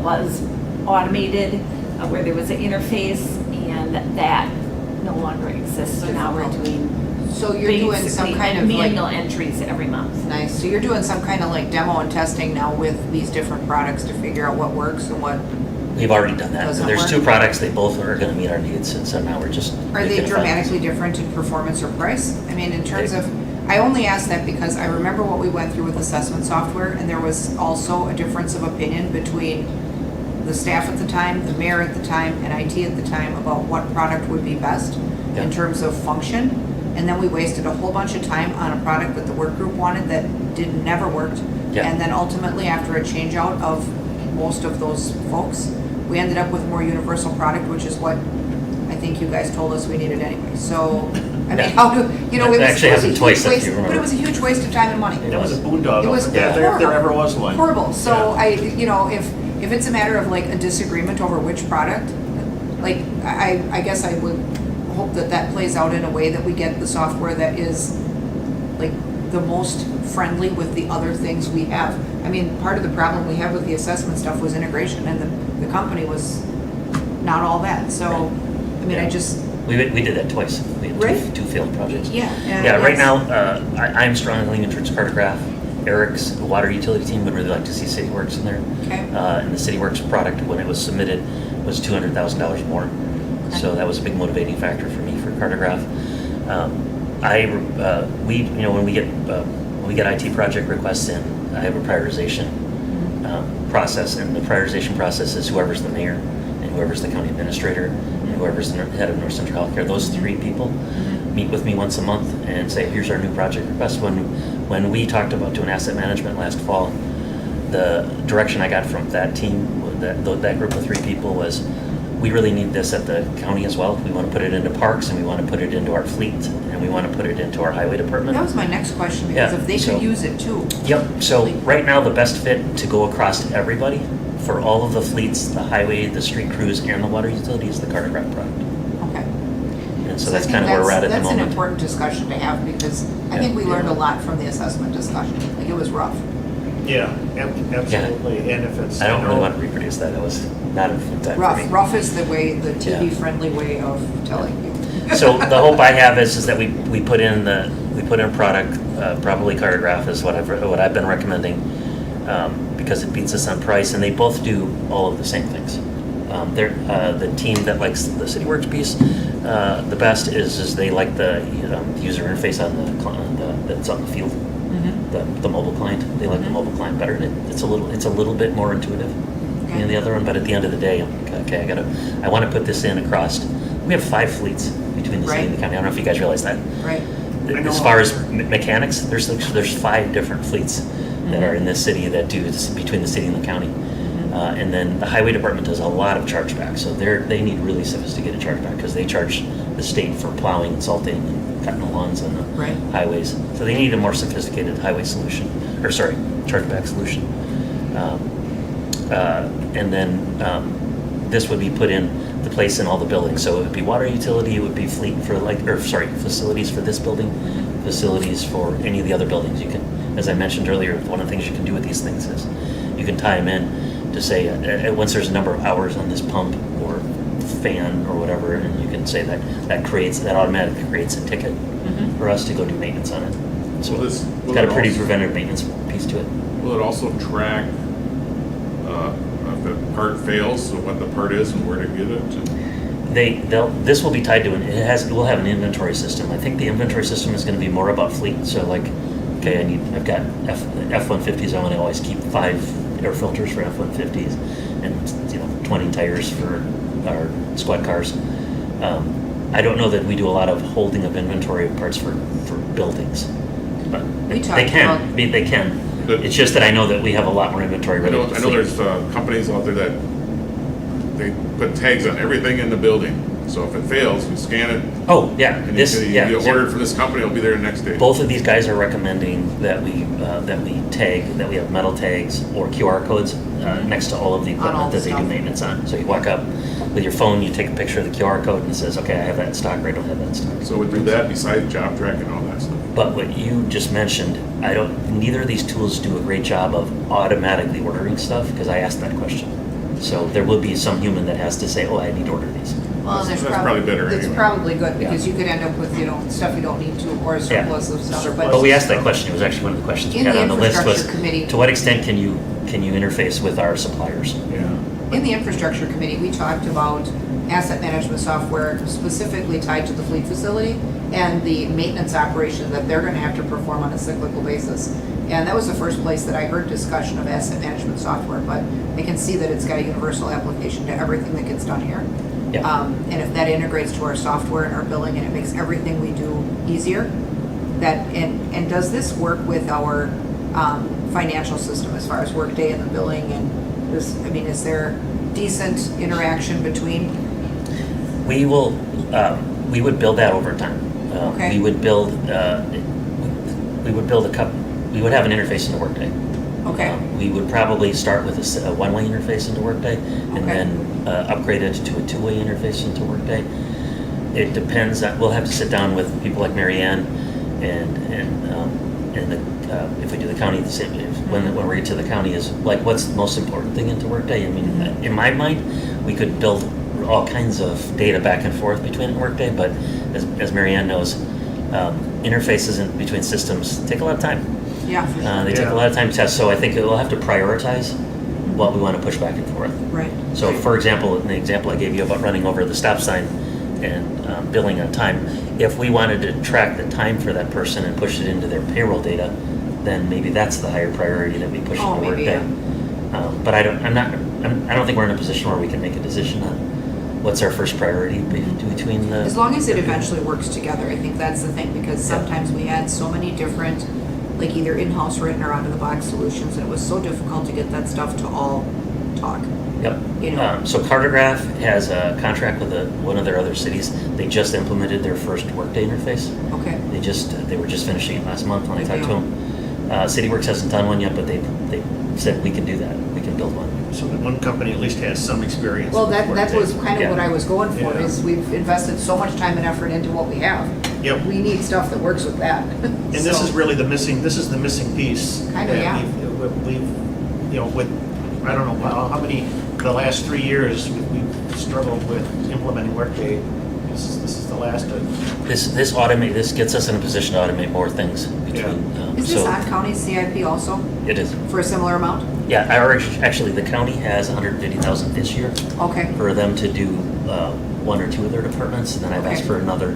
Speaker 4: was automated where there was an interface, and that no longer exists. So now we're doing
Speaker 3: So you're doing some
Speaker 4: basically
Speaker 3: kind of
Speaker 4: manual
Speaker 3: like,
Speaker 4: entries every month.
Speaker 3: nice, so you're doing some kind of like demo and testing now with these different products to figure out what works and what,
Speaker 10: We've already done that.
Speaker 3: Doesn't
Speaker 10: There's
Speaker 3: work?
Speaker 10: 2 products, they both are gonna meet our needs, and so now we're just.
Speaker 3: are they
Speaker 10: making it fun.
Speaker 3: dramatically different in performance or price? I mean, in terms of, I only ask that because I remember what we went through with assessment software, and there was also a difference of opinion between the staff at the time, the mayor at the time, and IT at the time about what product would be best
Speaker 10: Yeah.
Speaker 3: in terms of function. And then we wasted a whole bunch of time on a product that the work group wanted that never worked.
Speaker 10: Yeah.
Speaker 3: And then ultimately, after a change out of most of those folks, we ended up with a more universal product, which is what I think you guys told us we needed anyway. So, I
Speaker 10: Yeah.
Speaker 3: mean, how do, it was,
Speaker 10: That actually
Speaker 3: it was a
Speaker 10: happened
Speaker 3: huge
Speaker 10: twice, if
Speaker 3: waste,
Speaker 10: you
Speaker 3: but it
Speaker 10: remember.
Speaker 3: was a huge waste of time and money.
Speaker 1: That was a boondoggle.
Speaker 3: It was
Speaker 1: Yeah, if there
Speaker 3: horrible.
Speaker 1: ever was one.
Speaker 3: Horrible. So
Speaker 1: Yeah.
Speaker 3: if it's a matter of like a disagreement over which product, like I guess I would hope that plays out in a way that we get the software that is like the most friendly with the other things we have. I mean, part of the problem we have with the assessment stuff was integration, and the company was not all that. So, I mean, I just,
Speaker 10: We did that twice. We had
Speaker 3: Right?
Speaker 10: two failed projects.
Speaker 3: yeah.
Speaker 10: Yeah, right now, I'm strongly leaning towards Cartograph. Eric's water utility team would really like to see CityWorks in there.
Speaker 3: Okay.
Speaker 10: And the CityWorks product, when it was submitted, was $200,000 more. So that was a big motivating factor for me for Cartograph. When we get IT project requests in, I have a prioritization process, and the prioritization process is whoever's the mayor and whoever's the county administrator and whoever's the head of North Central Healthcare. Those 3 people meet with me once a month and say, here's our new project request. When we talked about doing asset management last fall, the direction I got from that team, that group of 3 people was, we really need this at the county as well. We want to put it into parks, and we want to put it into our fleet, and we want to put it into our highway department.
Speaker 3: That was my next question, because
Speaker 10: Yeah,
Speaker 3: if they
Speaker 10: so-
Speaker 3: could use it too.
Speaker 10: Yep, so right now, the best fit to go across to everybody, for all of the fleets, the highway, the street crews, and the water utility is the cartograph product.
Speaker 3: Okay.
Speaker 10: And so
Speaker 3: I
Speaker 10: that's
Speaker 3: think
Speaker 10: kind of where we're at the
Speaker 3: That's an
Speaker 10: moment.
Speaker 3: important discussion to have, because I
Speaker 10: Yeah.
Speaker 3: think we learned a lot from the assessment discussion. Like, it was rough.
Speaker 1: Yeah, absolutely, and if it's.
Speaker 10: I don't really want to reproduce that, that was not a fun time for me.
Speaker 3: Rough is the way, the
Speaker 10: Yeah.
Speaker 3: TV-friendly way of telling you.
Speaker 10: So the hope I have is that we put in a product, probably cartograph is what I've been recommending, because it beats us on price, and they both do all of the same things. They're, the team that likes the CityWorks piece, the best is they like the user interface on that's on the field, the mobile client. They like the mobile client better, and it's a little bit more intuitive than the other one. But at the end of the day, I'm like, okay, I want to put this in across. We have 5 fleets between the city and the county. I don't know if you guys realize that.
Speaker 3: Right.
Speaker 10: As far as mechanics, there's 5 different fleets that are in this city that do this between the city and the county. And then the highway department does a lot of chargeback, so they need really sophisticated chargeback, because they charge the state for plowing and salting and cutting the lawns on the highways. So they need a more sophisticated highway solution, chargeback solution. And then this would be put in the place in all the buildings. So it would be water utility, it would be fleet for facilities for this building, facilities for any of the other buildings. You can, as I mentioned earlier, one of the things you can do with these things is you can tie them in to say, once there's a number of hours on this pump or fan or whatever, and you can say that automatically creates a ticket for us to go do maintenance on it. So
Speaker 5: Will
Speaker 10: it's
Speaker 5: will
Speaker 10: got
Speaker 5: it
Speaker 10: a pretty
Speaker 5: also-
Speaker 10: preventative maintenance piece to it.
Speaker 5: Will it also track if the part fails, so what the part is and where to get it?
Speaker 10: This will be tied to we'll have an inventory system. I think the inventory system is going to be more about fleet. So like, okay, I've got F-150s. I want to always keep 5 air filters for F-150s and 20 tires for our squad cars. I don't know that we do a lot of holding of inventory of parts for buildings, but
Speaker 3: We
Speaker 10: they
Speaker 3: talked
Speaker 10: can.
Speaker 3: about-
Speaker 10: They can.
Speaker 5: But-
Speaker 10: It's just that I know that we have a lot more inventory
Speaker 5: I
Speaker 10: related
Speaker 5: know,
Speaker 10: to
Speaker 5: I know
Speaker 10: fleet.
Speaker 5: there's companies out there that they put tags on everything in the building. So if it fails, you scan it,
Speaker 10: Oh, yeah,
Speaker 5: and
Speaker 10: yeah.
Speaker 5: you order it from this company, it'll be there the next day.
Speaker 10: Both of these guys are recommending that we tag, that we have metal tags or QR codes next to all of the
Speaker 3: On all
Speaker 10: equipment
Speaker 3: the
Speaker 10: that they do
Speaker 3: stuff.
Speaker 10: maintenance on. So you walk up with your phone, you take a picture of the QR code, and it says, okay, I have that in stock, or I don't have that in stock.
Speaker 5: So we do that besides job track and all that stuff.
Speaker 10: But what you just mentioned, neither of these tools do a great job of automatically ordering stuff, because I asked that question. So there will be some human that has to say, oh, I need to order these.
Speaker 3: Well,
Speaker 5: That's probably better
Speaker 3: It's
Speaker 5: anyway.
Speaker 3: probably good, because you could end up with, stuff you don't need to, or a surplus of stuff.
Speaker 10: But we asked that question, it was actually one of the questions we
Speaker 3: In
Speaker 10: had
Speaker 3: the
Speaker 10: on the list was,
Speaker 3: infrastructure committee-
Speaker 10: to what extent can you interface with our suppliers?
Speaker 5: Yeah.
Speaker 3: In the infrastructure committee, we talked about asset management software specifically tied to the fleet facility and the maintenance operation that they're gonna have to perform on a cyclical basis. And that was the first place that I heard discussion of asset management software, but I can see that it's got a universal application to everything that gets done here.
Speaker 10: Yeah.
Speaker 3: And if that integrates to our software and our billing, and it makes everything we do easier, and does this work with our financial system as far as Workday and the billing, and is there decent interaction between?
Speaker 10: We would build that over time.
Speaker 3: Okay.
Speaker 10: We would build we would have an interface into Workday.
Speaker 3: Okay,
Speaker 10: We would probably start with a one-way interface into Workday, and
Speaker 3: Okay.
Speaker 10: then upgrade it to a two-way interface into Workday. It depends, we'll have to sit down with people like Mary Ann if we do the county, the same, when we get to the county, is like, what's the most important thing into Workday? I mean, in my mind, we could build all kinds of data back and forth between Workday, but as Mary Ann knows, interfaces between systems take a lot of time.
Speaker 3: yeah, for sure.
Speaker 10: They take a lot of time to test, so I think we'll have to prioritize what we want to push back and forth.
Speaker 3: Right.
Speaker 10: So for example, in the example I gave you about running over the stop sign and billing on time, if we wanted to track the time for that person and push it into their payroll data, then maybe that's the higher priority that we push
Speaker 3: Oh,
Speaker 10: into
Speaker 3: maybe,
Speaker 10: Workday. But I don't think we're in a position where we can make a decision on what's our first priority between the.
Speaker 3: As long as it eventually works together, I think that's the thing, because sometimes we had so many different, like either in-house written or out-of-the-box solutions, and it was so difficult to get that stuff to all talk.
Speaker 10: Yep.
Speaker 3: You know.
Speaker 10: So Cartograph has a contract with one of their other cities. They just implemented their first Workday interface.
Speaker 3: Okay.
Speaker 10: They were just finishing it last month when I talked to
Speaker 3: Yeah.
Speaker 10: them. CityWorks hasn't done one yet, but they said we can do that. We can build one.
Speaker 1: So that one company at least has some experience.
Speaker 3: Well,
Speaker 1: with
Speaker 3: that
Speaker 1: Workday.
Speaker 3: was kind of
Speaker 10: Yeah.
Speaker 3: what I was going for,
Speaker 1: Yeah.
Speaker 3: is we've invested so much time and effort into what we have.
Speaker 1: Yep.
Speaker 3: We need stuff that works with that.
Speaker 1: And this is really the missing piece.
Speaker 3: Kinda,
Speaker 1: that
Speaker 3: yeah.
Speaker 1: We've, with, I don't know, how many, the last 3 years, we've struggled with implementing Workday. This is the last of.
Speaker 10: This gets us in a position to automate more things between.
Speaker 3: Is this on county CIP also,
Speaker 10: It is.
Speaker 3: for a similar amount?
Speaker 10: Yeah, actually, the county has 150,000 this year
Speaker 3: Okay,
Speaker 10: for them to do one or two of their departments, and then I've asked
Speaker 3: Okay.
Speaker 10: for another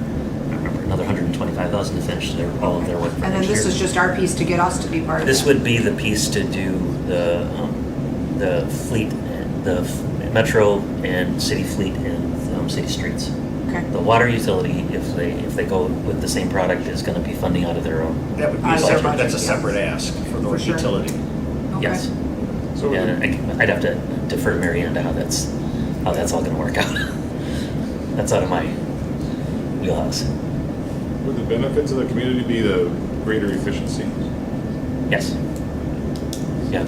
Speaker 10: 125,000 to finish all of their work for
Speaker 3: and then
Speaker 10: next
Speaker 3: this
Speaker 10: year.
Speaker 3: is just our piece to get us to be part of
Speaker 10: This
Speaker 3: that.
Speaker 10: would be the piece to do the fleet, the metro and city fleet and city streets.
Speaker 3: Okay,
Speaker 10: The water utility, if they go with the same product, is going to be funding out of their own.
Speaker 1: That would be
Speaker 3: Out
Speaker 1: a
Speaker 3: of their
Speaker 1: separate, that's a
Speaker 3: budget,
Speaker 1: separate ask for the
Speaker 3: For sure.
Speaker 1: utility.
Speaker 3: okay.
Speaker 10: Yes.
Speaker 5: So
Speaker 10: Yeah, I'd have to defer to Mary Ann to how that's all going to work out. That's out of my wheelhouse.
Speaker 5: would the benefits of the community be the greater efficiency?
Speaker 10: Yes. Yeah.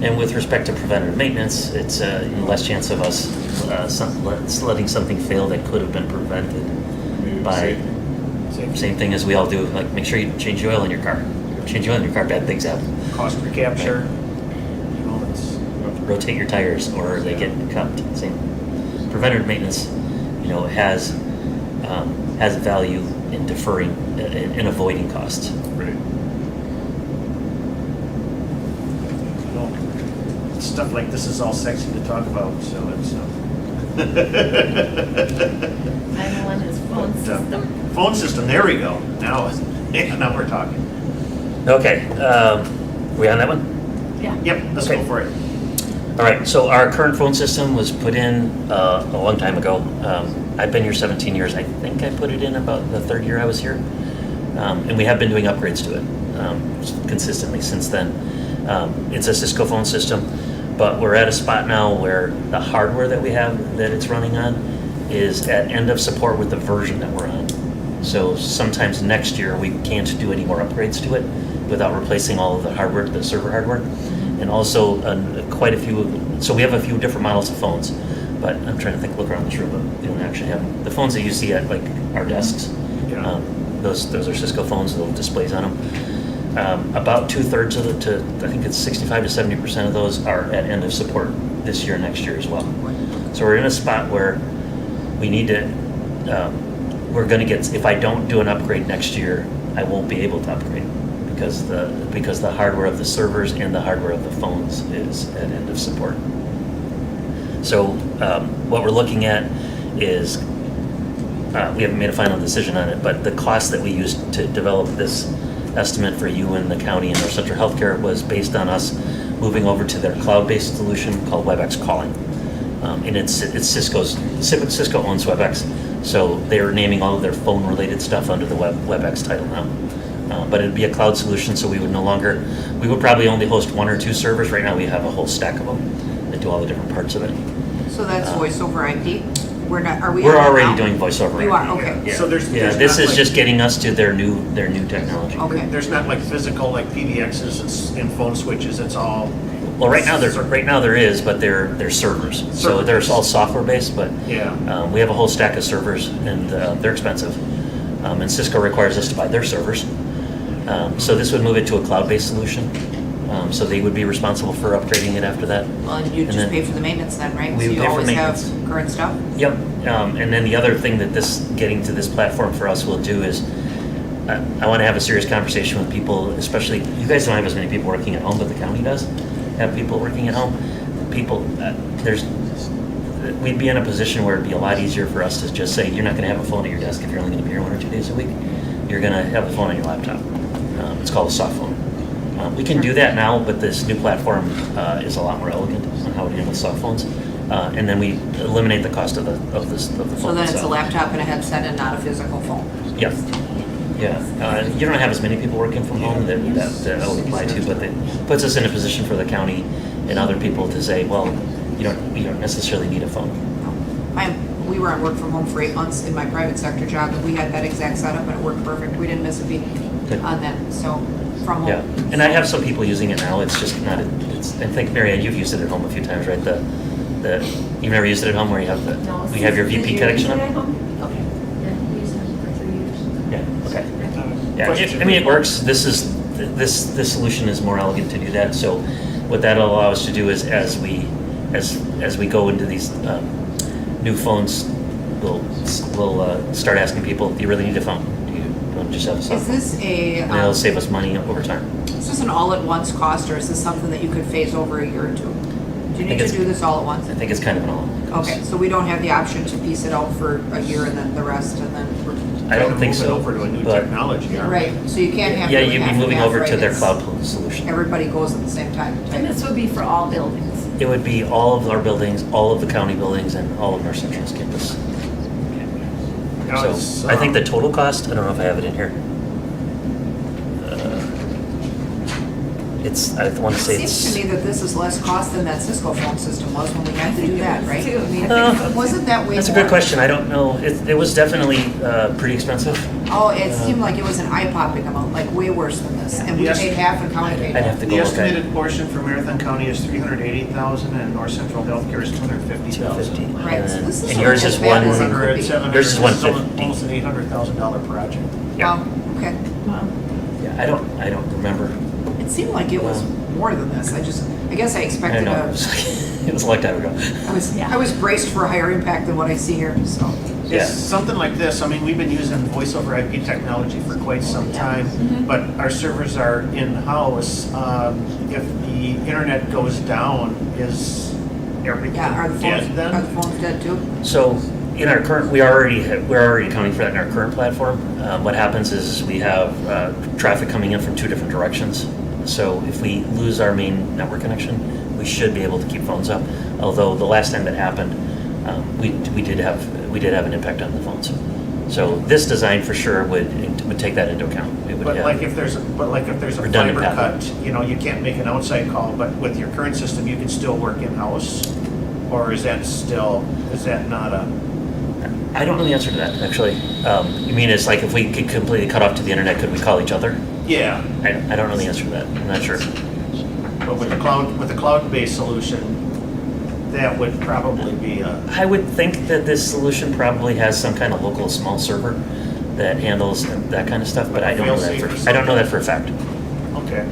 Speaker 10: And with respect to preventative maintenance, it's less chance of us letting something fail that could have been prevented
Speaker 5: Maybe
Speaker 10: by same thing as we all do, like make sure you change the oil in your car. Change the oil in your car, bad things happen.
Speaker 1: Cost recapture, it's.
Speaker 10: Rotate your tires or they get cupped. Same. Preventative maintenance, has value in deferring, in avoiding costs.
Speaker 5: Right.
Speaker 1: Well, stuff like this is all sexy to talk about, so it's.
Speaker 4: 911 is phone system.
Speaker 1: Phone system, there we go. Now we're talking.
Speaker 10: Okay, we on that one?
Speaker 4: Yeah.
Speaker 1: Yep, let's go
Speaker 10: Okay.
Speaker 1: for it.
Speaker 10: All right, so our current phone system was put in a long time ago. I've been here 17 years. I think I put it in about the third year I was here. And we have been doing upgrades to it consistently since then. It's a Cisco phone system, but we're at a spot now where the hardware that we have that it's running on is at end of support with the version that we're on. So sometimes next year we can't do any more upgrades to it without replacing all of the hardware, the server hardware. And also quite a few, so we have a few different models of phones, but I'm trying to think, look around this room, but we don't actually have, the phones that you see at like our desks,
Speaker 1: Yeah.
Speaker 10: those are Cisco phones with little displays on them. About 2/3 of I think it's 65 to 70% of those are at end of support this year, next year as well. So we're in a spot where we need to, we're gonna get, if I don't do an upgrade next year, I won't be able to upgrade because the hardware of the servers and the hardware of the phones is at end of support. So what we're looking at is, we haven't made a final decision on it, but the cost that we used to develop this estimate for you and the county and our central healthcare was based on us moving over to their cloud-based solution called WebEx Calling. And it's Cisco owns WebEx, so they're naming all of their phone-related stuff under the WebEx title now. But it'd be a cloud solution, so we would probably only host one or two servers. Right now, we have a whole stack of them that do all the different parts of it.
Speaker 3: So that's voice over IP? We're not, are we?
Speaker 10: We're
Speaker 3: on that
Speaker 10: already
Speaker 3: now?
Speaker 10: doing voice over
Speaker 3: You
Speaker 10: IP.
Speaker 3: are, okay.
Speaker 10: Yeah.
Speaker 1: So there's
Speaker 10: This
Speaker 1: not
Speaker 10: is
Speaker 1: like-
Speaker 10: just getting us to their new technology.
Speaker 3: Okay.
Speaker 1: There's not like physical, like PBXs and phone switches, it's all.
Speaker 10: Well, right now there is, but they're servers. So they're all software based, but
Speaker 1: Yeah.
Speaker 10: we have a whole stack of servers and they're expensive. And Cisco requires us to buy their servers. So this would move it to a cloud-based solution. So they would be responsible for upgrading it after that.
Speaker 3: Well, and you
Speaker 10: And
Speaker 3: just
Speaker 10: then
Speaker 3: pay for the maintenance then, right?
Speaker 10: we
Speaker 3: So
Speaker 10: would
Speaker 3: you
Speaker 10: pay for
Speaker 3: always have
Speaker 10: maintenance.
Speaker 3: current stuff?
Speaker 10: Yep. And then the other thing that getting to this platform for us will do is, I want to have a serious conversation with people, especially, you guys don't have as many people working at home, but the county does have people working at home. We'd be in a position where it'd be a lot easier for us to just say, you're not going to have a phone at your desk if you're only going to be here 1 or 2 days a week. You're going to have a phone on your laptop. It's called a soft phone. We can do that now, but this new platform is a lot more elegant on how it handles soft phones. And then we eliminate the cost of the phone
Speaker 3: So then it's a
Speaker 10: itself.
Speaker 3: laptop and a headset and not a physical phone?
Speaker 10: Yep. Yeah. You don't have as many people working from home that would apply to, but it puts us in a position for the county and other people to say, well, You don't necessarily need a phone.
Speaker 3: We were on work from home for 8 months in my private sector job, and we had that exact setup, and it worked perfect. We didn't miss a beat
Speaker 10: Good.
Speaker 3: on that, so, from home.
Speaker 10: Yeah, and I have some people using it now, it's just not, I think, Mary Ann, you've used it at home a few times, right? You've never used it at home where you have you have your VP connection up?
Speaker 4: Okay.
Speaker 11: Yeah, we used it for 3 years.
Speaker 10: Yeah, okay. Yeah,
Speaker 1: Question.
Speaker 10: I mean, it works. This solution is more elegant to do that. So what that'll allow us to do is as we go into these new phones, we'll start asking people, do you really need a phone? Do you want to just have a cell
Speaker 3: Is
Speaker 10: phone?
Speaker 3: this a,
Speaker 10: And it'll save us money over time.
Speaker 3: is this an all-at-once cost, or is this something that you could phase over a year or two? Do you
Speaker 10: I
Speaker 3: need
Speaker 10: think
Speaker 3: to
Speaker 10: it's-
Speaker 3: do this all at once?
Speaker 10: I think it's kind of an all.
Speaker 3: Okay, so we don't have the option to piece it out for a year and then the rest, and then,
Speaker 10: I don't think
Speaker 1: Moving
Speaker 10: so.
Speaker 1: over to a new
Speaker 10: but-
Speaker 1: technology, aren't we?
Speaker 3: right, so you can't have.
Speaker 10: Yeah,
Speaker 3: really
Speaker 10: you'd be
Speaker 3: half and
Speaker 10: moving
Speaker 3: half,
Speaker 10: over
Speaker 3: right?
Speaker 10: to their
Speaker 3: It's-
Speaker 10: cloud solution.
Speaker 3: Everybody goes at the same time.
Speaker 4: And this would be for all buildings.
Speaker 10: It would be all of our buildings, all of the county buildings, and all of North Central's campus.
Speaker 1: Now it's,
Speaker 10: So I think the total cost, I don't know if I have it in here. I want to say
Speaker 3: It seems to me that this is less cost than that Cisco phone system was when we had to do that, right?
Speaker 4: too.
Speaker 3: I mean,
Speaker 10: Uh,
Speaker 3: wasn't that way more?
Speaker 10: That's a good question. I don't know. It was definitely pretty expensive.
Speaker 3: Oh, it seemed like it was an eye-popping amount, like way worse than this, and we
Speaker 1: Yes.
Speaker 3: paid half and county paid
Speaker 10: I'd
Speaker 3: half.
Speaker 10: have to go
Speaker 1: The
Speaker 10: look at it.
Speaker 1: estimated portion for Marathon County is 380,000 and North Central Healthcare is 250,000.
Speaker 10: 250.
Speaker 3: Right, so this is
Speaker 10: And yours
Speaker 3: not
Speaker 10: is
Speaker 3: as bad as it
Speaker 10: one,
Speaker 3: could be.
Speaker 1: 700,
Speaker 10: Yours is
Speaker 1: this
Speaker 10: 150.
Speaker 1: almost an $800,000 project.
Speaker 10: Yeah.
Speaker 3: Wow, okay.
Speaker 4: Wow.
Speaker 10: yeah, I don't remember.
Speaker 3: It seemed like it was more than this, I guess I
Speaker 10: I don't
Speaker 3: expected
Speaker 10: know.
Speaker 3: a,
Speaker 10: It was a long time ago.
Speaker 3: I was braced for a higher impact than what I see here, so.
Speaker 10: Yeah.
Speaker 1: It's something like this, I mean, we've been using voice over IP technology for quite some time, but our servers are in-house. If the internet goes down, is everything
Speaker 3: Yeah, are the
Speaker 1: dead
Speaker 3: phones,
Speaker 1: then?
Speaker 3: are the phones dead too?
Speaker 10: So in our current, we're already accounting for that in our current platform. What happens is we have traffic coming in from two different directions. So if we lose our main network connection, we should be able to keep phones up. Although the last time that happened, we did have an impact on the phones. So this design for sure would take that into account. It would
Speaker 1: But
Speaker 10: have-
Speaker 1: like if there's a
Speaker 10: Redundant
Speaker 1: fiber
Speaker 10: path.
Speaker 1: cut, you know, you can't make an outside call, but with your current system, you can still work in-house? Or is that not a,
Speaker 10: I don't know the answer to that, actually. You mean it's like if we could completely cut off to the internet, could we call each other?
Speaker 1: yeah,
Speaker 10: I don't know the answer to that. I'm not sure.
Speaker 1: but with the cloud-based solution, that would probably be a,
Speaker 10: I would think that this solution probably has some kind of local small server that handles that kind of stuff, but I don't know that
Speaker 1: Fail-safe or
Speaker 10: for, I don't know that for a fact.
Speaker 1: okay.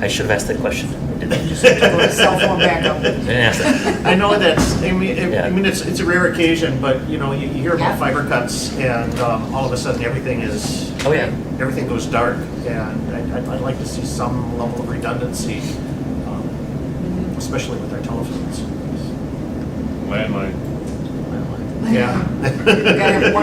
Speaker 10: I should have asked that question. I didn't.
Speaker 3: Just have to go to cell phone backup.
Speaker 10: I didn't ask that.
Speaker 1: I know that's, I
Speaker 10: Yeah.
Speaker 1: mean, it's a rare occasion, but, you know, you hear
Speaker 3: Yeah.
Speaker 1: about fiber cuts and all of a sudden everything is,
Speaker 10: Oh, yeah.
Speaker 1: everything goes dark. And I'd like to see some level of redundancy, especially with our telephones.
Speaker 5: Landline.
Speaker 1: Yeah.
Speaker 3: Gotta have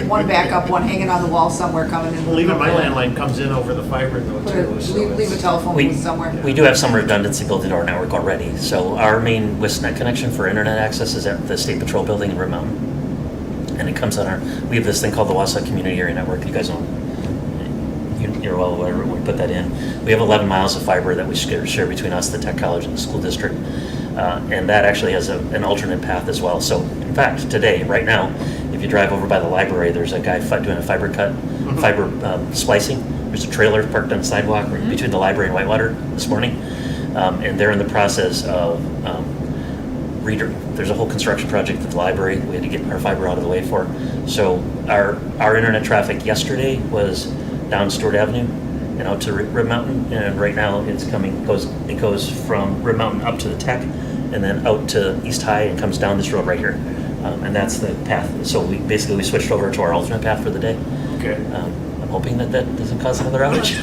Speaker 3: one backup, one hanging on the wall somewhere coming in.
Speaker 1: Well, even my landline comes in over the fiber though
Speaker 3: Put a-
Speaker 1: too. so
Speaker 3: Leave a
Speaker 1: it's-
Speaker 3: telephone
Speaker 10: We,
Speaker 3: booth somewhere.
Speaker 10: we do have some redundancy built into our network already. So our main WISNet connection for internet access is at the State Patrol building in Rim Mountain. And it comes on we have this thing called the Wausau Community Area Network. You guys know, you're well aware when we put that in. We have 11 miles of fiber that we share between us, the Tech College, and the school district. And that actually has an alternate path as well. So in fact, today, right now, if you drive over by the library, there's a guy doing a fiber cut, fiber splicing. There's a trailer parked on the sidewalk between the library and Whitewater this morning. And they're in the process of there's a whole construction project at the library we had to get our fiber out of the way for. So our internet traffic yesterday was down Stewart Avenue and out to Rib Mountain, and right now it goes from Rib Mountain up to the Tech and then out to East High and comes down this road right here. And that's the path. So we switched over to our alternate path for the day.
Speaker 1: Okay.
Speaker 10: I'm hoping that doesn't cause another outage.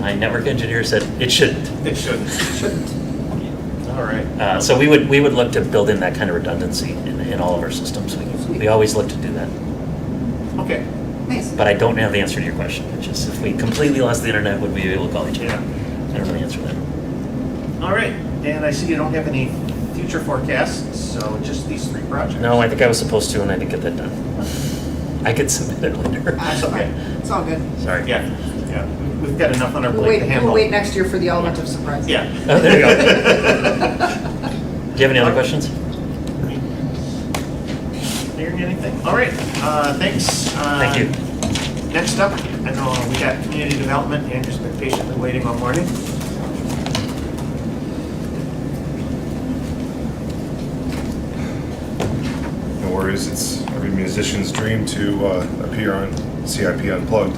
Speaker 10: My network engineer said it shouldn't.
Speaker 1: It shouldn't. All right.
Speaker 10: So we would look to build in that kind of redundancy in all of our systems. We always look to do that.
Speaker 1: Okay.
Speaker 3: Nice.
Speaker 10: But I don't have the answer to your question, which is if we completely lost the internet, would we be able to call each other?
Speaker 1: Yeah.
Speaker 10: I don't know the answer to that.
Speaker 1: All right. And I see you don't have any future forecasts, so just these three projects.
Speaker 10: No, I think I was supposed to, and I didn't get that done. I could submit it later.
Speaker 3: That's
Speaker 1: okay.
Speaker 3: fine. It's all good.
Speaker 10: Sorry.
Speaker 1: Yeah. Yeah, we've got enough on our plate to handle.
Speaker 3: We'll wait next year for the element of surprise.
Speaker 1: Yeah.
Speaker 10: Oh, there you go. Do you have any other questions?
Speaker 1: Hearing anything? All right, thanks.
Speaker 10: Thank you.
Speaker 1: Next up, I know we got community development. Andrew's been patiently waiting all morning.
Speaker 12: No worries, it's every musician's dream to appear on CIP Unplugged.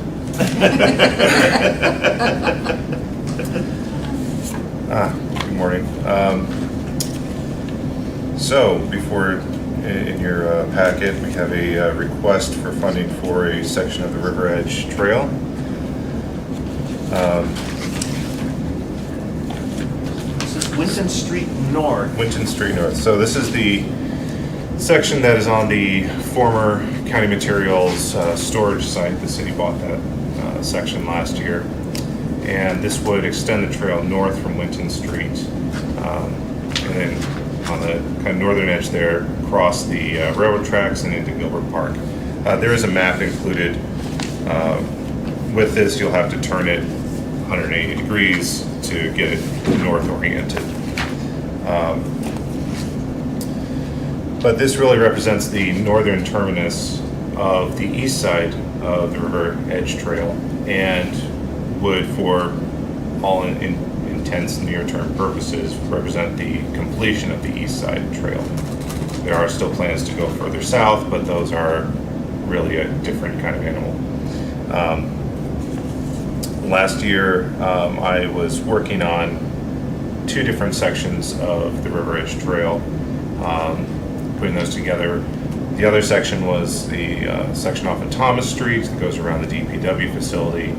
Speaker 12: Good morning. So, before, in your packet, we have a request for funding for a section of the River Edge Trail.
Speaker 1: This is Winton Street North.
Speaker 12: Winton Street North. So this is the section that is on the former county materials storage site. The city bought that section last year. And this would extend the trail north from Winton Street. And then on the kind of northern edge there, cross the railroad tracks and into Gilbert Park. There is a map included. With this, you'll have to turn it 180 degrees to get it north oriented. But this really represents the northern terminus of the east side of the River Edge Trail and would, for all intents and near-term purposes, represent the completion of the east side trail. There are still plans to go further south, but those are really a different kind of animal. Last year, I was working on 2 different sections of the River Edge Trail, putting those together. The other section was the section off of Thomas Street that goes around the DPW facility,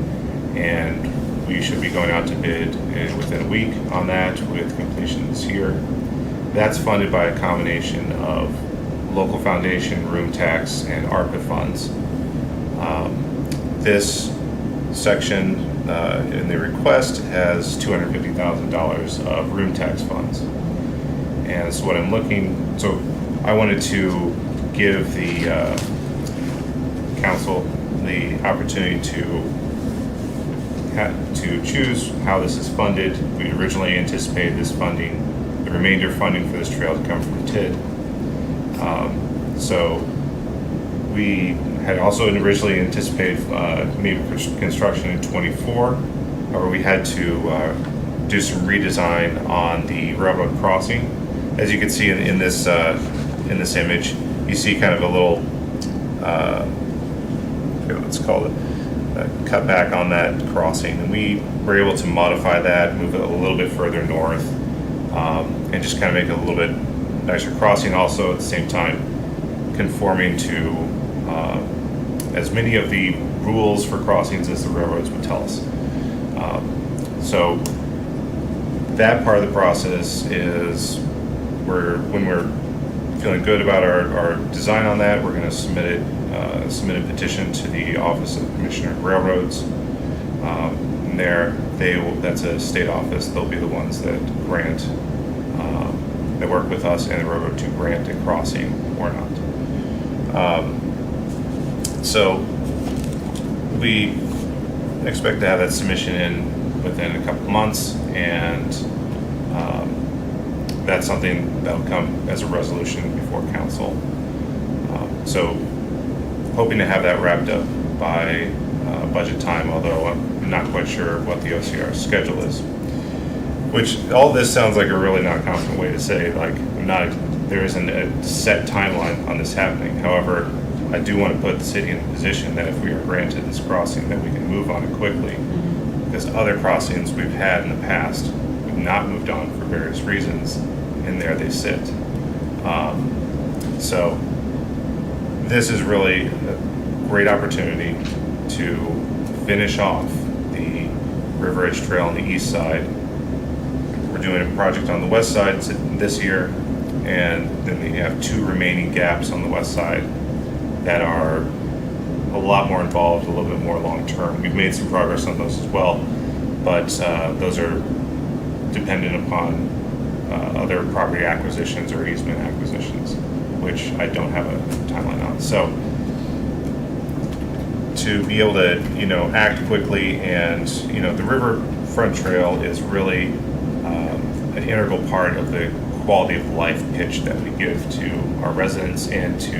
Speaker 12: and we should be going out to bid within a week on that with completion this year. That's funded by a combination of local foundation, room tax, and ARPA funds. This section in the request has $250,000 of room tax funds. And so what I'm looking, so I wanted to give the council the opportunity to choose how this is funded. We originally anticipated this funding, the remainder funding for this trail to come from TID. So we had also originally anticipated maybe construction in '24. However, we had to do some redesign on the railroad crossing. As you can see in this image, you see kind of a little, let's call it, cut back on that crossing. And we were able to modify that, move it a little bit further north, and just kind of make it a little bit nicer crossing. Also, at the same time, conforming to as many of the rules for crossings as the railroads would tell us. So that part of the process is when we're feeling good about our design on that, we're going to submit a petition to the Office of the Commissioner of Railroads. And that's a state office. They'll be the ones that grant, that work with us and the railroad to grant a crossing or not. So we expect to have that submission in within a couple months, and that's something that'll come as a resolution before council. So hoping to have that wrapped up by budget time, although I'm not quite sure what the OCR schedule is. Which, all this sounds like a really not confident way to say, like, there isn't a set timeline on this happening. However, I do want to put the city in a position that if we are granted this crossing, that we can move on it quickly. Because other crossings we've had in the past, we've not moved on for various reasons, and there they sit. So this is really a great opportunity to finish off the River Edge Trail on the east side. We're doing a project on the west side this year, and then we have 2 remaining gaps on the west side that are a lot more involved, a little bit more long-term. We've made some progress on those as well, but those are dependent upon other property acquisitions or easement acquisitions, which I don't have a timeline on. So to be able to, act quickly, and, the riverfront trail is really an integral part of the quality of life pitch that we give to our residents and to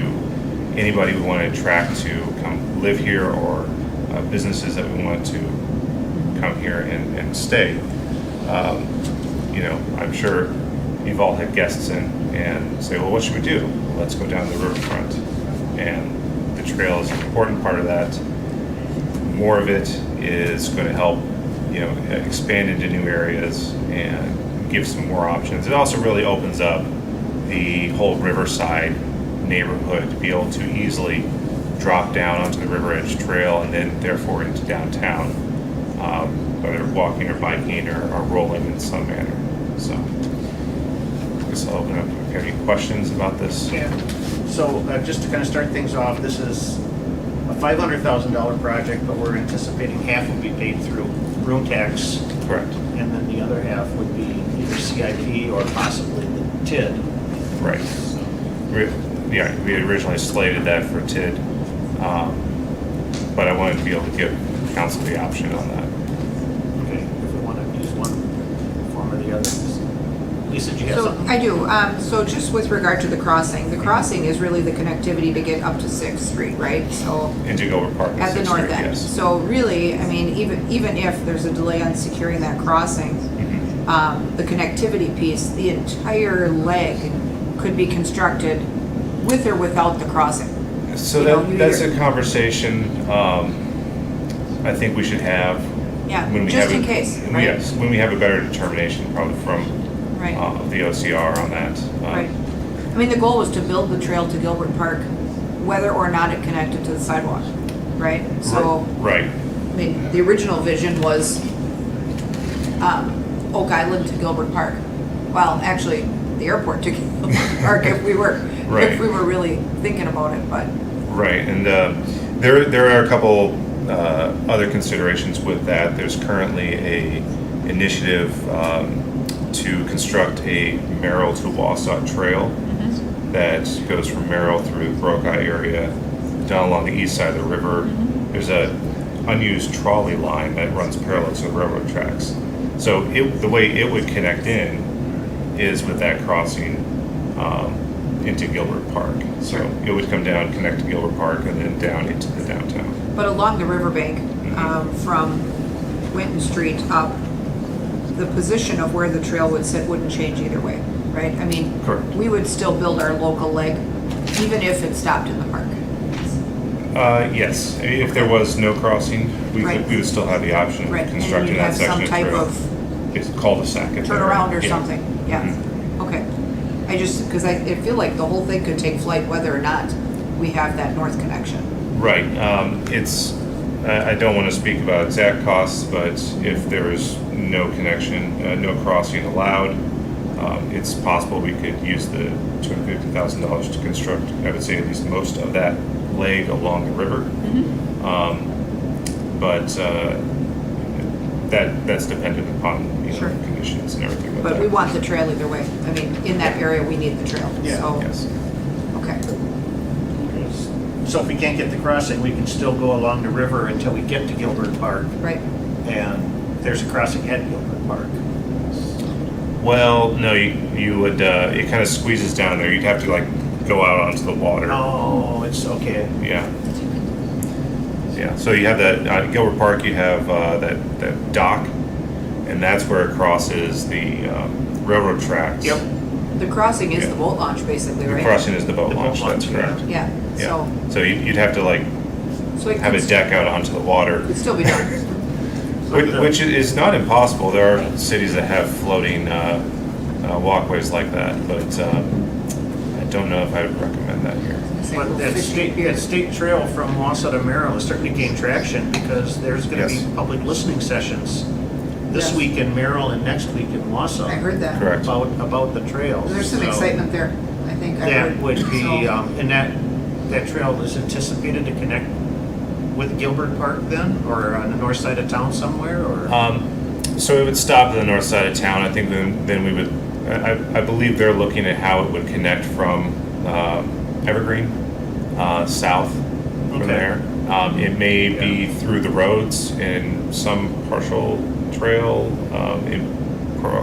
Speaker 12: anybody we want to attract to come live here, or businesses that we want to come here and stay. I'm sure you've all had guests in and say, well, what should we do? Well, let's go down the riverfront. And the trail is an important part of that. More of it is going to help, expand into new areas and give some more options. It also really opens up the whole Riverside neighborhood to be able to easily drop down onto the River Edge Trail and then therefore into downtown, whether walking or biking or rolling in some manner. So I guess I'll open up if you have any questions about this.
Speaker 1: Yeah. So just to kind of start things off, this is a $500,000 project, but we're anticipating half will be paid through room tax,
Speaker 12: Correct.
Speaker 1: and then the other half would be either CIP or possibly the TID.
Speaker 12: Right. We had originally slated that for TID, but I wanted to be able to give council the option on that.
Speaker 1: Okay, if we want to use one form or the other. Lisa, do you have
Speaker 3: So
Speaker 1: something?
Speaker 3: I do. So just with regard to the crossing is really the connectivity to get up to 6th Street, right? So
Speaker 12: Into Gilbert Park.
Speaker 3: at the
Speaker 12: Sixth
Speaker 3: north
Speaker 12: Street,
Speaker 3: end.
Speaker 12: yes.
Speaker 3: So really, I mean, even if there's a delay on securing that crossing, the connectivity piece, the entire leg could be constructed with or without the crossing.
Speaker 12: So that's a conversation I think we should have.
Speaker 3: Yeah,
Speaker 12: when we
Speaker 3: just
Speaker 12: have
Speaker 3: in
Speaker 12: a-
Speaker 3: case, right?
Speaker 12: Yes, when we have a better determination, probably from
Speaker 3: Right.
Speaker 12: the OCR on that.
Speaker 3: Right. I mean, the goal was to build the trail to Gilbert Park, whether or not it connected to the sidewalk, right? So,
Speaker 12: Right.
Speaker 3: I mean, the original vision was Oak Island to Gilbert Park. Well, actually, the airport to Gilbert Park if we were
Speaker 12: Right.
Speaker 3: really thinking about it, but
Speaker 12: Right, and there are a couple other considerations with that. There's currently a initiative to construct a Merrill to Wausau trail that goes from Merrill through the Brockeye area down along the east side of the river. There's a unused trolley line that runs parallel to the railroad tracks. So the way it would connect in is with that crossing into Gilbert Park. So it would come down, connect to Gilbert Park, and then down into the downtown.
Speaker 3: but along the riverbank, from Winton Street up, the position of where the trail would sit wouldn't change either way, right? I mean,
Speaker 12: Correct.
Speaker 3: we would still build our local leg, even if it stopped in the park.
Speaker 12: Yes, if there was no crossing, we
Speaker 3: Right.
Speaker 12: would still have the option
Speaker 3: Right,
Speaker 12: of
Speaker 3: and
Speaker 12: constructing
Speaker 3: you'd
Speaker 12: that
Speaker 3: have
Speaker 12: section
Speaker 3: some
Speaker 12: of
Speaker 3: type
Speaker 12: trail.
Speaker 3: of
Speaker 12: It's cul-de-sac. at there.
Speaker 3: turnaround or
Speaker 12: Yeah.
Speaker 3: something, yeah, okay. I just, because I feel like the whole thing could take flight whether or not we have that north connection.
Speaker 12: Right, I don't want to speak about exact costs, but if there is no connection, no crossing allowed, it's possible we could use the $250,000 to construct, I would say, at least most of that leg along the river. But that's dependent upon,
Speaker 3: Sure.
Speaker 12: conditions and everything like that.
Speaker 3: But we want the trail either way. I mean, in that area, we need the trail,
Speaker 1: Yeah.
Speaker 3: so,
Speaker 12: Yes.
Speaker 3: okay.
Speaker 1: So if we can't get the crossing, we can still go along the river until we get to Gilbert Park,
Speaker 3: Right,
Speaker 1: and there's a crossing at Gilbert Park.
Speaker 12: Well, no, you would, it kind of squeezes down there. You'd have to go out onto the water.
Speaker 1: Oh, it's okay.
Speaker 12: Yeah. Yeah, so you have that, Gilbert Park, you have that dock, and that's where it crosses the railroad tracks.
Speaker 1: Yep.
Speaker 3: the crossing is
Speaker 12: Yeah.
Speaker 3: the boat launch, basically,
Speaker 12: The
Speaker 3: right?
Speaker 12: crossing is the boat
Speaker 1: The boat
Speaker 12: launch, that's
Speaker 1: launch,
Speaker 12: correct.
Speaker 3: Yeah,
Speaker 12: Yeah,
Speaker 3: so,
Speaker 12: so you'd have to
Speaker 3: so it
Speaker 12: have a
Speaker 3: could
Speaker 12: deck out onto the water,
Speaker 3: could still be done.
Speaker 12: which is not impossible. There are cities that have floating walkways like that, but I don't know if I would recommend that here.
Speaker 1: But that
Speaker 3: 50 here.
Speaker 1: state trail from Wausau to Merrill is starting to gain traction because there's gonna
Speaker 12: Yes.
Speaker 1: be public listening sessions this
Speaker 3: Yes.
Speaker 1: week in Merrill and next week in Wausau.
Speaker 3: I heard that.
Speaker 12: Correct.
Speaker 1: About the trails.
Speaker 3: There's some
Speaker 1: So
Speaker 3: excitement there, I think. I
Speaker 1: That
Speaker 3: heard.
Speaker 1: would be,
Speaker 3: So-
Speaker 1: and that trail is anticipated to connect with Gilbert Park then, or on the north side of town somewhere, or?
Speaker 12: So it would stop at the north side of town. I think then we would, I believe they're looking at how it would connect from Evergreen south from
Speaker 1: Okay.
Speaker 12: there. It may be through the roads and some partial trail.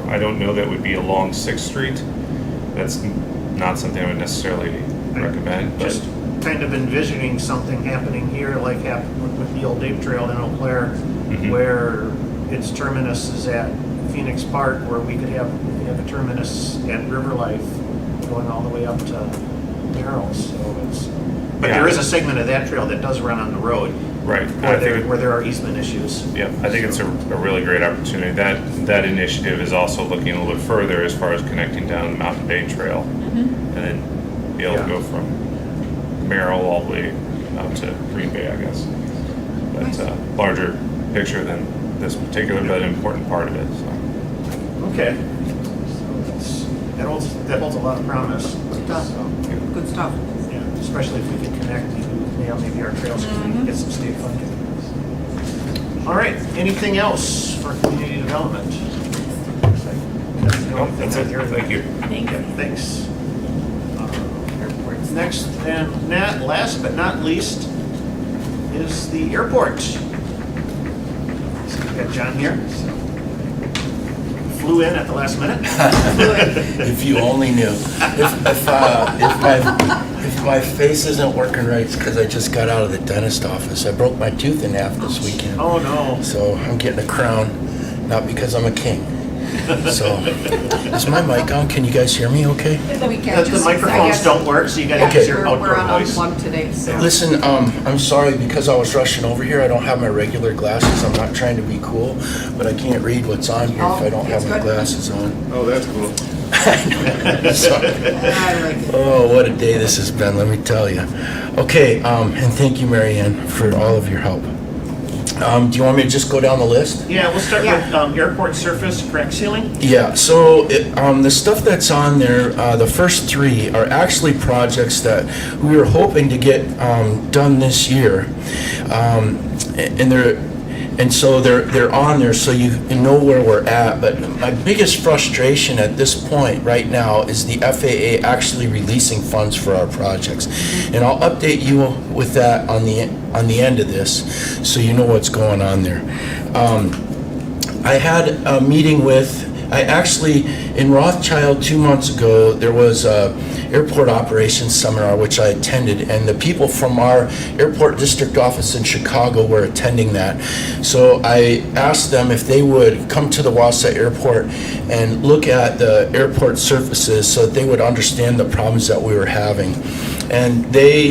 Speaker 12: I don't know that would be along 6th Street. That's not something I would necessarily recommend, but.
Speaker 1: Just kind of envisioning something happening here like happened with the old Dave Trail in Eau Claire, where its terminus is at Phoenix Park, where we could have a terminus at River Life going all the way up to Merrill. So it's, but there is a segment of that trail that does run on the road.
Speaker 12: Right.
Speaker 1: Where there are easement issues.
Speaker 12: Yeah, I think it's a really great opportunity. That initiative is also looking a little bit further as far as connecting down Mountain Bay Trail, and then be able to go from Merrill all the way out to Green Bay, I guess. But larger picture than this particular, but important part of it. So.
Speaker 1: Okay. So that holds a lot of promise.
Speaker 3: Good stuff.
Speaker 1: Yeah, especially if we can connect maybe our trails and get some state funding. All right, anything else for community development?
Speaker 12: No, that's it. Thank you.
Speaker 4: Thank you.
Speaker 1: Thanks. Next, and last but not least, is the airport. So we've got John here. So. Flew in at the last minute.
Speaker 13: If you only knew. If my face isn't working right, it's because I just got out of the dentist office. I broke my tooth in half this weekend.
Speaker 1: Oh no!
Speaker 13: So I'm getting a crown, not because I'm a king. So, is my mic on? Can you guys hear me okay?
Speaker 3: We can't
Speaker 1: The microphones don't work, so you got to use your
Speaker 3: We're
Speaker 1: outdoor
Speaker 3: on
Speaker 1: voice.
Speaker 3: unplugged today, so.
Speaker 13: Listen, I'm sorry because I was rushing over here. I don't have my regular glasses. I'm not trying to be cool, but I can't read what's on here if I don't have my glasses on.
Speaker 5: Oh, that's cool.
Speaker 13: So,
Speaker 3: I like it.
Speaker 13: oh, what a day this has been, let me tell you. Okay, and thank you, Mary Ann, for all of your help. Do you want me to just go down the list?
Speaker 1: Yeah, we'll start with airport surface crack sealing.
Speaker 13: Yeah, so the stuff that's on there, the first 3 are actually projects that we were hoping to get done this year, and so they're on there so you know where we're at. But my biggest frustration at this point right now is the FAA actually releasing funds for our projects, and I'll update you with that on the end of this, so you know what's going on there. I had a meeting in Rothschild 2 months ago, there was a airport operations seminar which I attended, and the people from our airport district office in Chicago were attending that. So I asked them if they would come to the Wausau airport and look at the airport surfaces so that they would understand the problems that we were having. And they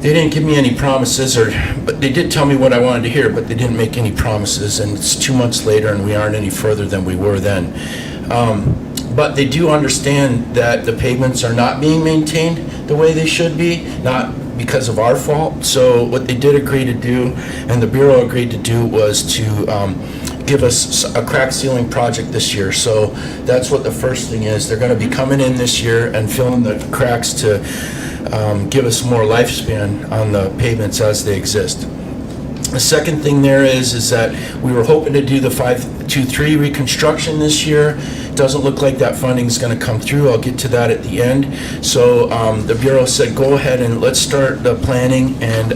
Speaker 13: didn't give me any promises, but they did tell me what I wanted to hear, but they didn't make any promises, and it's 2 months later and we aren't any further than we were then. But they do understand that the pavements are not being maintained the way they should be, not because of our fault. So what they did agree to do, and the Bureau agreed to do, was to give us a crack sealing project this year. So that's what the first thing is. They're going to be coming in this year and filling the cracks to give us more lifespan on the pavements as they exist. The second thing there is that we were hoping to do the 523 reconstruction this year. Doesn't look like that funding is going to come through. I'll get to that at the end. So the Bureau said, go ahead and let's start the planning and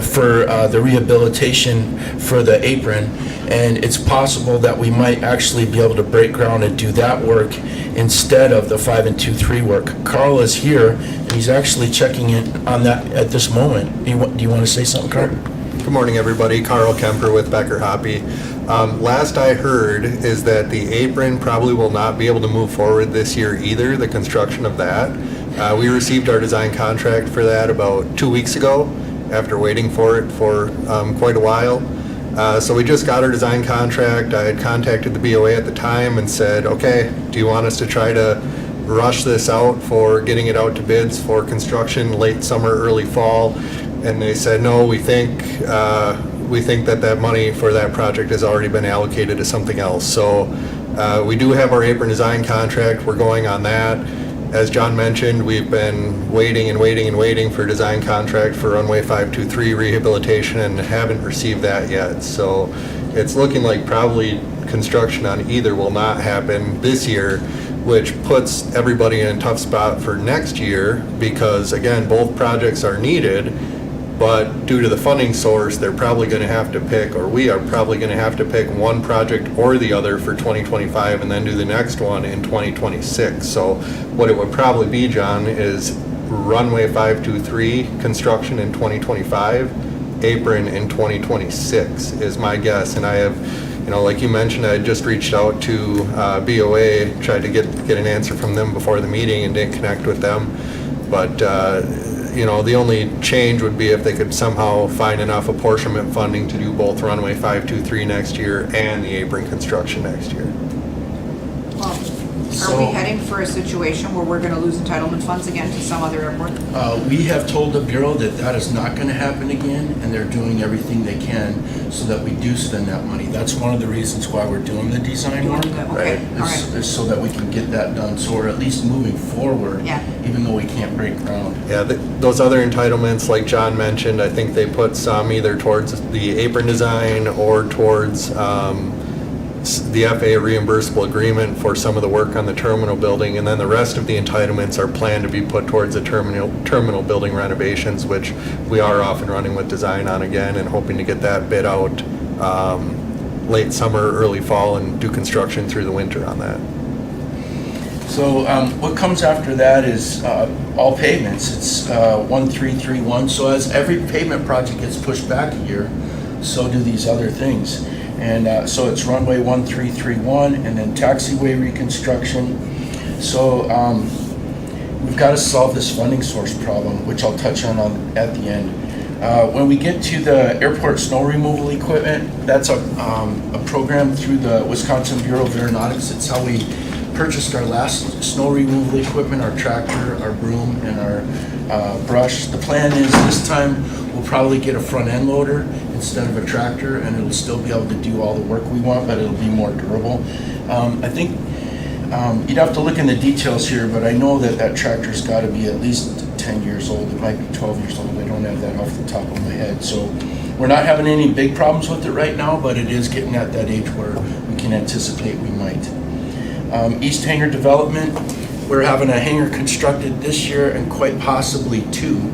Speaker 13: for the rehabilitation for the apron. And it's possible that we might actually be able to break ground and do that work instead of the 5 and 2-3 work. Carl is here, and he's actually checking in on that at this moment. Do you want to say something, Carl?
Speaker 14: Good morning, everybody. Carl Kemper with Becker Hoppy. Last I heard is that the apron probably will not be able to move forward this year either, the construction of that. We received our design contract for that about 2 weeks ago after waiting for it for quite a while. So we just got our design contract. I had contacted the BOA at the time and said, okay, do you want us to try to rush this out for getting it out to bids for construction late summer, early fall? And they said, no, we think that money for that project has already been allocated to something else. So we do have our apron design contract. We're going on that. As John mentioned, we've been waiting for design contract for runway 523 rehabilitation and haven't received that yet. So it's looking like probably construction on either will not happen this year, which puts everybody in a tough spot for next year because, again, both projects are needed, but due to the funding source, they're probably going to have to pick, or we are probably going to have to pick one project or the other for 2025 and then do the next one in 2026. So what it would probably be, John, is runway 523 construction in 2025, apron in 2026 is my guess. And I have, like you mentioned, I just reached out to BOA, tried to get an answer from them before the meeting and didn't connect with them. But, the only change would be if they could somehow find enough apportionment funding to do both runway 523 next year and the apron construction next year.
Speaker 3: Well, are we heading for a situation where we're going to lose entitlement funds again to some other airport?
Speaker 13: We have told the Bureau that that is not going to happen again, and they're doing everything they can so that we do spend that money. That's one of the reasons why we're doing the design work.
Speaker 3: Okay, all right.
Speaker 13: Is so that we can get that done, so we're at least moving forward,
Speaker 3: Yeah.
Speaker 13: even though we can't break ground.
Speaker 14: Yeah, those other entitlements, like John mentioned, I think they put some either towards the apron design or towards the FAA reimbursable agreement for some of the work on the terminal building, and then the rest of the entitlements are planned to be put towards the terminal building renovations, which we are off and running with design on again and hoping to get that bid out late summer, early fall, and do construction through the winter on that.
Speaker 13: So what comes after that is all payments. It's 1331. So as every pavement project gets pushed back a year, so do these other things. And so it's runway 1331 and then taxiway reconstruction. So we've got to solve this funding source problem, which I'll touch on at the end. When we get to the airport snow removal equipment, that's a program through the Wisconsin Bureau of Aeronautics. It's how we purchased our last snow removal equipment, our tractor, our broom, and our brush. The plan is this time we'll probably get a front end loader instead of a tractor, and it'll still be able to do all the work we want, but it'll be more durable. I think you'd have to look in the details here, but I know that tractor's got to be at least 10 years old. It might be 12 years old. I don't have that off the top of my head. So we're not having any big problems with it right now, but it is getting at that age where we can anticipate we might. East Hangar development, we're having a hangar constructed this year and quite possibly two.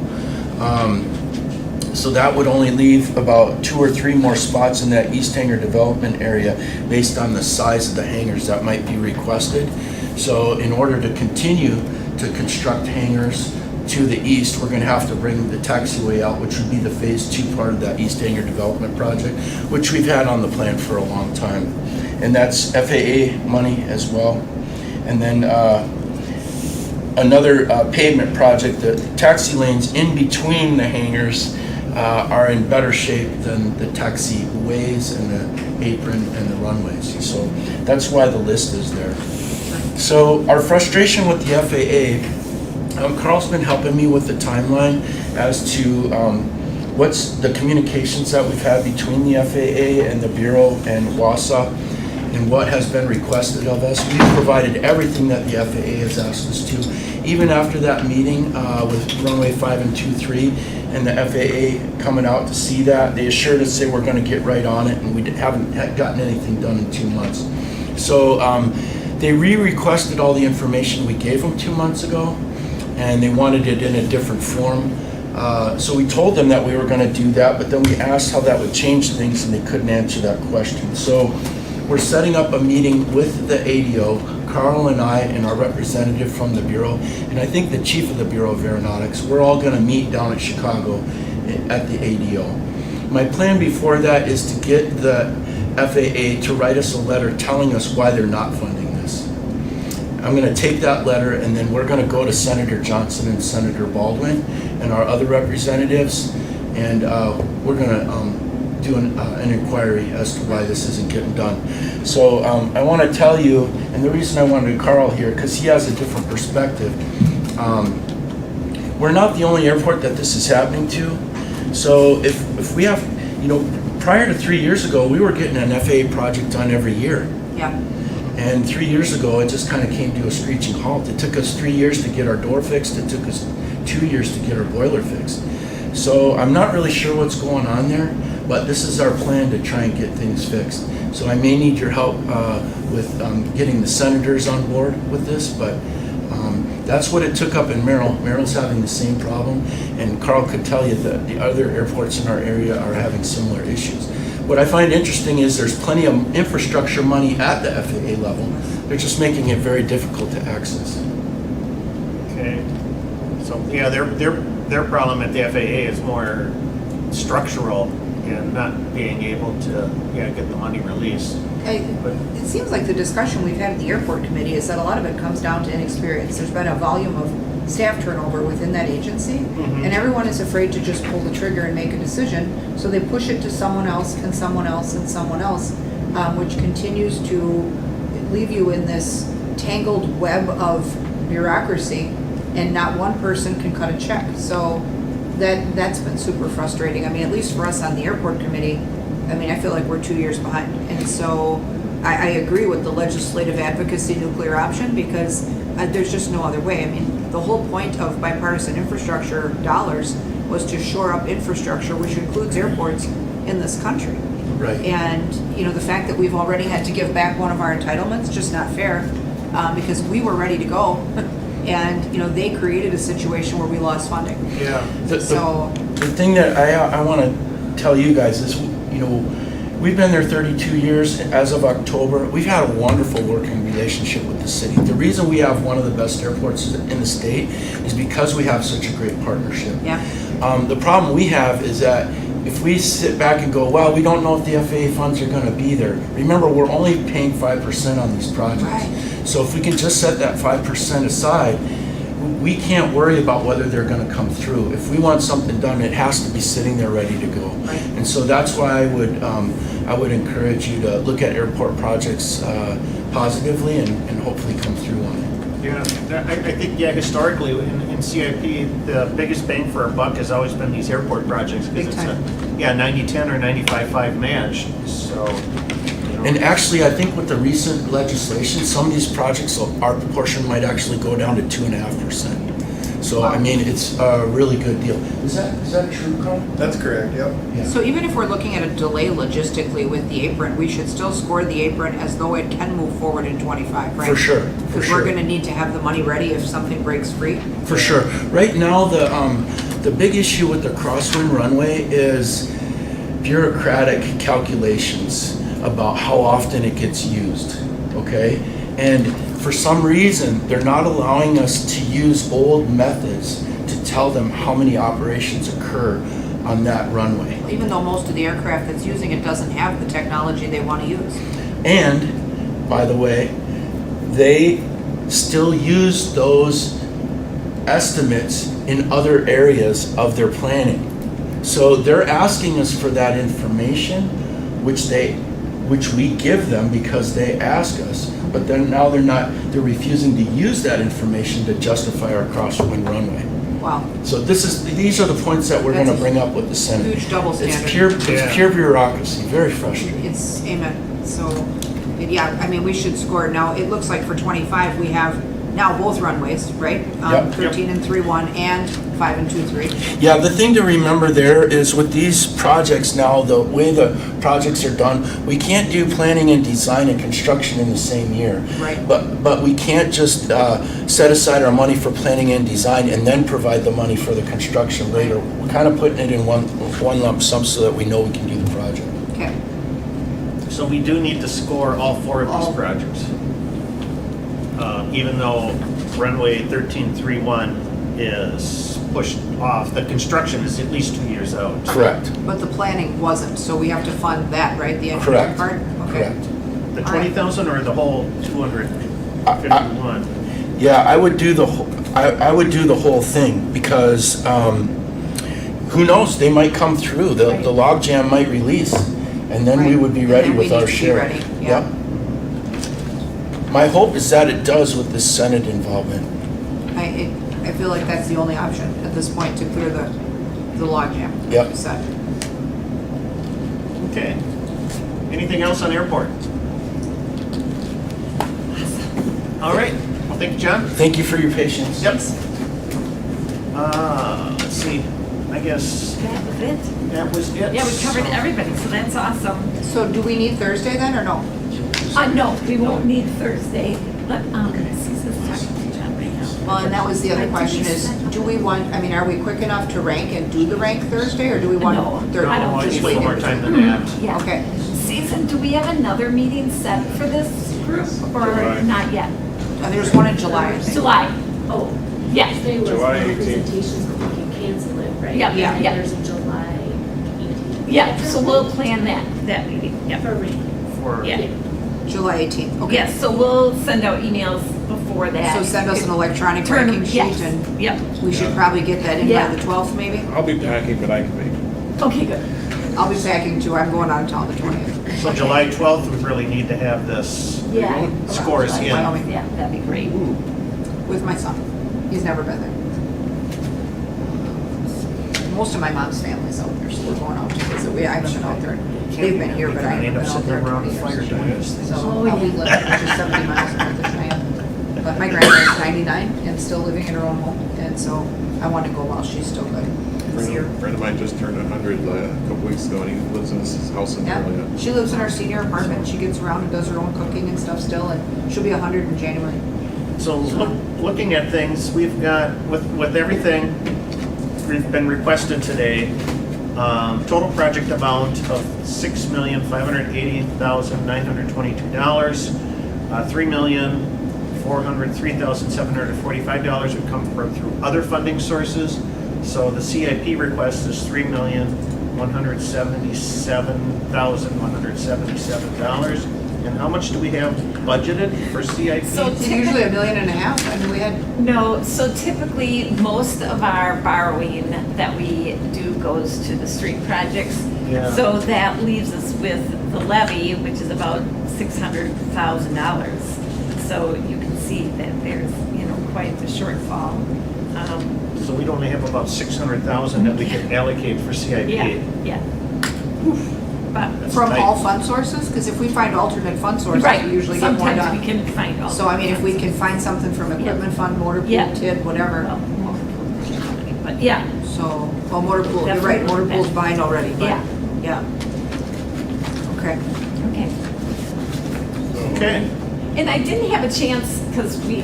Speaker 13: So that would only leave about 2 or 3 more spots in that East Hangar development area based on the size of the hangars that might be requested. So in order to continue to construct hangars to the east, we're going to have to bring the taxiway out, which would be the phase 2 part of that East Hangar development project, which we've had on the plan for a long time. And that's FAA money as well. And then another pavement project, the taxi lanes in between the hangars are in better shape than the taxiways and the apron and the runways. So that's why the list is there. So our frustration with the FAA, Carl's been helping me with the timeline as to what's the communications that we've had between the FAA and the Bureau and Wausau and what has been requested of us. We've provided everything that the FAA has asked us to. Even after that meeting with runway 5 and 23 and the FAA coming out to see that, they assured us they were going to get right on it, and we haven't gotten anything done in 2 months. So they re-requested all the information we gave them 2 months ago, and they wanted it in a different form. So we told them that we were going to do that, but then we asked how that would change things, and they couldn't answer that question. So we're setting up a meeting with the ADO, Carl and I and our representative from the Bureau, and I think the chief of the Bureau of Aeronautics. We're all going to meet down at Chicago at the ADO. My plan before that is to get the FAA to write us a letter telling us why they're not funding this. I'm going to take that letter, and then we're going to go to Senator Johnson and Senator Baldwin and our other representatives, and we're going to do an inquiry as to why this isn't getting done. So I want to tell you, and the reason I wanted Carl here, because he has a different perspective. We're not the only airport that this is happening to. So if we have, prior to 3 years ago, we were getting an FAA project done every year.
Speaker 3: Yeah.
Speaker 13: And 3 years ago, it just kind of came to a screeching halt. It took us 3 years to get our door fixed. It took us 2 years to get our boiler fixed. So I'm not really sure what's going on there, but this is our plan to try and get things fixed. So I may need your help getting the senators on board with this, but that's what it took up in Merrill. Merrill's having the same problem, and Carl could tell you that the other airports in our area are having similar issues. What I find interesting is there's plenty of infrastructure money at the FAA level. They're just making it very difficult to access.
Speaker 1: Okay. So, yeah, their problem at the FAA is more structural and not being able to, get the money released.
Speaker 3: It seems like the discussion we've had at the airport committee is that a lot of it comes down to inexperience. There's been a volume of staff turnover within that agency, and everyone is afraid to just pull the trigger and make a decision, so they push it to someone else and someone else and someone else, which continues to leave you in this tangled web of bureaucracy, and not one person can cut a check. So that's been super frustrating. I mean, at least for us on the airport committee, I mean, I feel like we're 2 years behind. And so I agree with the legislative advocacy nuclear option, because there's just no other way. I mean, the whole point of bipartisan infrastructure dollars was to shore up infrastructure, which includes airports in this country.
Speaker 13: Right.
Speaker 3: And, the fact that we've already had to give back one of our entitlements, just not fair, because we were ready to go. And, they created a situation where we lost funding.
Speaker 1: Yeah.
Speaker 13: The thing that I want to tell you guys is, we've been there 32 years as of October. We've had a wonderful working relationship with the city. The reason we have one of the best airports in the state is because we have such a great partnership.
Speaker 3: Yeah.
Speaker 13: The problem we have is that if we sit back and go, well, we don't know if the FAA funds are going to be there. Remember, we're only paying 5% on these projects.
Speaker 3: Right.
Speaker 13: So if we can just set that 5% aside, we can't worry about whether they're going to come through. If we want something done, it has to be sitting there ready to go.
Speaker 3: Right.
Speaker 13: And so that's why I would encourage you to look at airport projects positively and hopefully come through on it.
Speaker 1: Yeah, I think, historically in CIP, the biggest bang for our buck has always been these airport projects, because it's a 90-10 or 95-5 match, so.
Speaker 13: And actually, I think with the recent legislation, some of these projects, our portion might actually go down to 2.5%. So, I mean, it's a really good deal. Is that true, Carl?
Speaker 14: That's correct, yep.
Speaker 13: Yeah.
Speaker 3: So even if we're looking at a delay logistically with the apron, we should still score the apron as though it can move forward in 25, right?
Speaker 13: For sure, for
Speaker 3: Because
Speaker 13: sure.
Speaker 3: we're gonna need to have the money ready if something breaks free.
Speaker 13: For sure. Right now, the big issue with the crosswind runway is bureaucratic calculations about how often it gets used, okay? And for some reason, they're not allowing us to use old methods to tell them how many operations occur on that runway.
Speaker 3: Even though most of the aircraft that's using it doesn't have the technology they want to use.
Speaker 13: And, by the way, they still use those estimates in other areas of their planning. So they're asking us for that information, which we give them because they ask us, but then now they're refusing to use that information to justify our crosswind runway.
Speaker 3: Wow.
Speaker 13: So these are the points that we're going to bring up with the Senate.
Speaker 3: Huge double standard.
Speaker 13: It's pure bureaucracy, very frustrating.
Speaker 3: It's, amen. So, yeah, I mean, we should score. Now, it looks like for 25, we have now both runways, right?
Speaker 13: Yep.
Speaker 3: 13 and 3-1 and 5 and 2-3.
Speaker 13: Yeah, the thing to remember there is with these projects now, the way the projects are done, we can't do planning and design and construction in the same year.
Speaker 3: Right.
Speaker 13: But we can't just set aside our money for planning and design and then provide the money for the construction later. We're kind of putting it in one lump sum so that we know we can do the project.
Speaker 3: Okay.
Speaker 1: So we do need to score all 4 of these projects. Even though runway 1331 is pushed off, the construction is at least 2 years out.
Speaker 13: Correct.
Speaker 3: But the planning wasn't, so we have to fund that, right? The engineering
Speaker 13: Correct.
Speaker 3: part? Okay.
Speaker 13: Correct.
Speaker 1: The 20,000 or the whole 251?
Speaker 13: Yeah, I would do the whole thing because who knows? They might come through. The logjam might release, and then we would be ready with our share.
Speaker 3: Yeah.
Speaker 13: My hope is that it does with the Senate involvement.
Speaker 3: I feel like that's the only option at this point to clear the logjam.
Speaker 13: Yep.
Speaker 3: Set.
Speaker 1: Okay. Anything else on airport? All right. Well, thank you, John.
Speaker 13: Thank you for your patience.
Speaker 1: Yep. Let's see. I guess
Speaker 4: That was it.
Speaker 1: that was it.
Speaker 4: Yeah, we covered everybody, so that's awesome.
Speaker 3: So do we need Thursday then, or no?
Speaker 4: No, we won't meet Thursday, but, Susan's talking to John right now.
Speaker 3: Well, and that was the other question is, do we want, I mean, are we quick enough to rank and do the rank Thursday, or do we want?
Speaker 4: No,
Speaker 3: Thursday?
Speaker 4: I don't
Speaker 1: No, I
Speaker 4: think
Speaker 1: need a
Speaker 3: Just
Speaker 1: little
Speaker 3: wait.
Speaker 1: more time than that.
Speaker 4: Yeah.
Speaker 3: Okay.
Speaker 4: Susan, do we have another meeting set for this group, or
Speaker 5: July.
Speaker 4: not yet?
Speaker 3: There's one in July, I think.
Speaker 4: July,
Speaker 11: Oh,
Speaker 4: yes.
Speaker 11: today was
Speaker 5: July
Speaker 11: one
Speaker 5: 18th.
Speaker 11: presentations, but we can cancel it, right?
Speaker 4: Yeah, yeah,
Speaker 11: And
Speaker 4: yeah.
Speaker 11: There's a July 18th.
Speaker 4: Yeah, so we'll plan that meeting, yeah.
Speaker 11: For rank.
Speaker 1: For,
Speaker 4: Yeah.
Speaker 3: July 18th, okay.
Speaker 4: Yes, so we'll send out emails before that.
Speaker 3: So send us an electronic
Speaker 4: Turn-
Speaker 3: ranking sheet,
Speaker 4: yes,
Speaker 3: and
Speaker 4: yep,
Speaker 3: we should probably get that in by
Speaker 4: Yeah.
Speaker 3: the 12th, maybe?
Speaker 5: I'll be packing, but I can make it.
Speaker 4: okay, good.
Speaker 3: I'll be packing too, I'm going out of town the 20th.
Speaker 1: so July 12th, we really need to have this
Speaker 4: Yeah.
Speaker 1: scores in.
Speaker 3: Wyoming.
Speaker 4: Yeah, that'd be great.
Speaker 3: With my son. He's never been there. Most of my mom's family's out there, so we're going out to visit. I haven't been out there. They've been here, but I haven't
Speaker 1: End
Speaker 3: been
Speaker 1: up
Speaker 3: out
Speaker 1: sitting
Speaker 3: there.
Speaker 1: around
Speaker 3: in
Speaker 1: the
Speaker 3: 20
Speaker 1: fire
Speaker 3: years.
Speaker 1: doing this thing.
Speaker 3: So
Speaker 4: Oh,
Speaker 3: I'll be
Speaker 4: yeah.
Speaker 3: living, which is 70 miles north of Cheyenne. But my grandmother's 99 and still living in her own home, and so I want to go while she's still good. See her.
Speaker 5: A friend of mine just turned 100 a couple weeks ago, and he lives in his house in
Speaker 3: Yeah,
Speaker 5: Berlin.
Speaker 3: she lives in our senior apartment. She gets around and does her own cooking and stuff still, and she'll be 100 in January.
Speaker 1: So looking at things, we've got, with everything we've been requested today, total project amount of $6,580,922. $3,403,745 would come from through other funding sources. So the CIP request is $3,177,177. And how much do we have budgeted for CIP?
Speaker 4: So
Speaker 3: It's usually $1.5 million. I mean, we had,
Speaker 4: No, so typically, most of our borrowing that we do goes to the street projects.
Speaker 1: Yeah.
Speaker 4: So that leaves us with the levy, which is about $600,000. So you can see that there's, quite a shortfall.
Speaker 1: So we'd only have about 600,000 that we could allocate for CIP.
Speaker 4: Yeah. But,
Speaker 1: That's
Speaker 3: from
Speaker 1: tight.
Speaker 3: all fund sources, because if we find alternate fund sources,
Speaker 4: right,
Speaker 3: we usually get more
Speaker 4: sometimes we
Speaker 3: done.
Speaker 4: can find all.
Speaker 3: So I mean, if we can find something from equipment fund, motor pool,
Speaker 4: Yeah.
Speaker 3: TID, whatever.
Speaker 4: Well, but yeah,
Speaker 3: So, well, motor pool, you're right, motor
Speaker 4: Definitely.
Speaker 3: pool's behind already, but,
Speaker 4: Yeah.
Speaker 3: yeah. Okay.
Speaker 4: okay.
Speaker 1: Okay.
Speaker 4: And I didn't have a chance, because we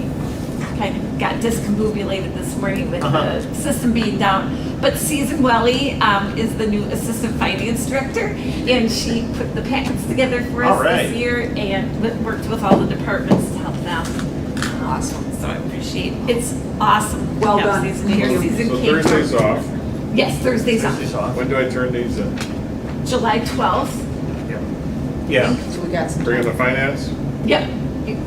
Speaker 4: kind of got discombobulated this morning with the system being down, but Susan Welly is the new Assistant Finance Director, and she put the packets together for
Speaker 1: All
Speaker 4: us
Speaker 1: right.
Speaker 4: this year, and worked with all the departments to help them.
Speaker 3: Awesome.
Speaker 4: So I appreciate, it's awesome.
Speaker 3: Well
Speaker 4: to have
Speaker 3: done.
Speaker 4: Susan here.
Speaker 3: Thank you.
Speaker 4: Susan
Speaker 5: So
Speaker 4: came from-
Speaker 5: Thursday's off.
Speaker 4: Yes, Thursday's
Speaker 1: Thursday's
Speaker 4: off.
Speaker 1: off.
Speaker 5: When do I turn these in?
Speaker 4: July 12th.
Speaker 1: Yeah.
Speaker 3: So we got some
Speaker 5: Bring in the
Speaker 3: time.
Speaker 5: finance?
Speaker 4: Yep,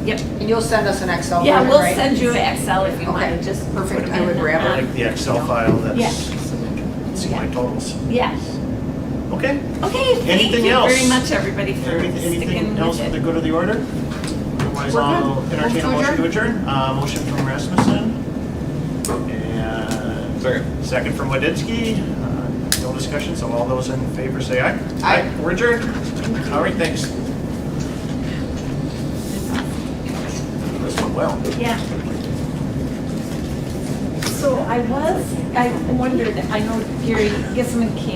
Speaker 4: yep.
Speaker 3: And you'll send us an Excel
Speaker 4: Yeah,
Speaker 3: file,
Speaker 4: we'll
Speaker 3: right?
Speaker 4: send you an Excel if you want
Speaker 3: Okay,
Speaker 4: to just.
Speaker 3: perfect.
Speaker 4: put
Speaker 3: I would
Speaker 4: in.
Speaker 3: grab
Speaker 1: I
Speaker 3: it.
Speaker 1: like the Excel file,
Speaker 4: Yeah.
Speaker 1: that's, see my totals.
Speaker 4: Yeah.
Speaker 1: Okay.
Speaker 4: Okay, thank
Speaker 1: Anything
Speaker 4: you
Speaker 1: else?
Speaker 4: very much, everybody, for
Speaker 1: Anything
Speaker 4: sticking
Speaker 1: else
Speaker 4: with
Speaker 1: for the
Speaker 4: it.
Speaker 1: good of the order? Otherwise,
Speaker 3: We're
Speaker 1: I'll
Speaker 3: good.
Speaker 1: entertain a
Speaker 3: Move to
Speaker 1: motion to adjourn. Motion from Rasmussen. And
Speaker 5: Second.
Speaker 1: second from Wadinski. No discussion, so all those in favor say aye.
Speaker 3: Aye.
Speaker 1: We're adjourned. All right, thanks. This went well.
Speaker 4: Yeah. So I wondered, I know Gary Gisman came